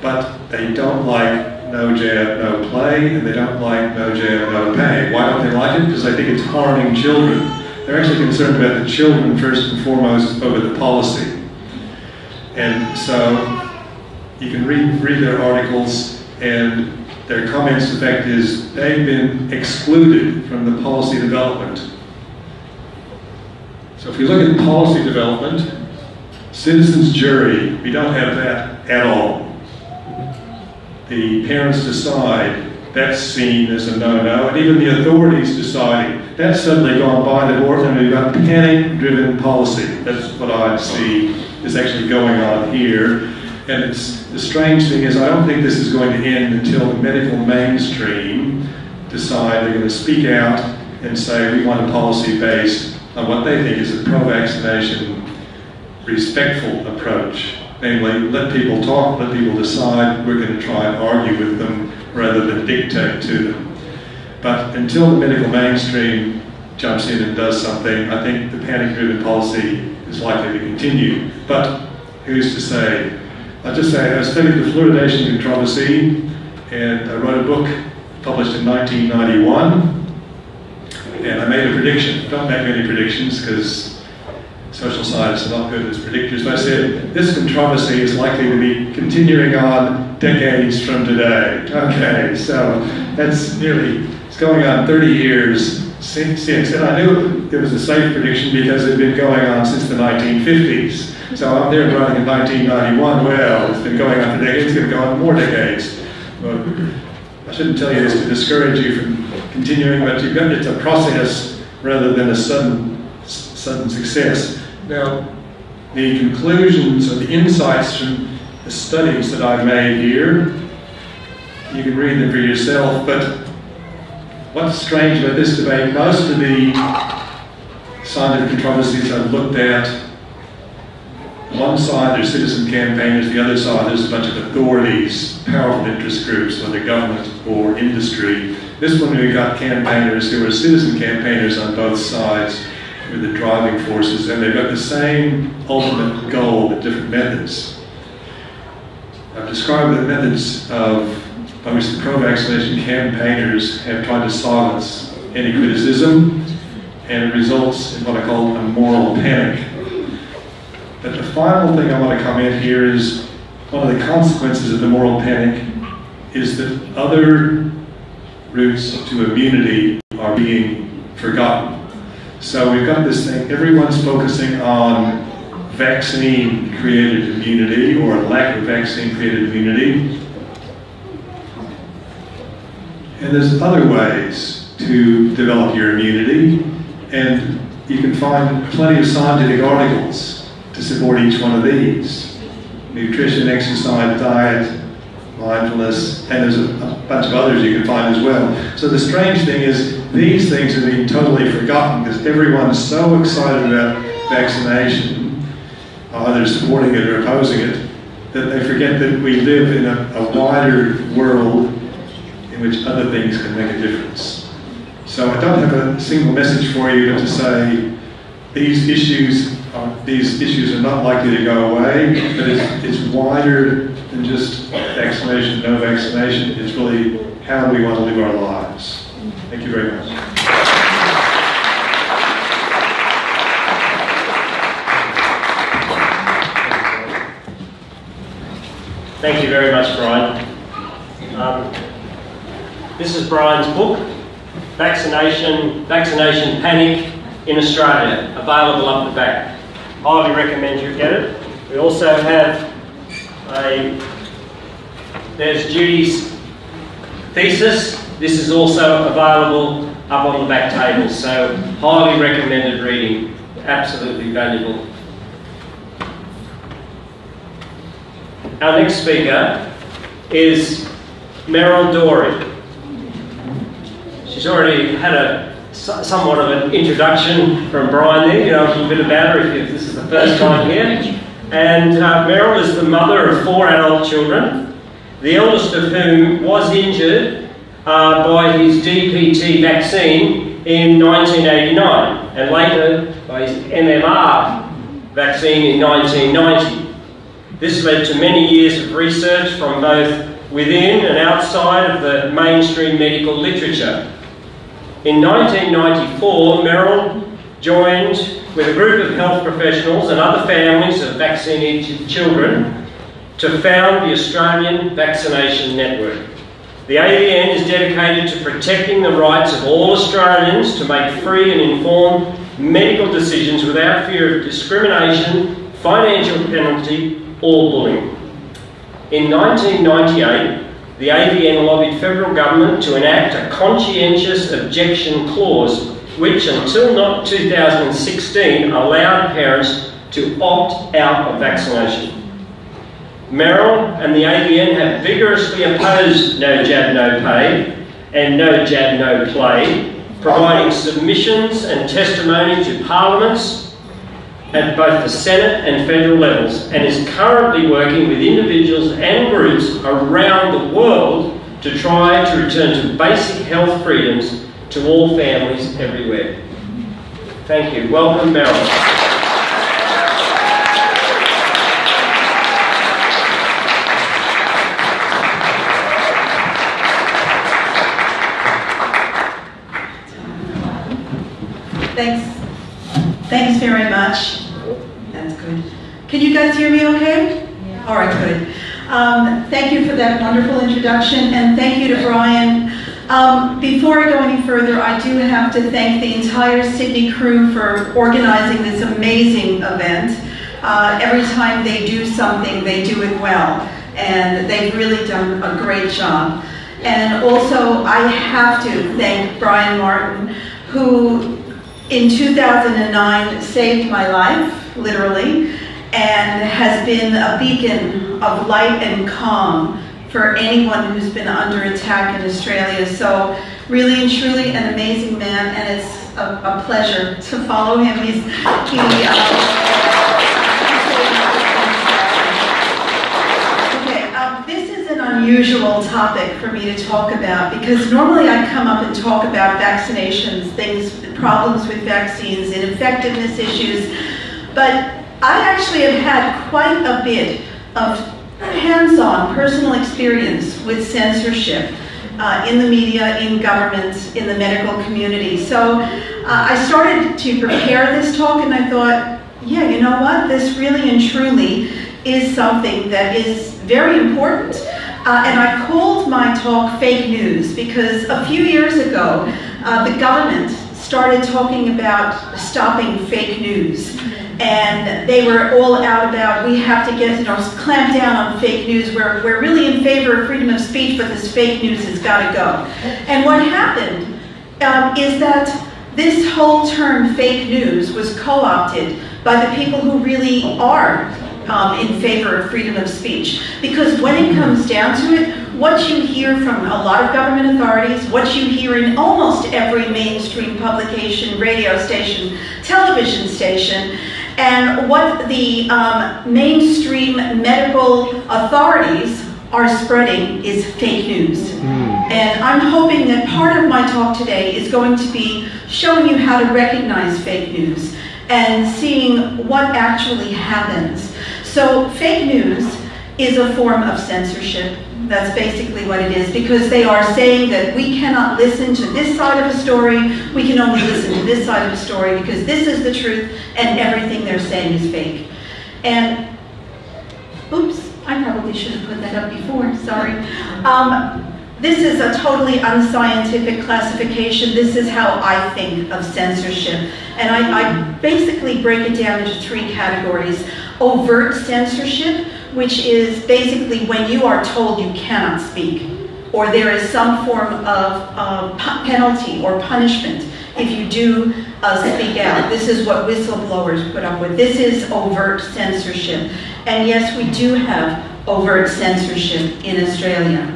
but they don't like no jab, no play, and they don't like no jab, no pay. Why don't they like it? Because they think it's harming children. They're actually concerned about the children first and foremost over the policy. And so you can read their articles, and their comments, in fact, is they've been excluded from the policy development. So if you look at policy development, citizens' jury, we don't have that at all. The parents decide, that's seen as a no-no, and even the authorities deciding, that's suddenly gone by the board, and we've got panic-driven policy. That's what I see is actually going on here. And the strange thing is I don't think this is going to end until the medical mainstream decide they're going to speak out and say we want a policy based on what they think is a pro-vaccination, respectful approach. Namely, let people talk, let people decide, we're going to try and argue with them rather than dictate to them. But until the medical mainstream jumps in and does something, I think the panic-driven policy is likely to continue. But who's to say? I'll just say I studied the fluoridation controversy, and I wrote a book published in 1991, and I made a prediction. Don't make many predictions because social scientists are not good as predictors, but I said this controversy is likely to be continuing on decades from today. Okay, so that's it's going on 30 years since, and I knew it was a safe prediction because it had been going on since the 1950s. So I'm there writing in 1991, well, it's been going on for decades, it's going to go on more decades. But I shouldn't tell you this to discourage you from continuing, but it's a process rather than a sudden success. Now, the conclusions or the insights from the studies that I've made here, you can read them for yourself, but what's strange about this debate, most of the scientific controversies I've looked at, one side there's citizen campaigners, the other side there's a bunch of authorities, powerful interest groups, whether government or industry. This one we've got campaigners who are citizen campaigners on both sides with the driving forces, and they've got the same ultimate goal but different methods. I've described the methods by which the pro-vaccination campaigners have tried to silence any criticism, and it results in what I call a moral panic. But the final thing I want to comment here is one of the consequences of the moral panic is that other routes to immunity are being forgotten. So we've got this thing, everyone's focusing on vaccine-created immunity or lack of vaccine-created immunity. And there's other ways to develop your immunity, and you can find plenty of scientific articles to support each one of these. Nutrition, exercise, diet, mindfulness, and there's a bunch of others you can find as well. So the strange thing is these things have been totally forgotten because everyone's so excited about vaccination, either supporting it or opposing it, that they forget that we live in a wider world in which other things can make a difference. So I don't have a single message for you to say these issues are not likely to go away, but it's wider than just vaccination, no vaccination. It's really how we want to live our lives. Thank you very much. Thank you very much, Brian. This is Brian's book, Vaccination Panic in Australia, available up the back. Highly recommend you get it. We also have there's Judy's thesis. This is also available up on the back table, so highly recommended reading, absolutely valuable. Our next speaker is Meryl Dorey. She's already had somewhat of an introduction from Brian there, you know a little bit about her if this is the first time here. And Meryl is the mother of 4 adult children, the eldest of whom was injured by his DPT vaccine in 1989 and later by his MMR vaccine in 1990. This led to many years of research from both within and outside of the mainstream medical literature. In 1994, Meryl joined with a group of health professionals and other families of vaccinated children to found the Australian Vaccination Network. The AVN is dedicated to protecting the rights of all Australians to make free and informed medical decisions without fear of discrimination, financial penalty, or bullying. In 1998, the AVN lobbied federal government to enact a conscientious objection clause, which until 2016 allowed parents to opt out of vaccination. Meryl and the AVN have vigorously opposed No Jab, No Pay and No Jab, No Play, providing submissions and testimony to parliaments at both the Senate and federal levels, and is currently working with individuals and groups around the world to try to return to basic health freedoms to all families everywhere. Thank you. Welcome, Meryl. Thanks very much. That's good. Can you guys hear me okay? Yeah. All right, good. Thank you for that wonderful introduction, and thank you to Brian. Before I go any further, I do have to thank the entire Sydney crew for organizing this amazing event. Every time they do something, they do it well, and they've really done a great job. And also, I have to thank Brian Martin, who in 2009 saved my life, literally, and has been a beacon of light and calm for anyone who's been under attack in Australia. So really and truly an amazing man, and it's a pleasure to follow him. This is an unusual topic for me to talk about, because normally I come up and talk about vaccinations, problems with vaccines, ineffectiveness issues, but I actually have had quite a bit of hands-on personal experience with censorship in the media, in government, in the medical community. So I started to prepare this talk, and I thought, yeah, you know what, this really and truly is something that is very important. And I called my talk Fake News, because a few years ago, the government started talking about stopping fake news. And they were all out about, we have to get, clamp down on fake news. We're really in favor of freedom of speech, but this fake news has got to go. And what happened is that this whole term fake news was co-opted by the people who really are in favor of freedom of speech. Because when it comes down to it, what you hear from a lot of government authorities, what you hear in almost every mainstream publication, radio station, television station, and what the mainstream medical authorities are spreading is fake news. And I'm hoping that part of my talk today is going to be showing you how to recognize fake news and seeing what actually happens. So fake news is a form of censorship. That's basically what it is, because they are saying that we cannot listen to this side of a story, we can only listen to this side of a story because this is the truth and everything they're saying is fake. And, oops, I probably should have put that up before, sorry. This is a totally unscientific classification. This is how I think of censorship. And I basically break it down into three categories. Overt censorship, which is basically when you are told you cannot speak, or there is some form of penalty or punishment if you do speak out. This is what whistleblowers put up with. This is overt censorship. And yes, we do have overt censorship in Australia.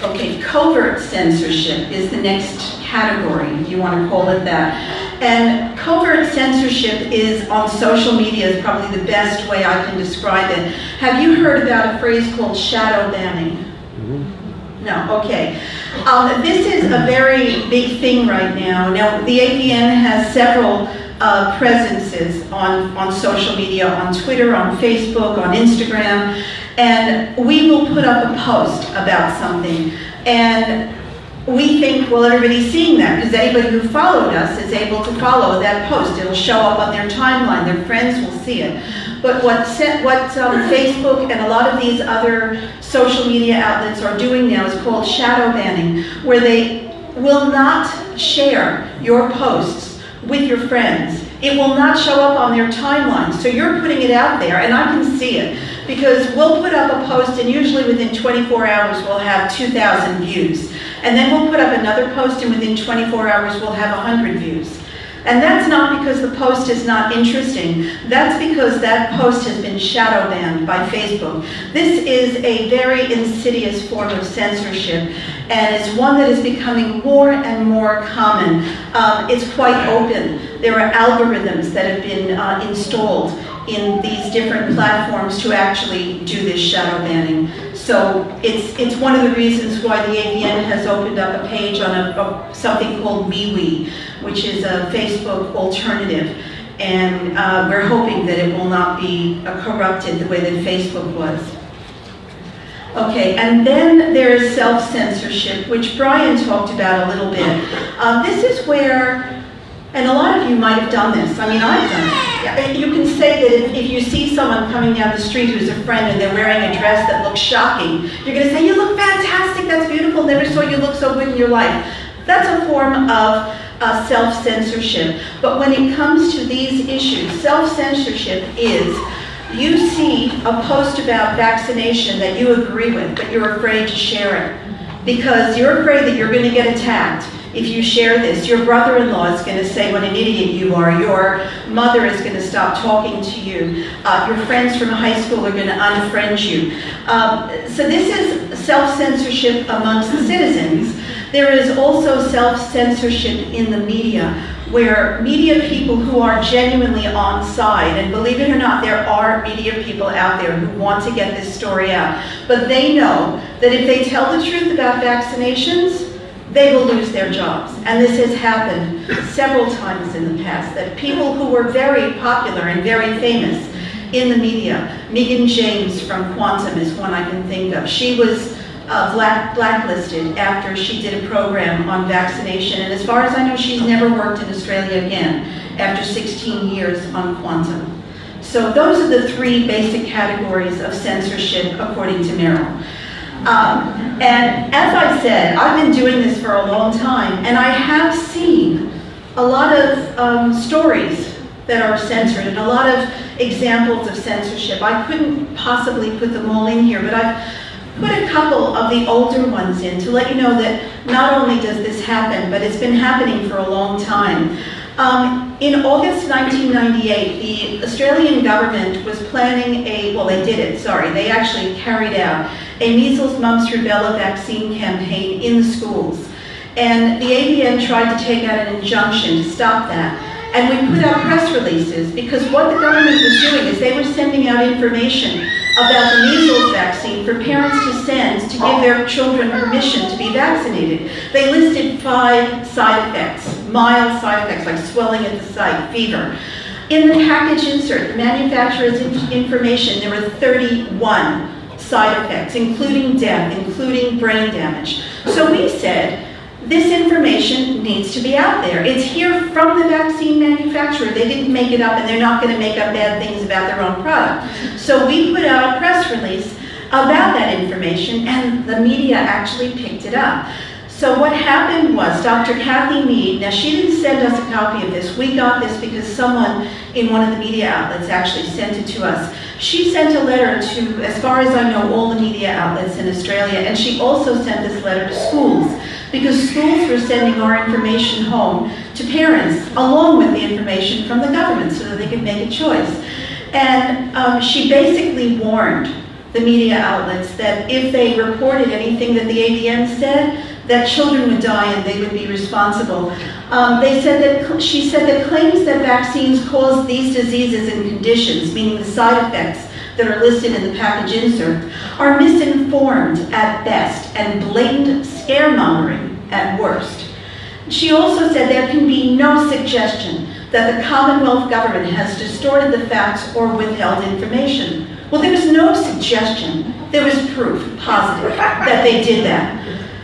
Okay, covert censorship is the next category, if you want to call it that. And covert censorship is on social media is probably the best way I can describe it. Have you heard about a phrase called shadow banning? No, okay. This is a very big thing right now. Now, the APN has several presences on social media, on Twitter, on Facebook, on Instagram, and we will put up a post about something. And we think, well, everybody's seeing that, because anybody who followed us is able to follow that post. It'll show up on their timeline. Their friends will see it. But what Facebook and a lot of these other social media outlets are doing now is called shadow banning, where they will not share your posts with your friends. It will not show up on their timeline. So you're putting it out there, and I can see it, because we'll put up a post, and usually within 24 hours we'll have 2,000 views. And then we'll put up another post, and within 24 hours we'll have 100 views. And that's not because the post is not interesting. That's because that post has been shadow banned by Facebook. This is a very insidious form of censorship, and it's one that is becoming more and more common. It's quite open. There are algorithms that have been installed in these different platforms to actually do this shadow banning. So it's one of the reasons why the APN has opened up a page on something called MeWe, which is a Facebook alternative. And we're hoping that it will not be corrupted the way that Facebook was. Okay, and then there is self-censorship, which Brian talked about a little bit. This is where, and a lot of you might have done this. I mean, I've done it. You can say that if you see someone coming down the street who's a friend and they're wearing a dress that looks shocking, you're going to say, you look fantastic, that's beautiful, never saw you look so good in your life. That's a form of self-censorship. But when it comes to these issues, self-censorship is you see a post about vaccination that you agree with, but you're afraid to share it because you're afraid that you're going to get attacked. If you share this, your brother-in-law is going to say what an idiot you are. Your mother is going to stop talking to you. Your friends from high school are going to unfriend you. So this is self-censorship amongst citizens. There is also self-censorship in the media, where media people who are genuinely on side, and believe it or not, there are media people out there who want to get this story out, but they know that if they tell the truth about vaccinations, they will lose their jobs. And this has happened several times in the past, that people who were very popular and very famous in the media, Megan James from Quantum is one I can think of. She was blacklisted after she did a program on vaccination, and as far as I know, she's never worked in Australia again after 16 years on Quantum. So those are the three basic categories of censorship according to Merrill. And as I said, I've been doing this for a long time, and I have seen a lot of stories that are censored and a lot of examples of censorship. I couldn't possibly put them all in here, but I've put a couple of the older ones in to let you know that not only does this happen, but it's been happening for a long time. In August 1998, the Australian government was planning they actually carried out a measles, mumps, rubella vaccine campaign in the schools. And the ABN tried to take out an injunction to stop that. And we put out press releases because what the government was doing is they were sending out information about the measles vaccine for parents to send to give their children permission to be vaccinated. They listed 5 side effects, mild side effects like swelling at the site, fever. In the package insert, the manufacturer's information, there were 31 side effects, including death, including brain damage. So we said, this information needs to be out there. It's here from the vaccine manufacturer. They didn't make it up, and they're not going to make up bad things about their own product. So we put out a press release about that information, and the media actually picked it up. So what happened was Dr. Kathy Mead, now she didn't send us a copy of this. We got this because someone in one of the media outlets actually sent it to us. She sent a letter to, as far as I know, all the media outlets in Australia, and she also sent this letter to schools, because schools were sending our information home to parents, along with the information from the government, so that they could make a choice. And she basically warned the media outlets that if they reported anything that the ABN said, that children would die and they would be responsible. She said that claims that vaccines cause these diseases and conditions, meaning the side effects that are listed in the package insert, are misinformed at best and blatant scaremongering at worst. She also said there can be no suggestion that the Commonwealth government has distorted the facts or withheld information. Well, there was no suggestion. There was proof, positive, that they did that.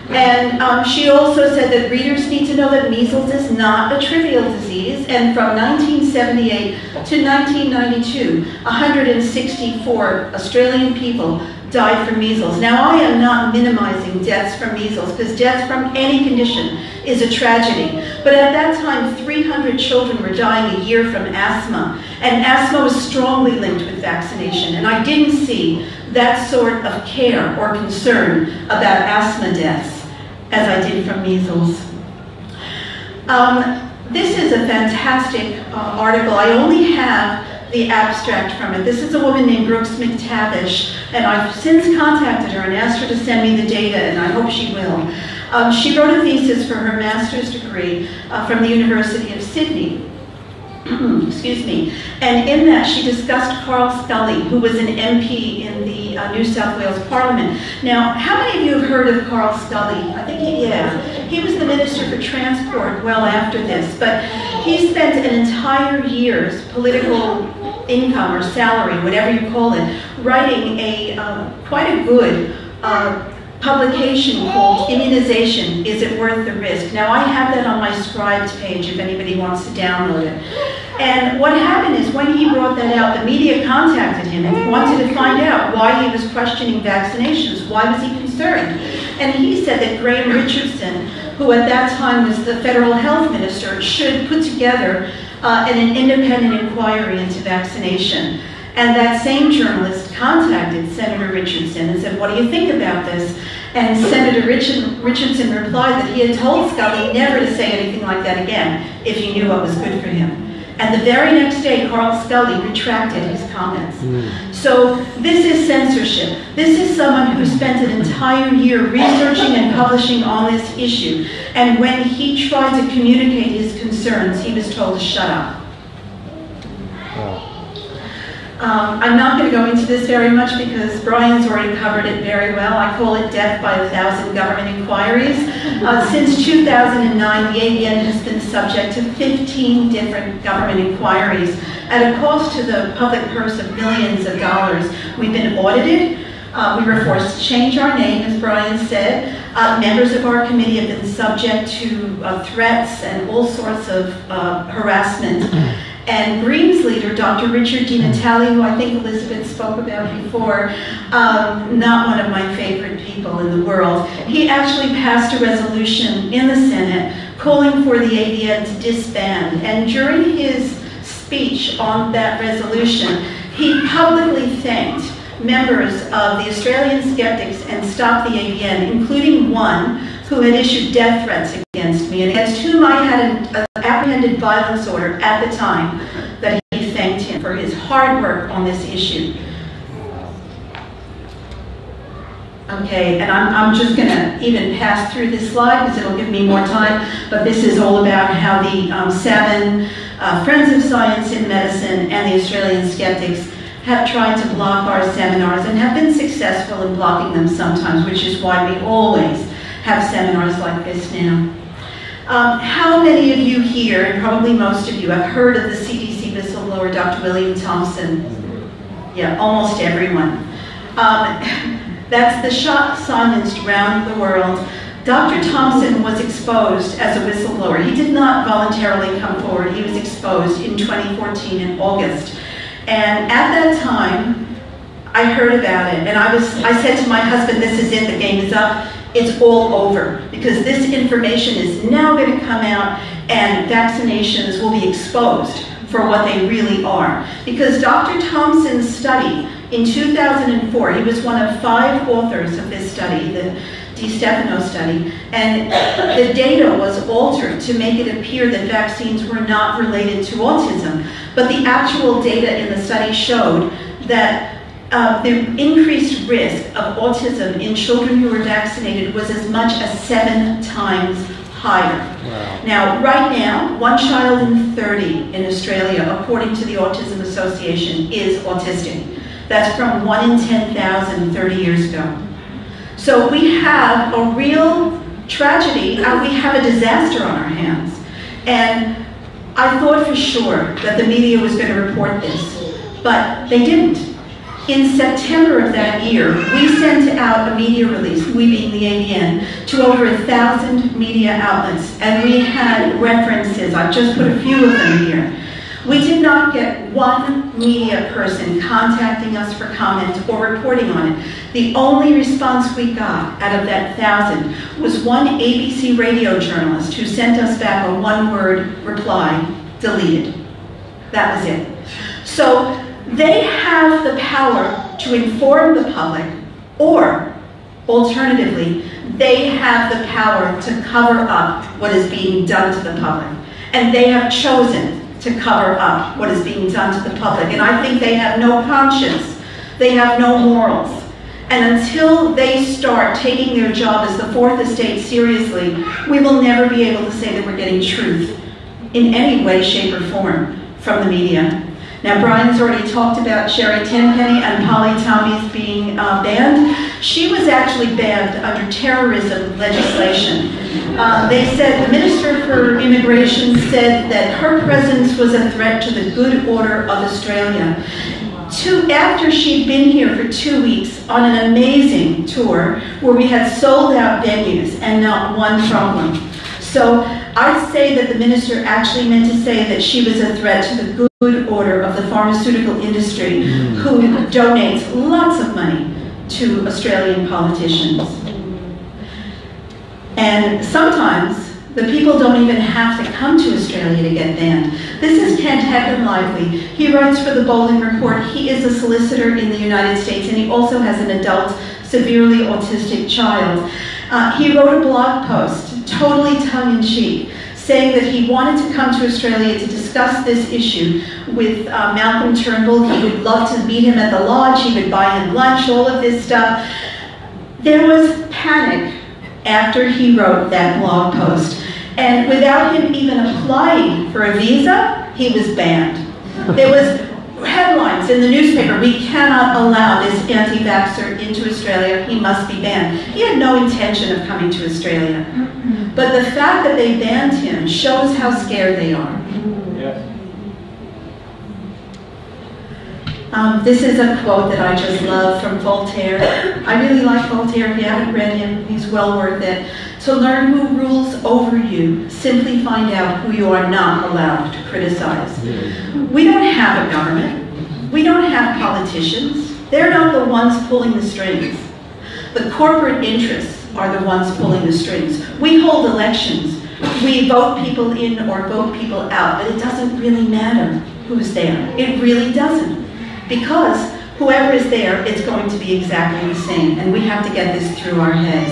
And she also said that readers need to know that measles is not a trivial disease, and from 1978 to 1992, 164 Australian people died from measles. Now, I am not minimizing deaths from measles, because death from any condition is a tragedy. But at that time, 300 children were dying a year from asthma, and asthma was strongly linked with vaccination, and I didn't see that sort of care or concern about asthma deaths as I did from measles. This is a fantastic article. I only have the abstract from it. This is a woman named Brooks McTavish, and I've since contacted her and asked her to send me the data, and I hope she will. She wrote a thesis for her master's degree from the University of Sydney. Excuse me. And in that, she discussed Carl Scully, who was an MP in the New South Wales Parliament. Now, how many of you have heard of Carl Scully? I think he was the Minister for Transport well after this, but he spent an entire year's political income or salary, whatever you call it, writing quite a good publication called Immunization, Is It Worth the Risk? Now, I have that on my Scribed page if anybody wants to download it. And what happened is when he brought that out, the media contacted him and wanted to find out why he was questioning vaccinations. Why was he concerned? And he said that Graham Richardson, who at that time was the federal health minister, should put together an independent inquiry into vaccination. And that same journalist contacted Senator Richardson and said, what do you think about this? And Senator Richardson replied that he had told Scully never to say anything like that again if he knew what was good for him. And the very next day, Carl Scully retracted his comments. So this is censorship. This is someone who spent an entire year researching and publishing on this issue. And when he tried to communicate his concerns, he was told to shut up. I'm not going to go into this very much because Brian's already covered it very well. I call it death by 1,000 government inquiries. Since 2009, the ABN has been subject to 15 different government inquiries at a cost to the public purse of millions of dollars. We've been audited. We were forced to change our name, as Brian said. Members of our committee have been subject to threats and all sorts of harassment. And Green's leader, Dr. Richard Di Natale, who I think Elizabeth spoke about before, not one of my favorite people. people in the world. He actually passed a resolution in the Senate calling for the ABN to disband. And during his speech on that resolution, he publicly thanked members of the Australian Skeptics and Stop the ABN, including one who had issued death threats against me and against whom I had an apprehended violence order at the time, that he thanked him for his hard work on this issue. Okay, and I'm just going to even pass through this slide because it'll give me more time, but this is all about how the Salmon, Friends of Science in Medicine, and the Australian Skeptics have tried to block our seminars and have been successful in blocking them sometimes, which is why we always have seminars like this now. How many of you here, and probably most of you, have heard of the CDC whistleblower, Dr. William Thompson? Yeah, almost everyone. That's the shot silenced around the world. Dr. Thompson was exposed as a whistleblower. He did not voluntarily come forward. He was exposed in 2014 in August. And at that time, I heard about it. And I said to my husband, this is it, the game is up. It's all over. Because this information is now going to come out and vaccinations will be exposed for what they really are. Because Dr. Thompson's study in 2004, he was one of 5 authors of this study, the DiStefano study, and the data was altered to make it appear that vaccines were not related to autism. But the actual data in the study showed that the increased risk of autism in children who were vaccinated was as much as 7 times higher. Wow. Now, right now, 1 child in 30 in Australia, according to the Autism Association, is autistic. That's from 1 in 10,000 30 years ago. So we have a real tragedy, we have a disaster on our hands. And I thought for sure that the media was going to report this, but they didn't. In September of that year, we sent out a media release, we being the ABN, to over 1,000 media outlets, and we had references. I've just put a few of them here. We did not get one media person contacting us for comment or reporting on it. The only response we got out of that 1,000 was one ABC radio journalist who sent us back a 1-word reply, deleted. That was it. So they have the power to inform the public, or alternatively, they have the power to cover up what is being done to the public. And they have chosen to cover up what is being done to the public. And I think they have no conscience. They have no morals. And until they start taking their job as the Fourth Estate seriously, we will never be able to say that we're getting truth in any way, shape, or form from the media. Now, Brian's already talked about Sherry Tenpenny and Polly Tommy's being banned. She was actually banned under terrorism legislation. They said, the Minister for Immigration said that her presence was a threat to the good order of Australia. After she'd been here for 2 weeks on an amazing tour where we had sold out venues and not one problem. So I'd say that the minister actually meant to say that she was a threat to the good order of the pharmaceutical industry, who donates lots of money to Australian politicians. And sometimes the people don't even have to come to Australia to get banned. This is Kent Hacken Lively. He writes for the Bowling Report. He is a solicitor in the United States, and he also has an adult, severely autistic child. He wrote a blog post, totally tongue-in-cheek, saying that he wanted to come to Australia to discuss this issue with Malcolm Turnbull. He would love to meet him at the lodge. He would buy him lunch, all of this stuff. There was panic after he wrote that blog post. And without him even applying for a visa, he was banned. There was headlines in the newspaper, we cannot allow this anti-vaxxer into Australia, he must be banned. He had no intention of coming to Australia. But the fact that they banned him shows how scared they are. Yes. This is a quote that I just love from Voltaire. I really like Voltaire. If you haven't read him, he's well worth it. To learn who rules over you, simply find out who you are not allowed to criticize. We don't have a government. We don't have politicians. They're not the ones pulling the strings. The corporate interests are the ones pulling the strings. We hold elections. We vote people in or vote people out, but it doesn't really matter who's there. It really doesn't. Because whoever is there, it's going to be exactly the same, and we have to get this through our heads.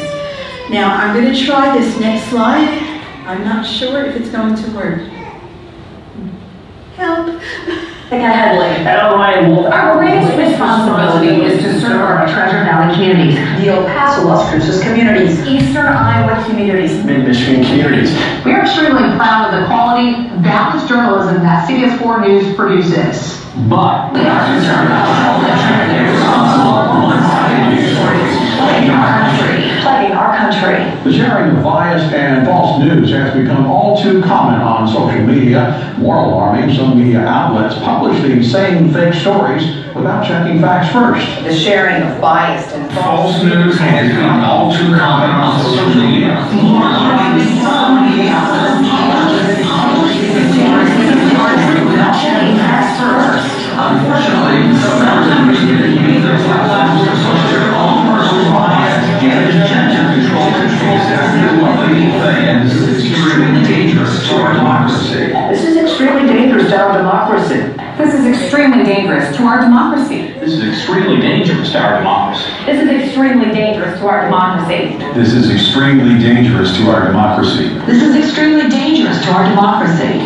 Now, I'm going to try this next slide. I'm not sure if it's going to work. Help. Hello, Ryan Wolf. Our greatest responsibility is to serve our Treasure Valley communities, the El Paso, Las Cruces communities, Eastern Iowa communities, Mid-Michigan communities. We are extremely proud of the quality, balanced journalism that CBS 4 News produces. But we are concerned about plaguing our country. The sharing of biased and false news has become all too common on social media. More alarming, some media outlets publish these same fake stories without checking facts first. The sharing of biased and False news has become all too common on social media. More alarming, some media outlets publish these same stories without checking facts first. Unfortunately, some members of the media use their platforms to push their own personal bias and agenda control exactly what people think, and this is extremely dangerous to our democracy. This is extremely dangerous to our democracy. This is extremely dangerous to our democracy. This is extremely dangerous to our democracy. This is extremely dangerous to our democracy. This is extremely dangerous to our democracy. This is extremely dangerous to our democracy.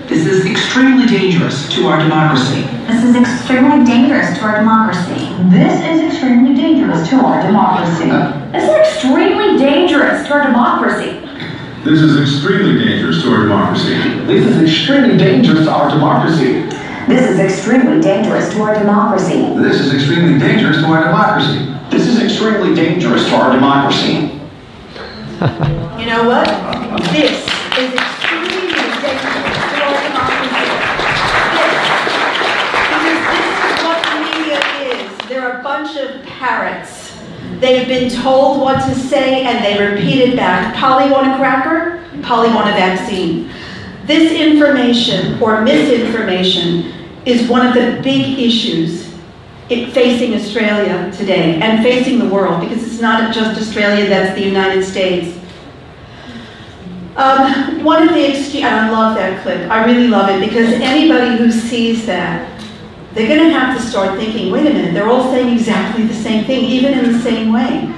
This is extremely dangerous to our democracy. This is extremely dangerous to our democracy. This is extremely dangerous to our democracy. This is extremely dangerous to our democracy. This is extremely dangerous to our democracy. This is extremely dangerous to our democracy. This is extremely dangerous to our democracy. This is extremely dangerous to our democracy. This is extremely dangerous to our democracy. You know what? This is extremely dangerous to our democracy. Because this is what the media is. They're a bunch of parrots. They've been told what to say and they repeat it back. Polly want a cracker? Polly want a vaccine. This information or misinformation is one of the big issues facing Australia today and facing the world, because it's not just Australia, that's the United States. One of the and I love that clip. I really love it, because anybody who sees that, they're going to have to start thinking, wait a minute, they're all saying exactly the same thing, even in the same way.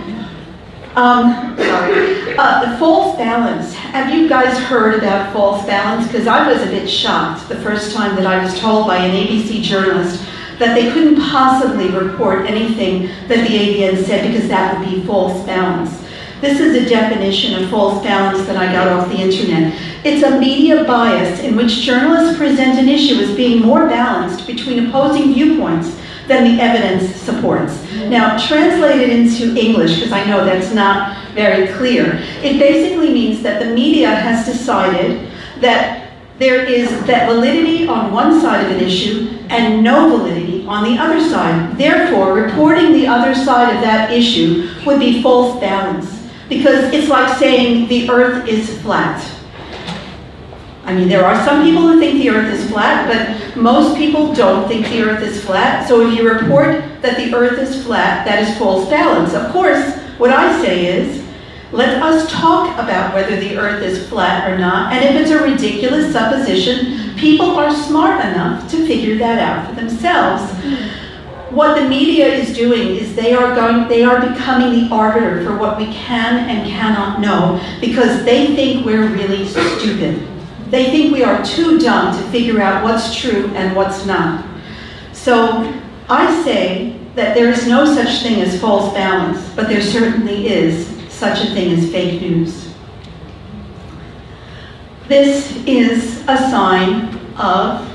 The false balance. Have you guys heard about false balance? Because I was a bit shocked the first time that I was told by an ABC journalist that they couldn't possibly report anything that the ABN said because that would be false balance. This is a definition of false balance that I got off the internet. It's a media bias in which journalists present an issue as being more balanced between opposing viewpoints than the evidence supports. Now, translated into English, because I know that's not very clear, it basically means that the media has decided that there is that validity on one side of an issue and no validity on the other side. Therefore, reporting the other side of that issue would be false balance, because it's like saying the earth is flat. I mean, there are some people who think the earth is flat, but most people don't think the earth is flat. So if you report that the earth is flat, that is false balance. Of course, what I say is, let us talk about whether the earth is flat or not, and if it's a ridiculous supposition, people are smart enough to figure that out for themselves. What the media is doing is they are becoming the arbiter for what we can and cannot know, because they think we're really stupid. They think we are too dumb to figure out what's true and what's not. So I say that there is no such thing as false balance, but there certainly is such a thing as fake news. This is a sign of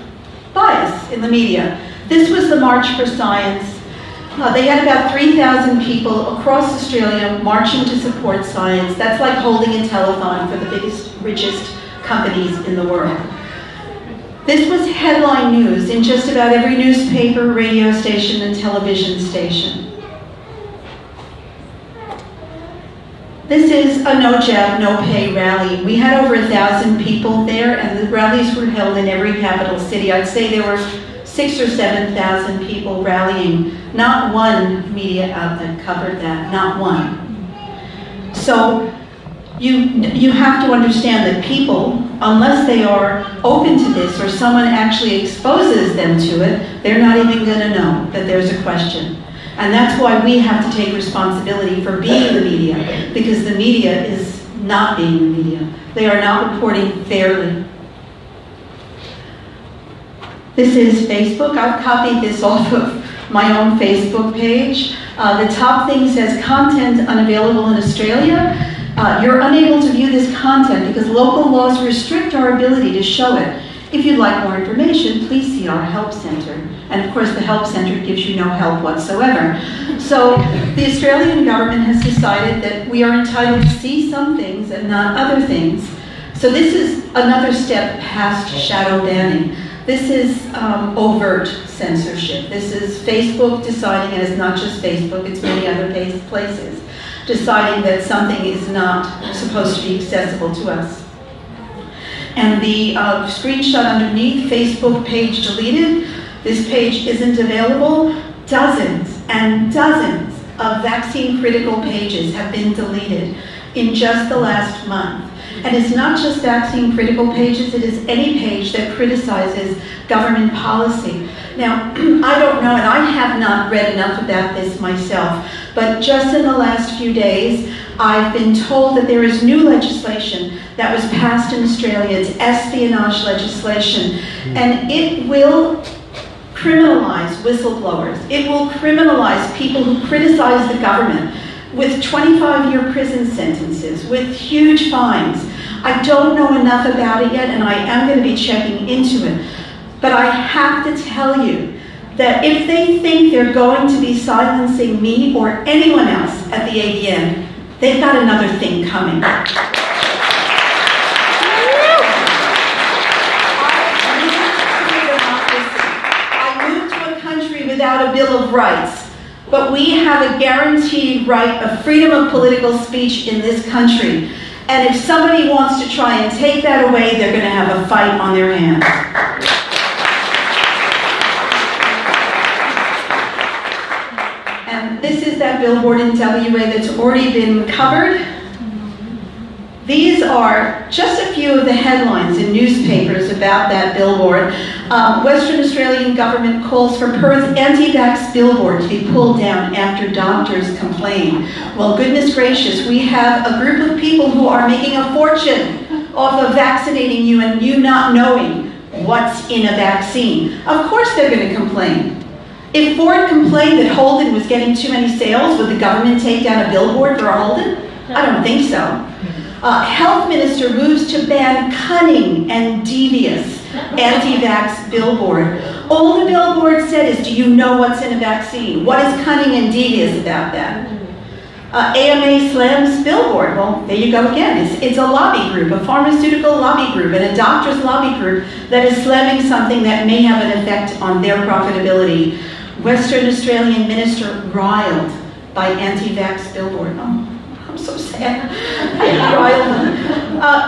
bias in the media. This was the March for Science. They had about 3,000 people across Australia marching to support science. That's like holding a telethon for the biggest, richest companies in the world. This was headline news in just about every newspaper, radio station, and television station. This is a no jab, no pay rally. We had over 1,000 people there, and the rallies were held in every capital city. I'd say there were 6,000 or 7,000 people rallying. Not one media outlet covered that, not one. So you have to understand that people, unless they are open to this or someone actually exposes them to it, they're not even going to know that there's a question. And that's why we have to take responsibility for being the media, because the media is not being the media. They are not reporting fairly. This is Facebook. I've copied this off of my own Facebook page. The top thing says content unavailable in Australia. You're unable to view this content because local laws restrict our ability to show it. If you'd like more information, please see our help center. And of course, the help center gives you no help whatsoever. So the Australian government has decided that we are entitled to see some things and not other things. So this is another step past shadow banning. This is overt censorship. This is Facebook deciding, and it's not just Facebook, it's many other places, deciding that something is not supposed to be accessible to us. And the screenshot underneath, Facebook page deleted. This page isn't available. Dozens and dozens of vaccine critical pages have been deleted in just the last month. And it's not just vaccine critical pages, it is any page that criticizes government policy. Now, I don't know, and I have not read enough about this myself, but just in the last few days, I've been told that there is new legislation that was passed in Australia. It's espionage legislation, and it will criminalize whistleblowers. It will criminalize people who criticize the government with 25-year prison sentences, with huge fines. I don't know enough about it yet, and I am going to be checking into it. But I have to tell you that if they think they're going to be silencing me or anyone else at the AVN, they've got another thing coming. I moved to a country without a Bill of Rights. But we have a guaranteed right of freedom of political speech in this country. And if somebody wants to try and take that away, they're going to have a fight on their hands. And this is that billboard in WA that's already been covered. These are just a few of the headlines in newspapers about that billboard. Western Australian government calls for Perth's anti-vax billboard to be pulled down after doctors complain. Well, goodness gracious, we have a group of people who are making a fortune off of vaccinating you and you not knowing what's in a vaccine. Of course they're going to complain. If Ford complained that Holden was getting too many sales, would the government take down a billboard for a Holden? I don't think so. Health Minister moves to ban cunning and devious anti-vax billboard. All the billboard said is, do you know what's in a vaccine? What is cunning and devious about that? AMA slams billboard. Well, there you go again. It's a lobby group, a pharmaceutical lobby group, and a doctor's lobby group that is slamming something that may have an effect on their profitability. Western Australian minister riled by anti-vax billboard. Oh. I'm so sad.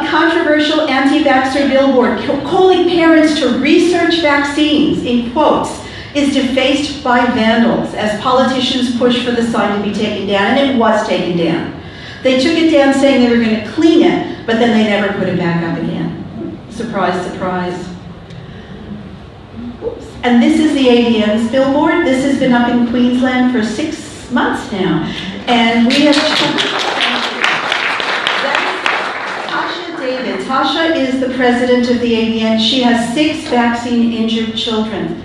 Controversial anti-vaxxer billboard calling parents to research vaccines, in quotes, is defaced by vandals as politicians push for the sign to be taken down, and it was taken down. They took it down saying they were going to clean it, but then they never put it back up again. Surprise, surprise. Oops. And this is the AVN's billboard. This has been up in Queensland for 6 months now. And we have... Tasha is the president of the AVN. She has 6 vaccine-injured children.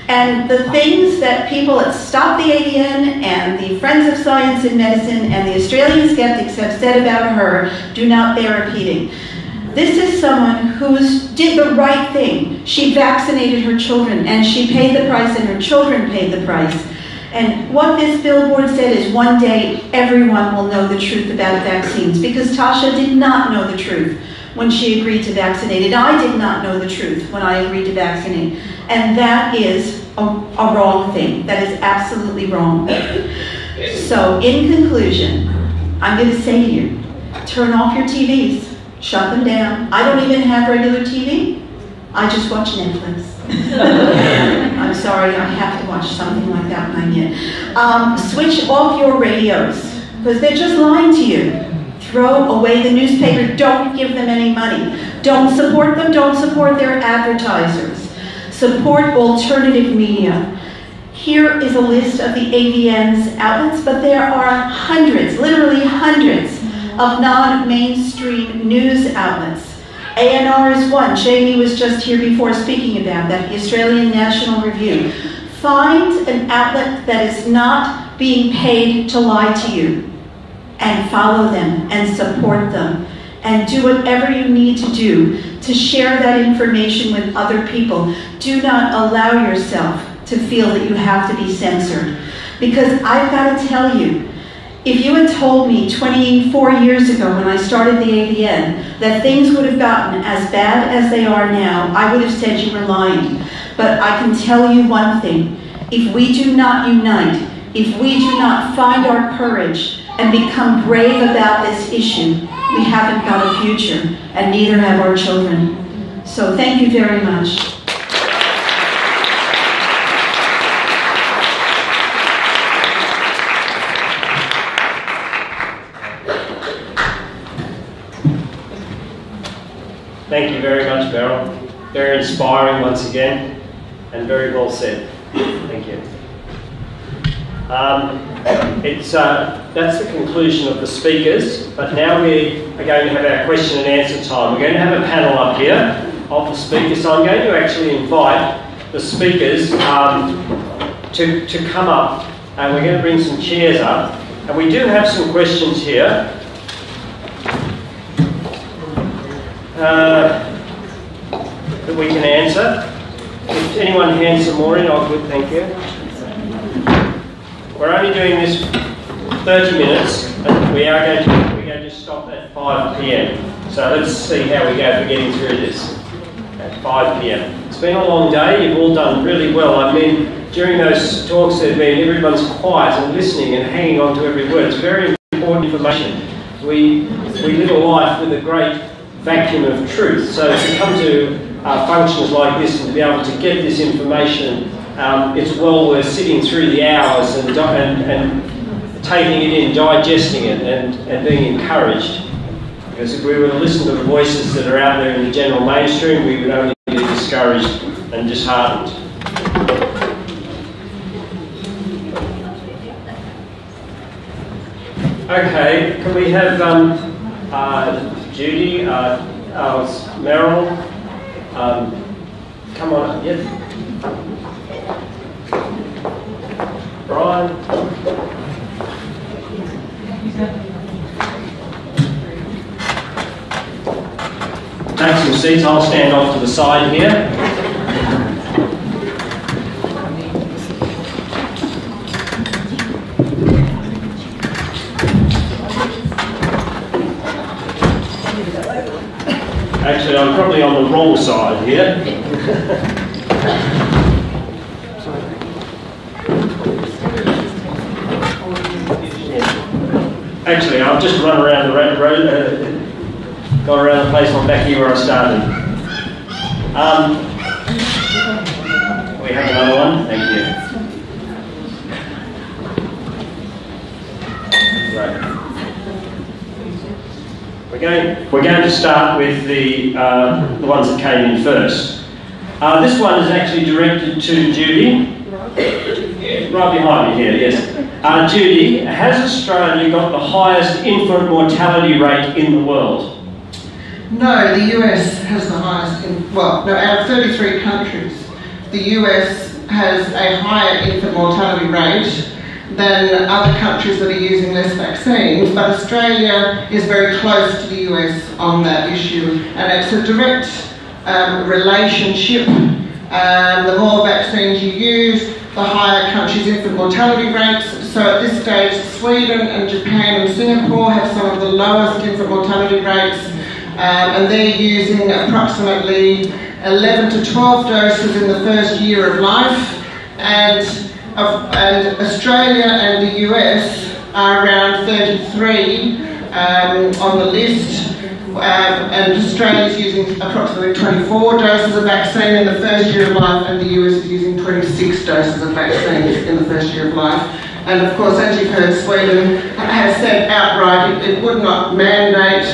And the things that people at Stop the AVN and the Friends of Science in Medicine and the Australian skeptics have said about her do not bear repeating. This is someone who did the right thing. She vaccinated her children, and she paid the price, and her children paid the price. And what this billboard said is one day everyone will know the truth about vaccines, because Tasha did not know the truth when she agreed to vaccinate. And I did not know the truth when I agreed to vaccinate. And that is a wrong thing. That is absolutely wrong. So in conclusion, I'm going to say to you, turn off your TVs, shut them down. I don't even have regular TV. I just watch Netflix. I'm sorry, I have to watch something like that when I'm in. Switch off your radios, because they're just lying to you. throw away the newspaper. Don't give them any money. Don't support them. Don't support their advertisers. Support alternative media. Here is a list of the AVN's outlets, but there are hundreds, literally hundreds, of non-mainstream news outlets. ANR is one. Jamie was just here before speaking about that, the Australian National Review. Find an outlet that is not being paid to lie to you, and follow them and support them, and do whatever you need to do to share that information with other people. Do not allow yourself to feel that you have to be censored. Because I've got to tell you, if you had told me 24 years ago when I started the AVN that things would have gotten as bad as they are now, I would have said you were lying. But I can tell you one thing. If we do not unite, if we do not find our courage and become brave about this issue, we haven't got a future, and neither have our children. So thank you very much. Thank you very much, Beryl. Very inspiring once again, and very well said. Thank you. That's the conclusion of the speakers, but now we are going to have our question and answer time. We're going to have a panel up here of the speakers, so I'm going to actually invite the speakers to come up, and we're going to bring some chairs up, and we do have some questions here. That we can answer. If anyone hands some more in, I would, thank you. We're only doing this 30 minutes, and we're going to stop at 5 p.m. So let's see how we go for getting through this at 5 p.m. It's been a long day. You've all done really well. I mean, during those talks, everyone's quiet and listening and hanging on to every word. It's very important information. We live a life with a great vacuum of truth. So to come to functions like this and to be able to get this information, it's well worth sitting through the hours and taking it in, digesting it, and being encouraged. Because if we were to listen to the voices that are out there in the general mainstream, we would only get discouraged and disheartened. Okay, can we have Judy, Meryl, come on, yep. Brian. Take some seats, I'll stand off to the side here. Actually, I'm probably on the wrong side here. Actually, I've just run around the road, got around the place. I'm back here where I started. We have another one. Thank you. Right. We're going to start with the ones that came in first. This one is actually directed to Judy. Right behind me here, yes. Judy, has Australia got the highest infant mortality rate in the world? No, the US has the highest, out of 33 countries, the US has a higher infant mortality rate than other countries that are using less vaccines, but Australia is very close to the US on that issue, and it's a direct relationship. The more vaccines you use, the higher countries' infant mortality rates. So at this stage, Sweden and Japan and Singapore have some of the lowest infant mortality rates, and they're using approximately 11 to 12 doses in the first year of life, and Australia and the US are around 33 on the list. And Australia is using approximately 24 doses of vaccine in the first year of life, and the US is using 26 doses of vaccine in the first year of life. And of course, as you've heard, Sweden has said outright it would not mandate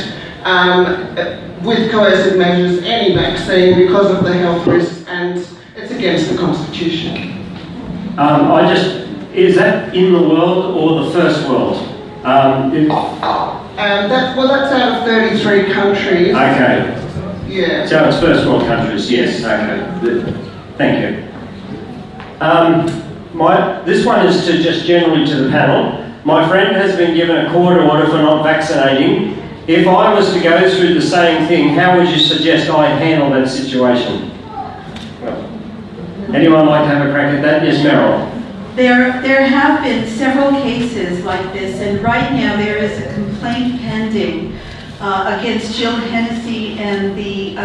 with coercive measures any vaccine because of the health risks, and it's against the Constitution. Is that in the world or the first world? That's out of 33 countries. Okay. Yeah. So it's first world countries, yes, okay. Thank you. This one is just generally to the panel. My friend has been given a court order for not vaccinating. If I was to go through the same thing, how would you suggest I handle that situation? Anyone like to have a crack at that? Yes, Meryl. There have been several cases like this, and right now there is a complaint pending against Jill Hennessy and the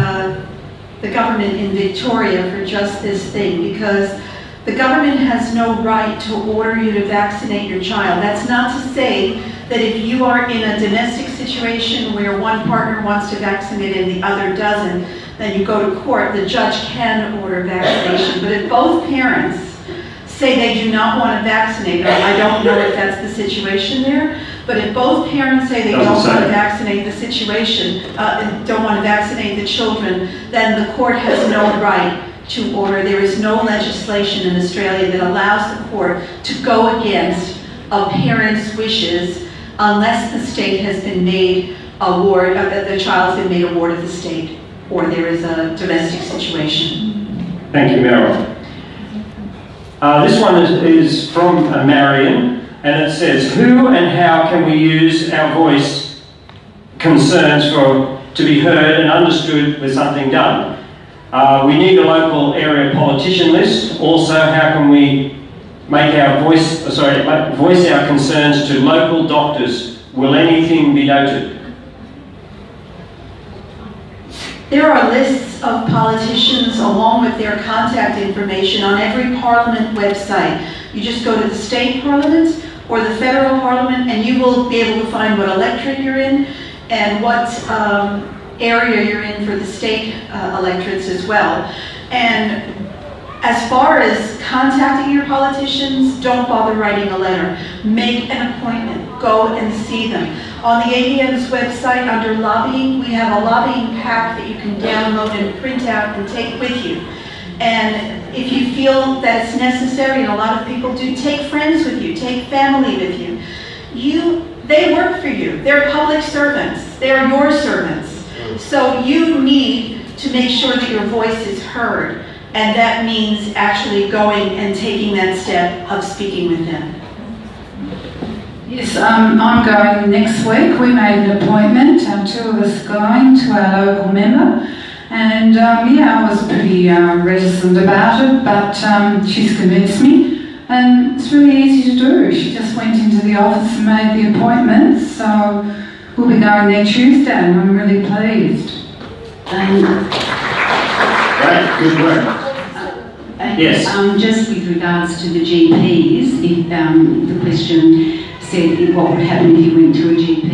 government in Victoria for just this thing, because the government has no right to order you to vaccinate your child. That's not to say that if you are in a domestic situation where one partner wants to vaccinate and the other doesn't, then you go to court, the judge can order vaccination. But if both parents say they do not want to vaccinate, I don't know if that's the situation there, but if both parents say they don't want to vaccinate the situation, don't want to vaccinate the children, then the court has no right to order. There is no legislation in Australia that allows the court to go against a parent's wishes unless the state has been made a ward, the child's been made a ward of the state, or there is a domestic situation. Thank you, Meryl. This one is from Marion, and it says, who and how can we use our voice concerns to be heard and understood with something done? We need a local area politician list. Also, how can we make our voice our concerns to local doctors? Will anything be noted? There are lists of politicians along with their contact information on every Parliament website. You just go to the state Parliament or the federal Parliament and you will be able to find what electorate you're in and what area you're in for the state electorates as well. And as far as contacting your politicians, don't bother writing a letter. Make an appointment. Go and see them. On the ADM's website under lobbying, we have a lobbying pack that you can download and print out and take with you. And if you feel that it's necessary, and a lot of people do, take friends with you, take family with you. They work for you. They're public servants. They're your servants. So you need to make sure that your voice is heard. And that means actually going and taking that step of speaking with them. Yes, I'm going next week. We made an appointment, two of us going to our local member. And yeah, I was pretty reticent about it, but she's convinced me. And it's really easy to do. She just went into the office and made the appointment. So we'll be going there Tuesday and I'm really pleased. Great, good work. Yes. Just with regards to the GPs, if the question said what would happen if you went to a GP,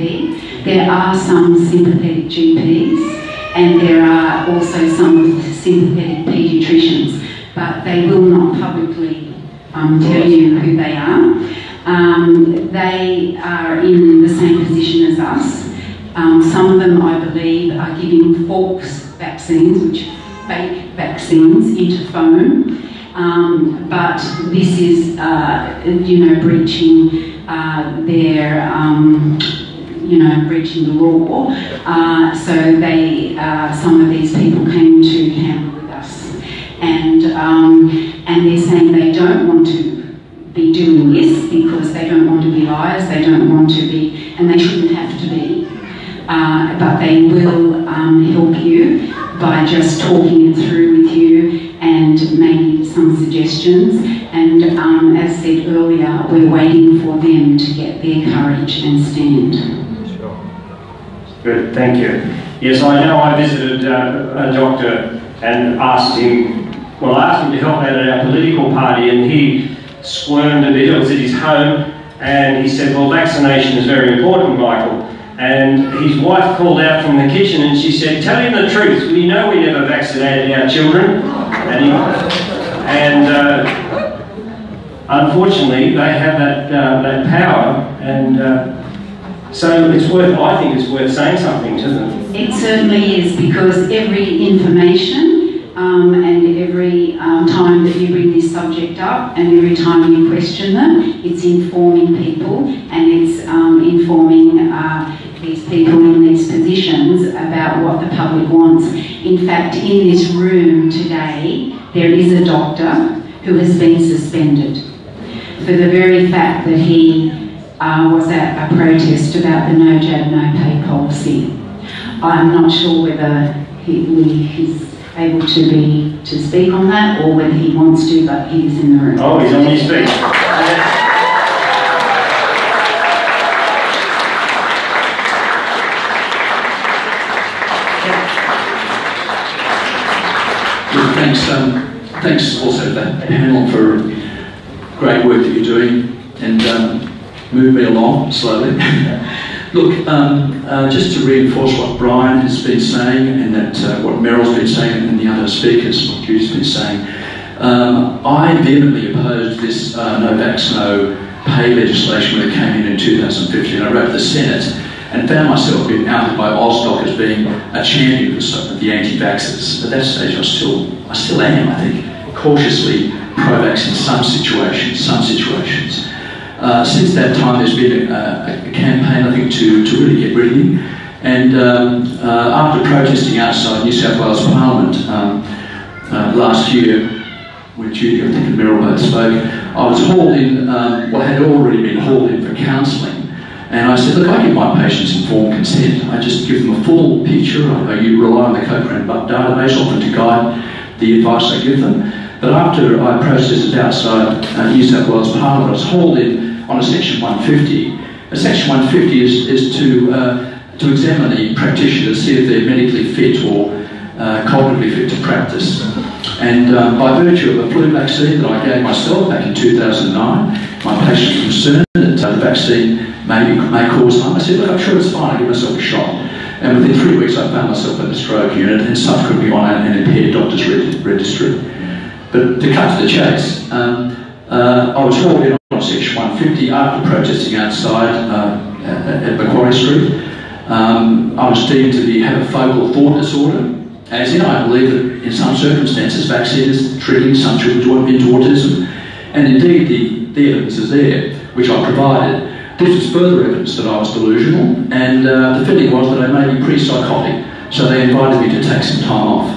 there are some sympathetic GPs and there are also some sympathetic paediatricians, but they will not publicly tell you who they are. They are in the same position as us. Some of them, I believe, are giving false vaccines, which fake vaccines into foam. But this is, breaching their, breaching the law. So they, some of these people came to Canberra with us, and they're saying they don't want to be doing this because they don't want to be liars, they don't want to be, and they shouldn't have to be. But they will help you by just talking it through with you and maybe some suggestions. And as said earlier, we're waiting for them to get their courage and stand. Sure. Good, thank you. Yes, I know I visited a doctor and asked him to help out at our political party, and he squirmed a bit. It was at his home, and he said, well, vaccination is very important, Michael. And his wife called out from the kitchen and she said, tell him the truth, we know we never vaccinated our children. unfortunately, they have that power, and so it's worth. I think it's worth saying something to them. It certainly is, because every information and every time that you bring this subject up and every time you question them, it's informing people, and it's informing these people in these positions about what the public wants. In fact, in this room today, there is a doctor who has been suspended for the very fact that he was at a protest about the no jab, no pay policy. I'm not sure whether he's able to speak on that, or whether he wants to, but he is in the room. Oh, he's on his feet. Thanks also to that panel for great work that you're doing, and move me along slowly. Look, just to reinforce what Brian has been saying, and that what Meryl's been saying, and the other speakers, what Judy's been saying, I vehemently opposed this no vax, no pay legislation when it came in 2015. I wrote to the Senate and found myself being outed by Ausdoc as being a champion of the anti-vaxxers. At that stage, I still am, I think, cautiously pro-vax in some situations. Since that time, there's been a campaign, I think, to really get rid of him. And after protesting outside New South Wales Parliament last year, when Judy, I think, and Meryl both spoke, I was hauled in, had already been hauled in for counselling. And I said, look, I give my patients informed consent. I just give them a full picture. You rely on the Cochrane database often to guide the advice I give them. But after I processed it outside New South Wales Parliament, I was hauled in on a Section 150. A Section 150 is to examine the practitioner to see if they're medically fit or cognitively fit to practice. And by virtue of a flu vaccine that I gave myself back in 2009, my patient was concerned that the vaccine may cause harm. I said, look, I'm sure it's fine, I give myself a shot. And within 3 weeks I found myself in the stroke unit and subsequently on an impaired doctor's registry. But to cut to the chase, I was hauled in on Section 150 after protesting outside at Macquarie Street. I was deemed to have a focal thought disorder, as in I believe that in some circumstances vaccine is triggering some children into autism. And indeed the evidence is there, which I provided. This was further evidence that I was delusional, and the feeling was that I may be pre-psychotic, so they invited me to take some time off.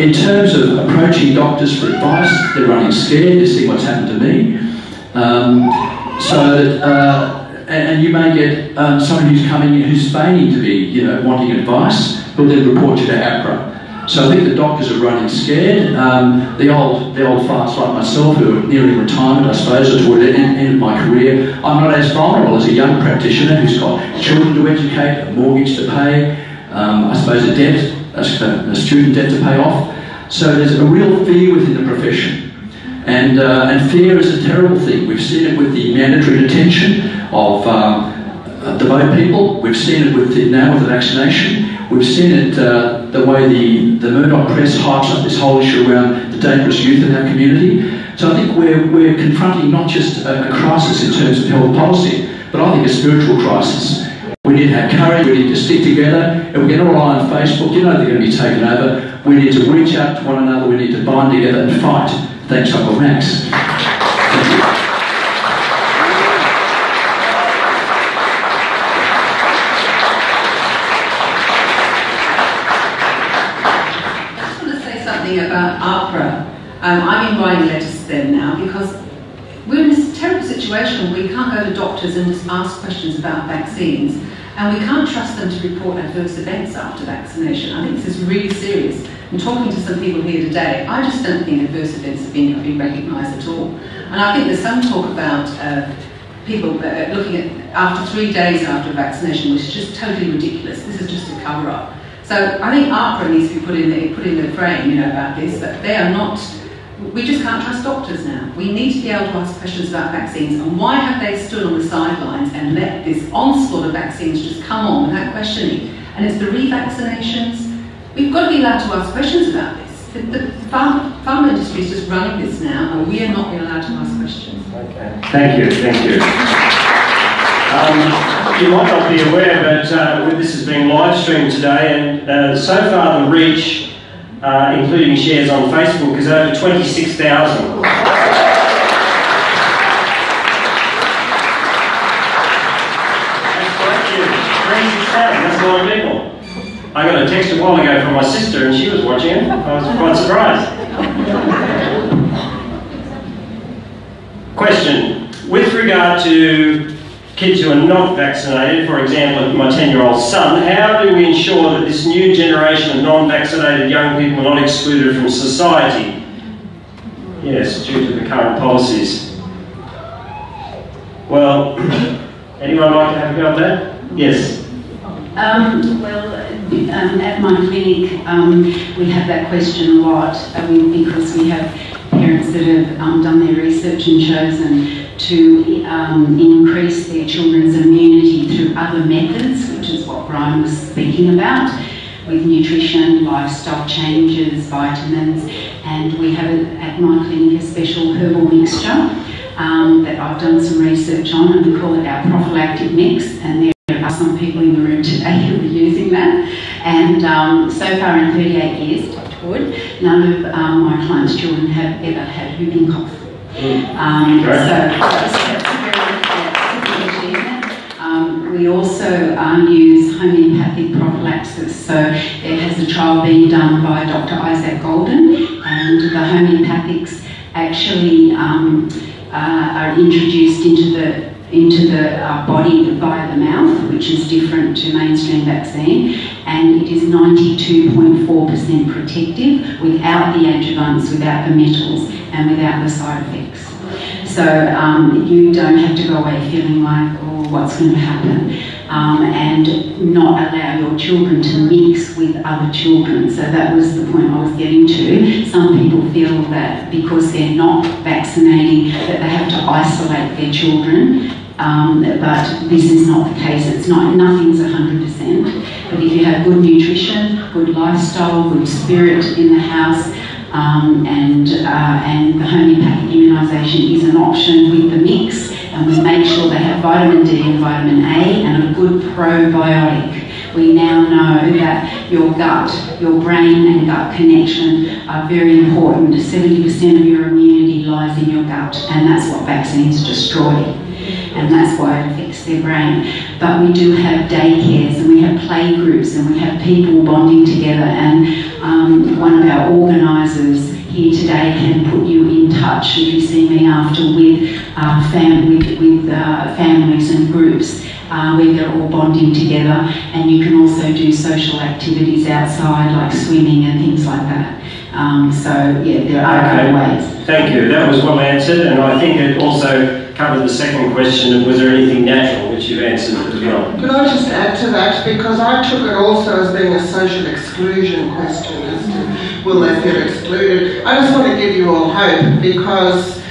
In terms of approaching doctors for advice, they're running scared to see what's happened to me. And you may get someone who's coming in who's feigning to be, wanting advice, who'll then report you to APRA. So I think the doctors are running scared. The old farts like myself, who are nearing retirement, I suppose, or toward the end of my career, I'm not as vulnerable as a young practitioner who's got children to educate, a mortgage to pay, I suppose a debt, a student debt to pay off. So there's a real fear within the profession. And fear is a terrible thing. We've seen it with the mandatory detention of the boat people. We've seen it now with the vaccination. We've seen it the way the Murdoch press hypes up this whole issue around the dangerous youth in our community. So I think we're confronting not just a crisis in terms of health policy, but I think a spiritual crisis. We need to have courage, we need to stick together, and we can all rely on Facebook. They're going to be taken over. We need to reach out to one another, we need to bind together and fight. Thanks, Uncle Max. Thank you. About APRA. I've been writing letters to them now because we're in this terrible situation where we can't go to doctors and just ask questions about vaccines, and we can't trust them to report adverse events after vaccination. I think this is really serious. I'm talking to some people here today. I just don't think adverse events have been recognised at all. And I think there's some talk about people looking at after 3 days after vaccination, which is just totally ridiculous. This is just a cover-up. So I think APRA needs to be put in the frame, about this, but they are not, we just can't trust doctors now. We need to be able to ask questions about vaccines, and why have they stood on the sidelines and let this onslaught of vaccines just come on without questioning? And it's the revaccinations. We've got to be allowed to ask questions about this. The farm industry is just running this now, and we are not being allowed to ask questions. Okay. Thank you. Thank you. You might not be aware, but this is being live streamed today, and so far the reach, including shares on Facebook, is over 26,000. That's a lot of people. I got a text a while ago from my sister and she was watching it. I was quite surprised. Question. With regard to kids who are not vaccinated, for example, my 10-year-old son, how do we ensure that this new generation of non-vaccinated young people are not excluded from society? Yes, due to the current policies. Well, anyone like to have a go at that? Yes. At my clinic, we have that question a lot because we have parents that have done their research and chosen to increase their children's immunity through other methods, which is what Brian was speaking about, with nutrition, lifestyle changes, vitamins, and we have at my clinic a special herbal mixture that I've done some research on, and we call it our prophylactic mix, and there are some people in the room today who are using that. And so far in 38 years, touch wood, none of my clients' children have ever had whooping cough. So that's a very achievement. We also use homeopathic prophylaxis. So there has a trial being done by Dr. Isaac Golden, and the homeopathics actually are introduced into the body via the mouth, which is different to mainstream vaccine, and it is 92.4% protective without the adjuvants, without the metals, and without the side effects. So you don't have to go away feeling like, oh, what's going to happen, and not allow your children to mix with other children. So that was the point I was getting to. Some people feel that because they're not vaccinating, that they have to isolate their children. But this is not the case. It's not, nothing's 100%. But if you have good nutrition, good lifestyle, good spirit in the house, and the homeopathic immunisation is an option with the mix, and we make sure they have vitamin D and vitamin A and a good probiotic. We now know that your gut, your brain and gut connection are very important. 70% of your immunity lies in your gut, and that's what vaccines destroy. And that's why it affects their brain. But we do have daycares, and we have play groups, and we have people bonding together, and one of our organisers here today can put you in touch, if you see me after, with families and groups where they're all bonding together, and you can also do social activities outside like swimming and things like that. So yeah, there are other ways. Thank you. That was well answered, and I think it also covered the second question of was there anything natural, which you've answered as well. Could I just add to that, because I took it also as being a social exclusion question as to will they feel excluded. I just want to give you all hope, because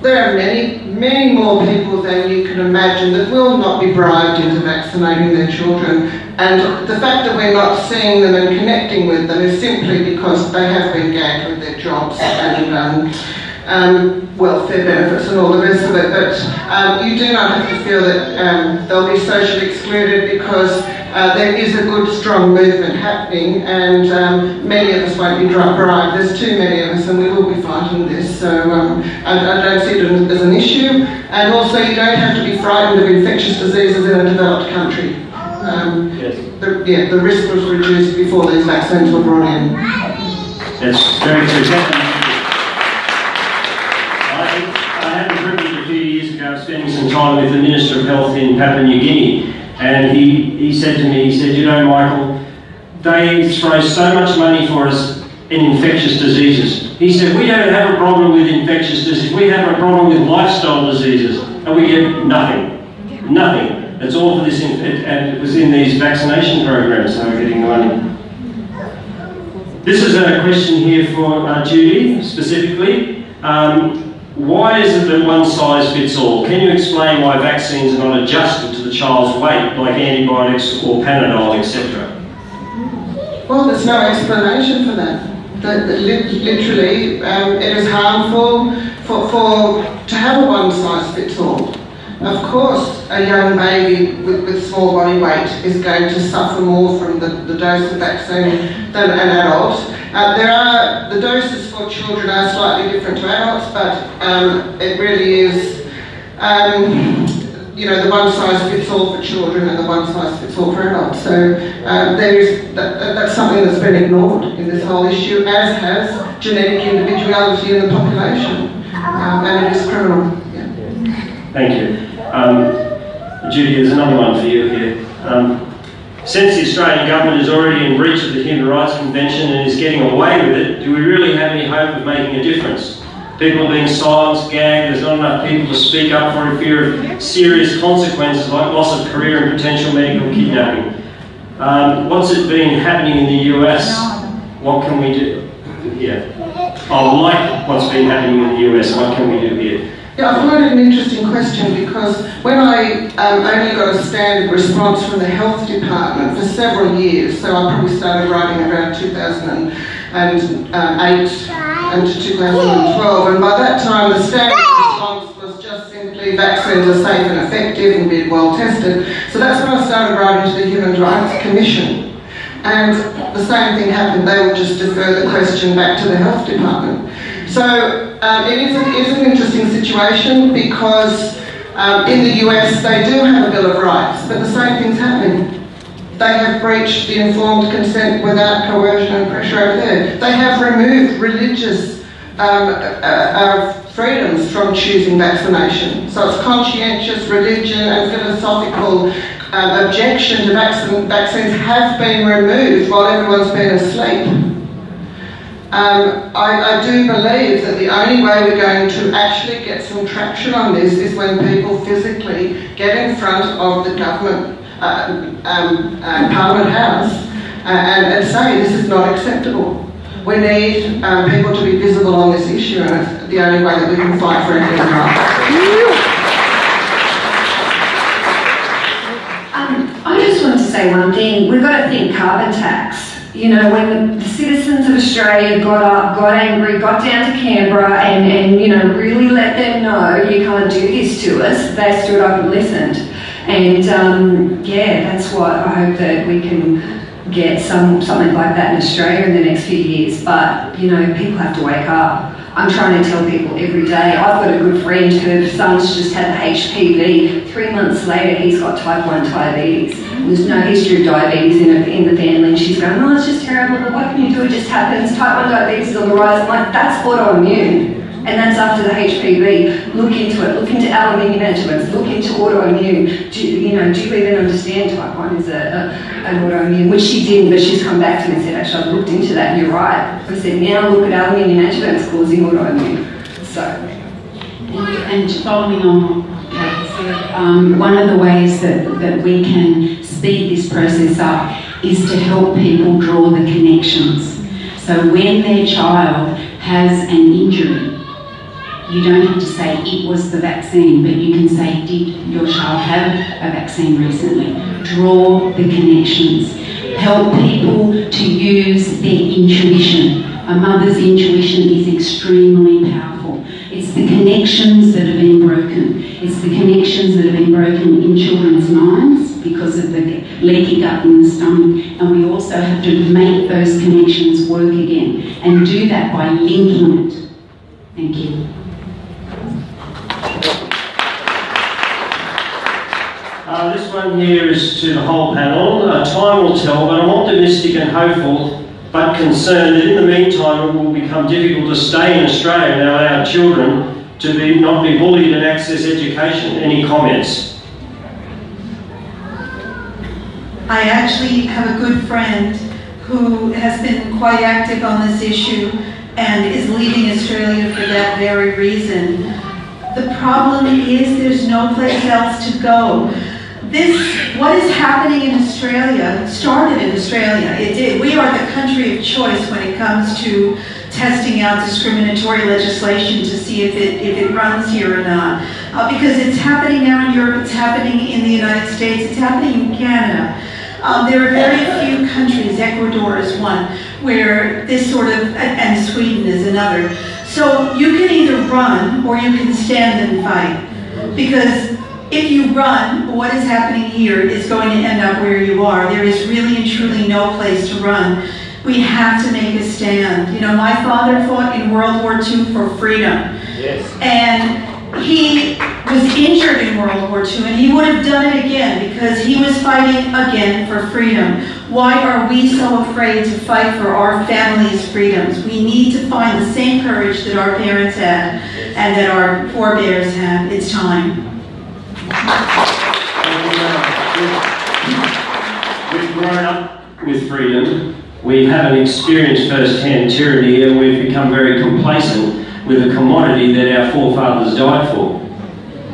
there are many more people than you can imagine that will not be bribed into vaccinating their children, and the fact that we're not seeing them and connecting with them is simply because they have been gagged with their jobs and welfare benefits and all the rest of it. But you do not have to feel that they'll be socially excluded, because there is a good strong movement happening, and many of us won't be bribed. There's too many of us, and we will be fighting this, so I don't see it as an issue. And also, you don't have to be frightened of infectious diseases in a developed country. The risk was reduced before these vaccines were brought in. That's very true. I had the privilege a few years ago of spending some time with the Minister of Health in Papua New Guinea, and he said to me, he said, you know, Michael, they throw so much money for us in infectious diseases. He said, we don't have a problem with infectious diseases, we have a problem with lifestyle diseases, and we get nothing. Nothing. It's all for this, and it was in these vaccination programs they were getting the money. This is a question here for Judy, specifically. Why is it that one size fits all? Can you explain why vaccines are not adjusted to the child's weight, like antibiotics or Panadol, etc.? Well, there's no explanation for that. Literally, it is harmful to have a one-size-fits-all. Of course, a young baby with small body weight is going to suffer more from the dose of vaccine than an adult. The doses for children are slightly different to adults, but it really is, the one-size-fits-all for children and the one-size-fits-all for adults. So that's something that's been ignored in this whole issue, as has genetic individuality in the population, and it is criminal. Yeah. Thank you. Judy, there's another one for you here. Since the Australian government is already in breach of the Human Rights Convention and is getting away with it, do we really have any hope of making a difference? People are being silenced, gagged, there's not enough people to speak up for fear of serious consequences like loss of career and potential medical kidnapping. What's it been happening in the US? What can we do? Yeah. I like what's been happening in the US. What can we do here? Yeah, I find it an interesting question because when I only got a standard response from the health department for several years, so I probably started writing around 2008 and 2012, and by that time the standard response was just simply vaccines are safe and effective and be well tested. So that's when I started writing to the Human Rights Commission. And the same thing happened, they would just defer the question back to the health department. So it is an interesting situation because in the US they do have a Bill of Rights, but the same thing's happening. They have breached the informed consent without coercion and pressure over there. They have removed religious freedoms from choosing vaccination. So it's conscientious religion and philosophical objection to vaccines have been removed while everyone's been asleep. I do believe that the only way we're going to actually get some traction on this is when people physically get in front of the government Parliament House and say this is not acceptable. We need people to be visible on this issue, and it's the only way that we can fight for human rights. I just want to say one thing. We've got to think carbon tax. You know, when the citizens of Australia got up, got angry, got down to Canberra and really let them know you can't do this to us, they stood up and listened. And that's what I hope that we can get something like that in Australia in the next few years. But, people have to wake up. I'm trying to tell people every day. I've got a good friend, her son's just had the HPV. 3 months later, he's got type 1 diabetes. There's no history of diabetes in the family. And she's going, it's just terrible, but what can you do? It just happens. Type 1 diabetes is on the rise. I'm like, that's autoimmune. And that's after the HPV. Look into it. Look into aluminium adjuvants. Look into autoimmune. Do you even understand type 1 is an autoimmune? Which she didn't, but she's come back to me and said, actually, I've looked into that and you're right. I said, now look at aluminium adjuvants causing autoimmune. So. And following on what Kate said, one of the ways that we can speed this process up is to help people draw the connections. So when their child has an injury, you don't have to say it was the vaccine, but you can say, did your child have a vaccine recently? Draw the connections. Help people to use their intuition. A mother's intuition is extremely powerful. It's the connections that have been broken. It's the connections that have been broken in children's minds because of the leaky gut in the stomach. And we also have to make those connections work again and do that by linking it. Thank you. This one here is to the whole panel. Time will tell, but I'm optimistic and hopeful, but concerned that in the meantime it will become difficult to stay in Australia and allow our children to not be bullied and access education. Any comments? I actually have a good friend who has been quite active on this issue and is leaving Australia for that very reason. The problem is there's no place else to go. What is happening in Australia started in Australia. It did. We are the country of choice when it comes to testing out discriminatory legislation to see if it runs here or not. Because it's happening now in Europe, it's happening in the United States, it's happening in Canada. There are very few countries, Ecuador is one, where this sort of, and Sweden is another. So you can either run or you can stand and fight. Because if you run, what is happening here is going to end up where you are. There is really and truly no place to run. We have to make a stand. You know, my father fought in World War II for freedom. Yes. And he was injured in World War II, and he would have done it again because he was fighting again for freedom. Why are we so afraid to fight for our family's freedoms? We need to find the same courage that our parents had and that our forebears had. It's time. We've grown up with freedom. We haven't experienced first-hand tyranny, and we've become very complacent with a commodity that our forefathers died for.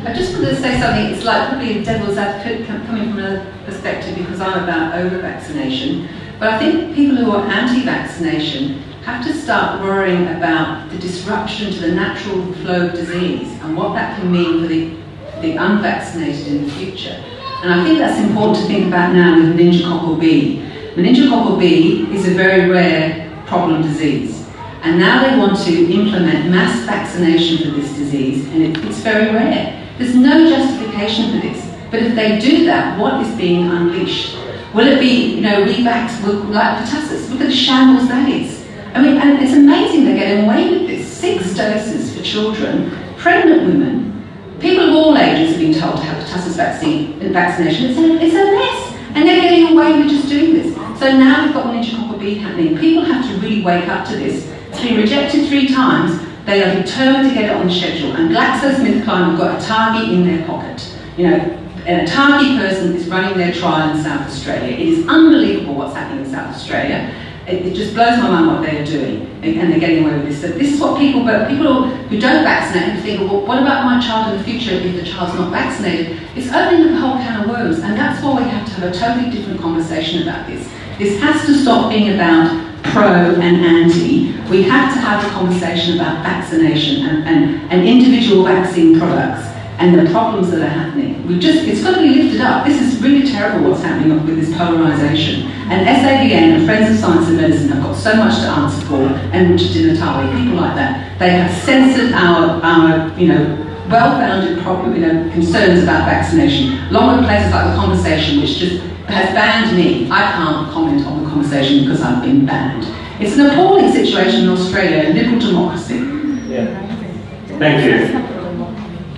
I just wanted to say something. It's like probably a devil's advocate coming from another perspective because I'm about over-vaccination. But I think people who are anti-vaccination have to start worrying about the disruption to the natural flow of disease and what that can mean for the unvaccinated in the future. And I think that's important to think about now with meningococcal B. Meningococcal B is a very rare problem disease. And now they want to implement mass vaccination for this disease, and it's very rare. There's no justification for this. But if they do that, what is being unleashed? Will it be, you know, like pertussis? Look at the shambles that is. I mean, and it's amazing they're getting away with this. 6 doses for children, pregnant women, people of all ages have been told to have pertussis vaccination. It's a mess. And they're getting away with just doing this. So now we've got meningococcal B happening. People have to really wake up to this. It's been rejected 3 times. They are determined to get it on the schedule. And GlaxoSmithKline have got a target in their pocket. You know, and a target person is running their trial in South Australia. It is unbelievable what's happening in South Australia. It just blows my mind what they are doing, and they're getting away with this. So this is what people who don't vaccinate and think, well, what about my child in the future if the child's not vaccinated? It's opening the whole can of worms, and that's why we have to have a totally different conversation about this. This has to stop being about pro and anti. We have to have a conversation about vaccination and individual vaccine products and the problems that are happening. It's got to be lifted up. This is really terrible what's happening with this polarisation. And SABN and Friends of Science and Medicine have got so much to answer for, and Richard Di Natale, people like that. They have censored our well-founded concerns about vaccination, along with places like The Conversation, which just has banned me. I can't comment on The Conversation because I've been banned. It's an appalling situation in Australia, a liberal democracy. Yeah. Thank you.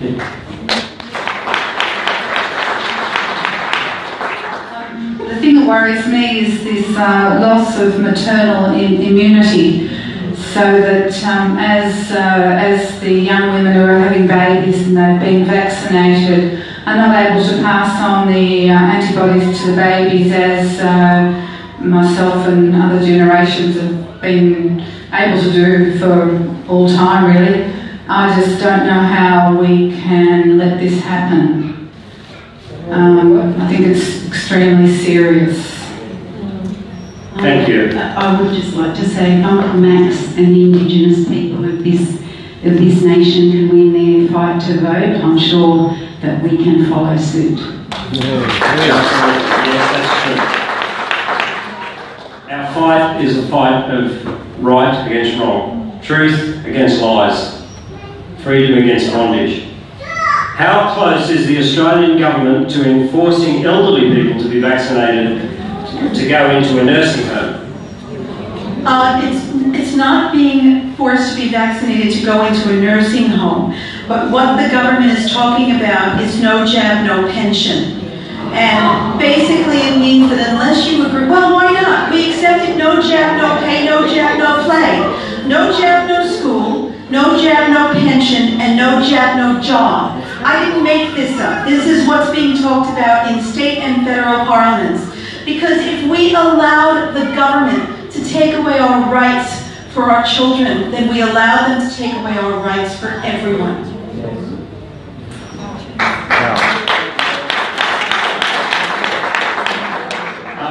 Yeah. The thing that worries me is this loss of maternal immunity, so that as the young women who are having babies and they've been vaccinated are not able to pass on the antibodies to the babies as myself and other generations have been able to do for all time, really. I just don't know how we can let this happen. I think it's extremely serious. Thank you. I would just like to say Uncle Max and the Indigenous people of this nation can win their fight to vote. I'm sure that we can follow suit. Yes, that's true. Our fight is a fight of right against wrong, truth against lies, freedom against bondage. How close is the Australian government to enforcing elderly people to be vaccinated to go into a nursing home? It's not being forced to be vaccinated to go into a nursing home, but what the government is talking about is no jab, no pension. And basically it means that unless you agree, well, why not? We accepted no jab, no pay, no jab, no play. No jab, no school, no jab, no pension, and no jab, no job. I didn't make this up. This is what's being talked about in state and federal parliaments. Because if we allowed the government to take away our rights for our children, then we allow them to take away our rights for everyone.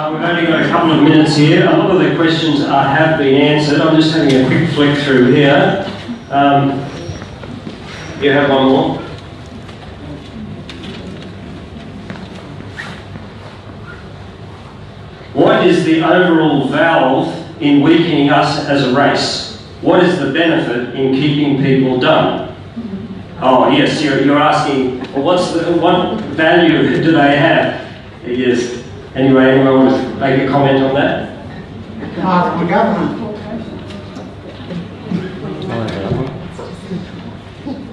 We've only got a couple of minutes here. A lot of the questions have been answered. I'm just having a quick flick through here. You have one more? What is the overall valve in weakening us as a race? What is the benefit in keeping people dumb? Oh yes, you're asking, well, what value do they have? Yes. Anyway, anyone want to make a comment on that? Ask the government.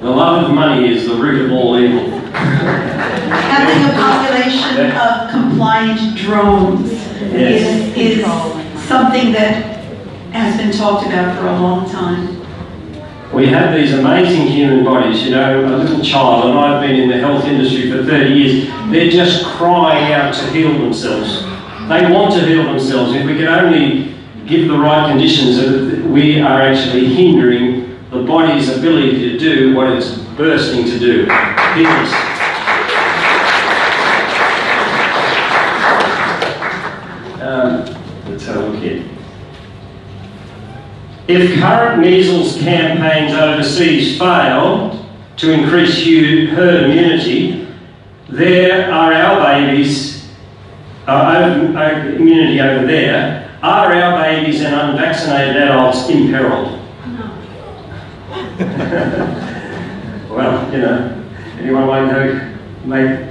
The love of money is the root of all evil. Having a population of compliant drones is something that has been talked about for a long time. We have these amazing human bodies, you know, a little child, and I've been in the health industry for 30 years, they're just crying out to heal themselves. They want to heal themselves. If we could only give the right conditions, we are actually hindering the body's ability to do what it's bursting to do. Heal. Let's have a look here. If current measles campaigns overseas fail to increase herd immunity, there are our babies, immunity over there, are our babies and unvaccinated adults imperiled? Well, you know, anyone might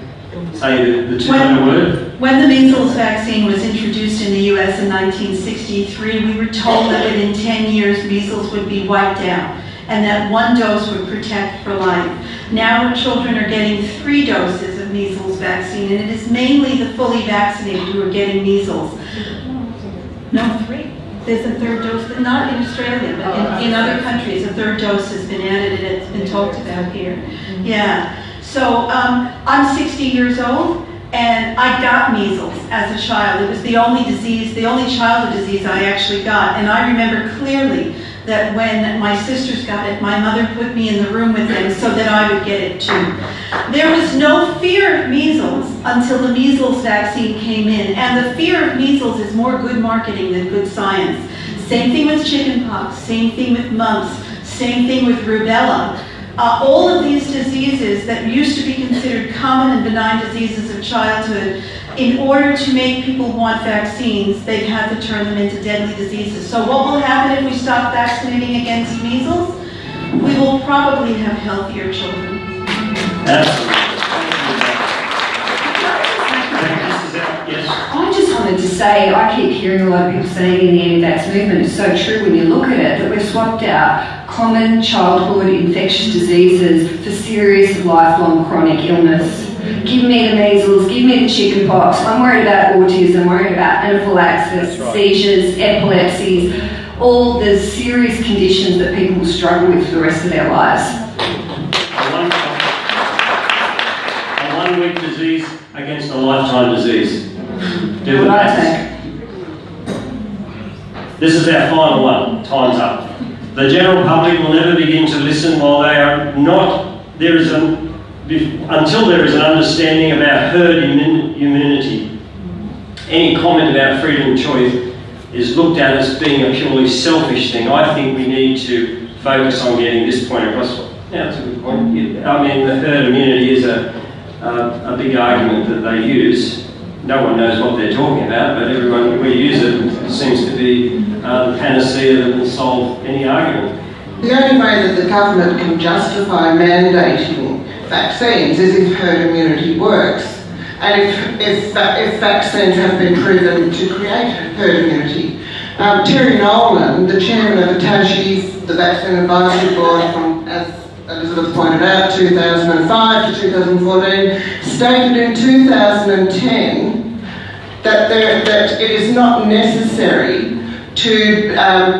say the two-letter word? When the measles vaccine was introduced in the US in 1963, we were told that within 10 years measles would be wiped out and that one dose would protect for life. Now our children are getting 3 doses of measles vaccine, and it is mainly the fully vaccinated who are getting measles. No, 3. There's a 3rd dose, but not in Australia, but in other countries, a 3rd dose has been added and it's been talked about here. Yeah. So I'm 60 years old, and I got measles as a child. It was the only disease, the only childhood disease I actually got. And I remember clearly that when my sisters got it, my mother put me in the room with them so that I would get it too. There was no fear of measles until the measles vaccine came in. And the fear of measles is more good marketing than good science. Same thing with chickenpox, same thing with mumps, same thing with rubella. All of these diseases that used to be considered common and benign diseases of childhood, in order to make people want vaccines, they've had to turn them into deadly diseases. So what will happen if we stop vaccinating against measles? We will probably have healthier children. I just wanted to say, I keep hearing a lot of people saying in the anti-vax movement, it's so true when you look at it, that we've swapped out common childhood infectious diseases for serious lifelong chronic illness. Give me the measles, give me the chickenpox. I'm worried about autism, I'm worried about anaphylaxis, seizures, epilepsies, all the serious conditions that people will struggle with for the rest of their lives. A one-week disease against a lifetime disease. Do the maths. This is our final one. Time's up. The general public will never begin to listen while they are not. Until there is an understanding about herd immunity. Any comment about freedom of choice is looked at as being a purely selfish thing. I think we need to focus on getting this point across. Yeah, that's a good point. I mean, the herd immunity is a big argument that they use. No one knows what they're talking about, but everyone, we use it, it seems to be the panacea that will solve any argument. The only way that the government can justify mandating vaccines is if herd immunity works. And if vaccines have been proven to create herd immunity. Terry Nolan, the chairman of ATAGI, the Vaccine Advisory Board from, as Elizabeth pointed out, 2005 to 2014, stated in 2010 that it is not necessary to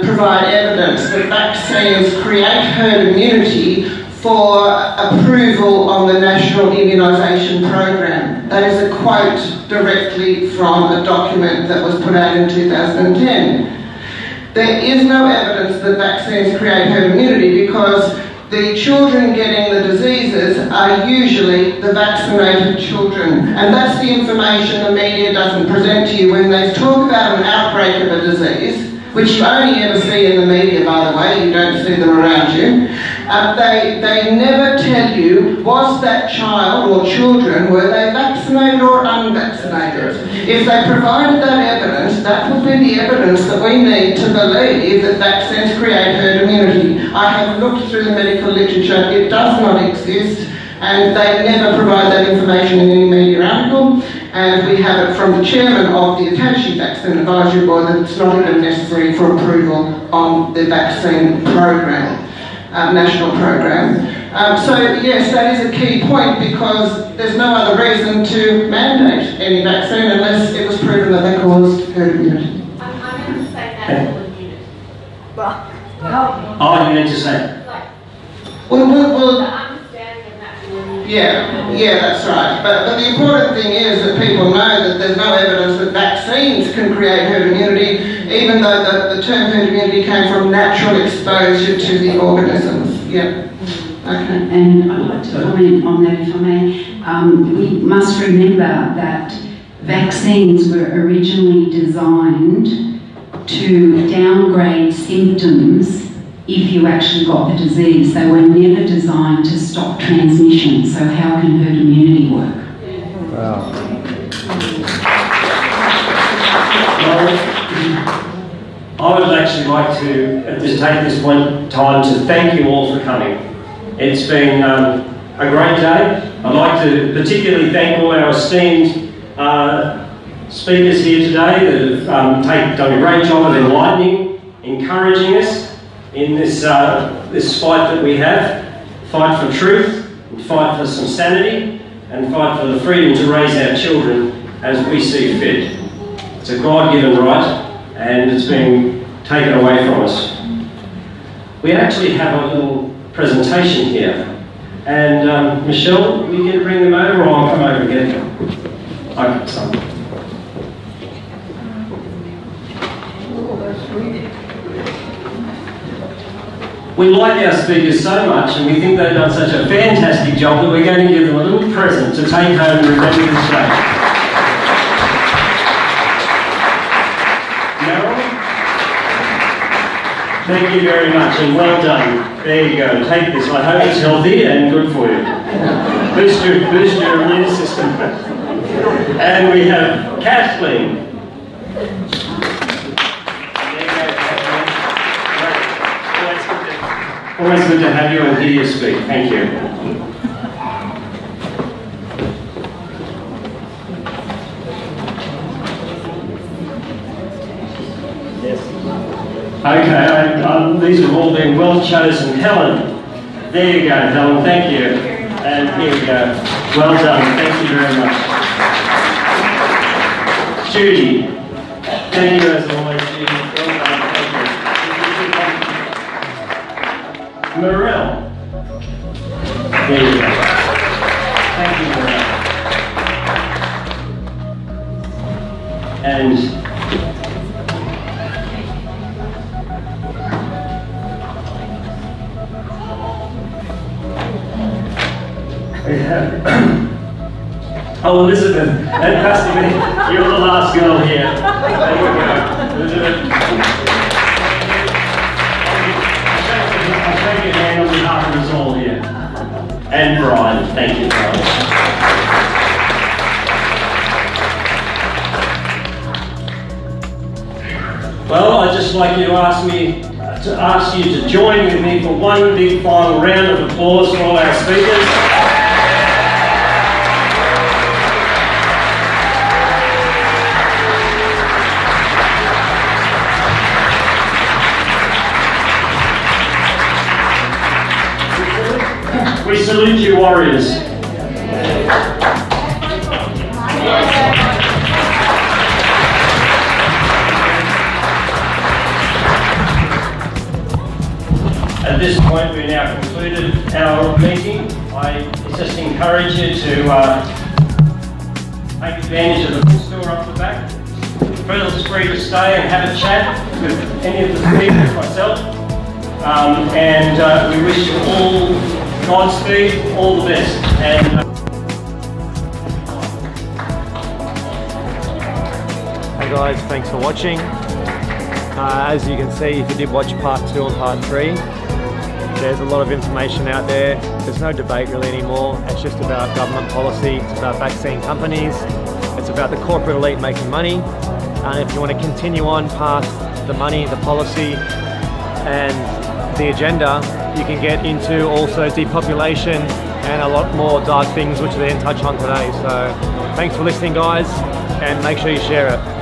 provide evidence that vaccines create herd immunity for approval on the National Immunisation Programme. That is a quote directly from a document that was put out in 2010. There is no evidence that vaccines create herd immunity because the children getting the diseases are usually the vaccinated children. And that's the information the media doesn't present to you when they talk about an outbreak of a disease, which you only ever see in the media, by the way, you don't see them around you. They never tell you, was that child or children, were they vaccinated or unvaccinated? If they provided that evidence, that would be the evidence evidence that we need to believe that vaccines create herd immunity. I have looked through the medical literature, it does not exist, and they never provide that information in any media article. And we have it from the chairman of the Attaché Vaccine Advisory Board that it's not even necessary for approval on the vaccine program, national program. So yes, that is a key point, because there's no other reason to mandate any vaccine unless it was proven that they caused herd immunity. I'm going to say natural immunity. Oh, you meant to say? Well, yeah, that's right. But the important thing is that people know that there's no evidence that vaccines can create herd immunity, even though the term herd immunity came from natural exposure to the organisms. Yeah. Okay. And I'd like to comment on that, if I may. We must remember that vaccines were originally designed to downgrade symptoms if you actually got the disease. They were never designed to stop transmission, so how can herd immunity work? Well, I would actually like to take this one time to thank you all for coming. It's been a great day. I'd like to particularly thank all our esteemed speakers here today that have done a great job of enlightening, encouraging us in this fight that we have. Fight for truth, and fight for some sanity, and fight for the freedom to raise our children as we see fit. It's a God-given right, and it's been taken away from us. We actually have a little presentation here, and Michelle, will you bring them over, or I'll come over and get them? Okay, sorry. We like our speakers so much, and we think they've done such a fantastic job, that we're going to give them a little present to take home and remember this day. Meryl, thank you very much, and well done. There you go, take this. I hope it's healthy and good for you. Boost your immune system. And we have Kathleen. Always good to have you and hear you speak. Thank you. Yes. Okay, these have all been well chosen. Helen, there you go, Helen. Thank you. And here we go. Well done. Thank you very much. Judy, thank you as always, Judy. Well done. Morel. There you go. Thank you, Morel. And we have oh, Elizabeth, that has to be, you're the last girl here. There you go. Elizabeth. I'll shake your hand on behalf of us all here. And Brian, thank you, Brian. Well, I'd just like you to ask you to join with me for one big final round of applause for all our speakers. We salute you, warriors. At this point, we've now concluded our meeting. I just encourage you to take advantage of the bookstore up the back. Feel free to stay and have a chat with any of the speakers, myself. And we wish you all Godspeed, all the best. And hey guys, thanks for watching. As you can see, if you did watch part 2 and part 3, there's a lot of information out there. There's no debate really anymore. It's just about government policy. It's about vaccine companies. It's about the corporate elite making money. And if you want to continue on past the money, the policy, and the agenda, you can get into also depopulation and a lot more dark things which they didn't touch on today. So thanks for listening, guys, and make sure you share it.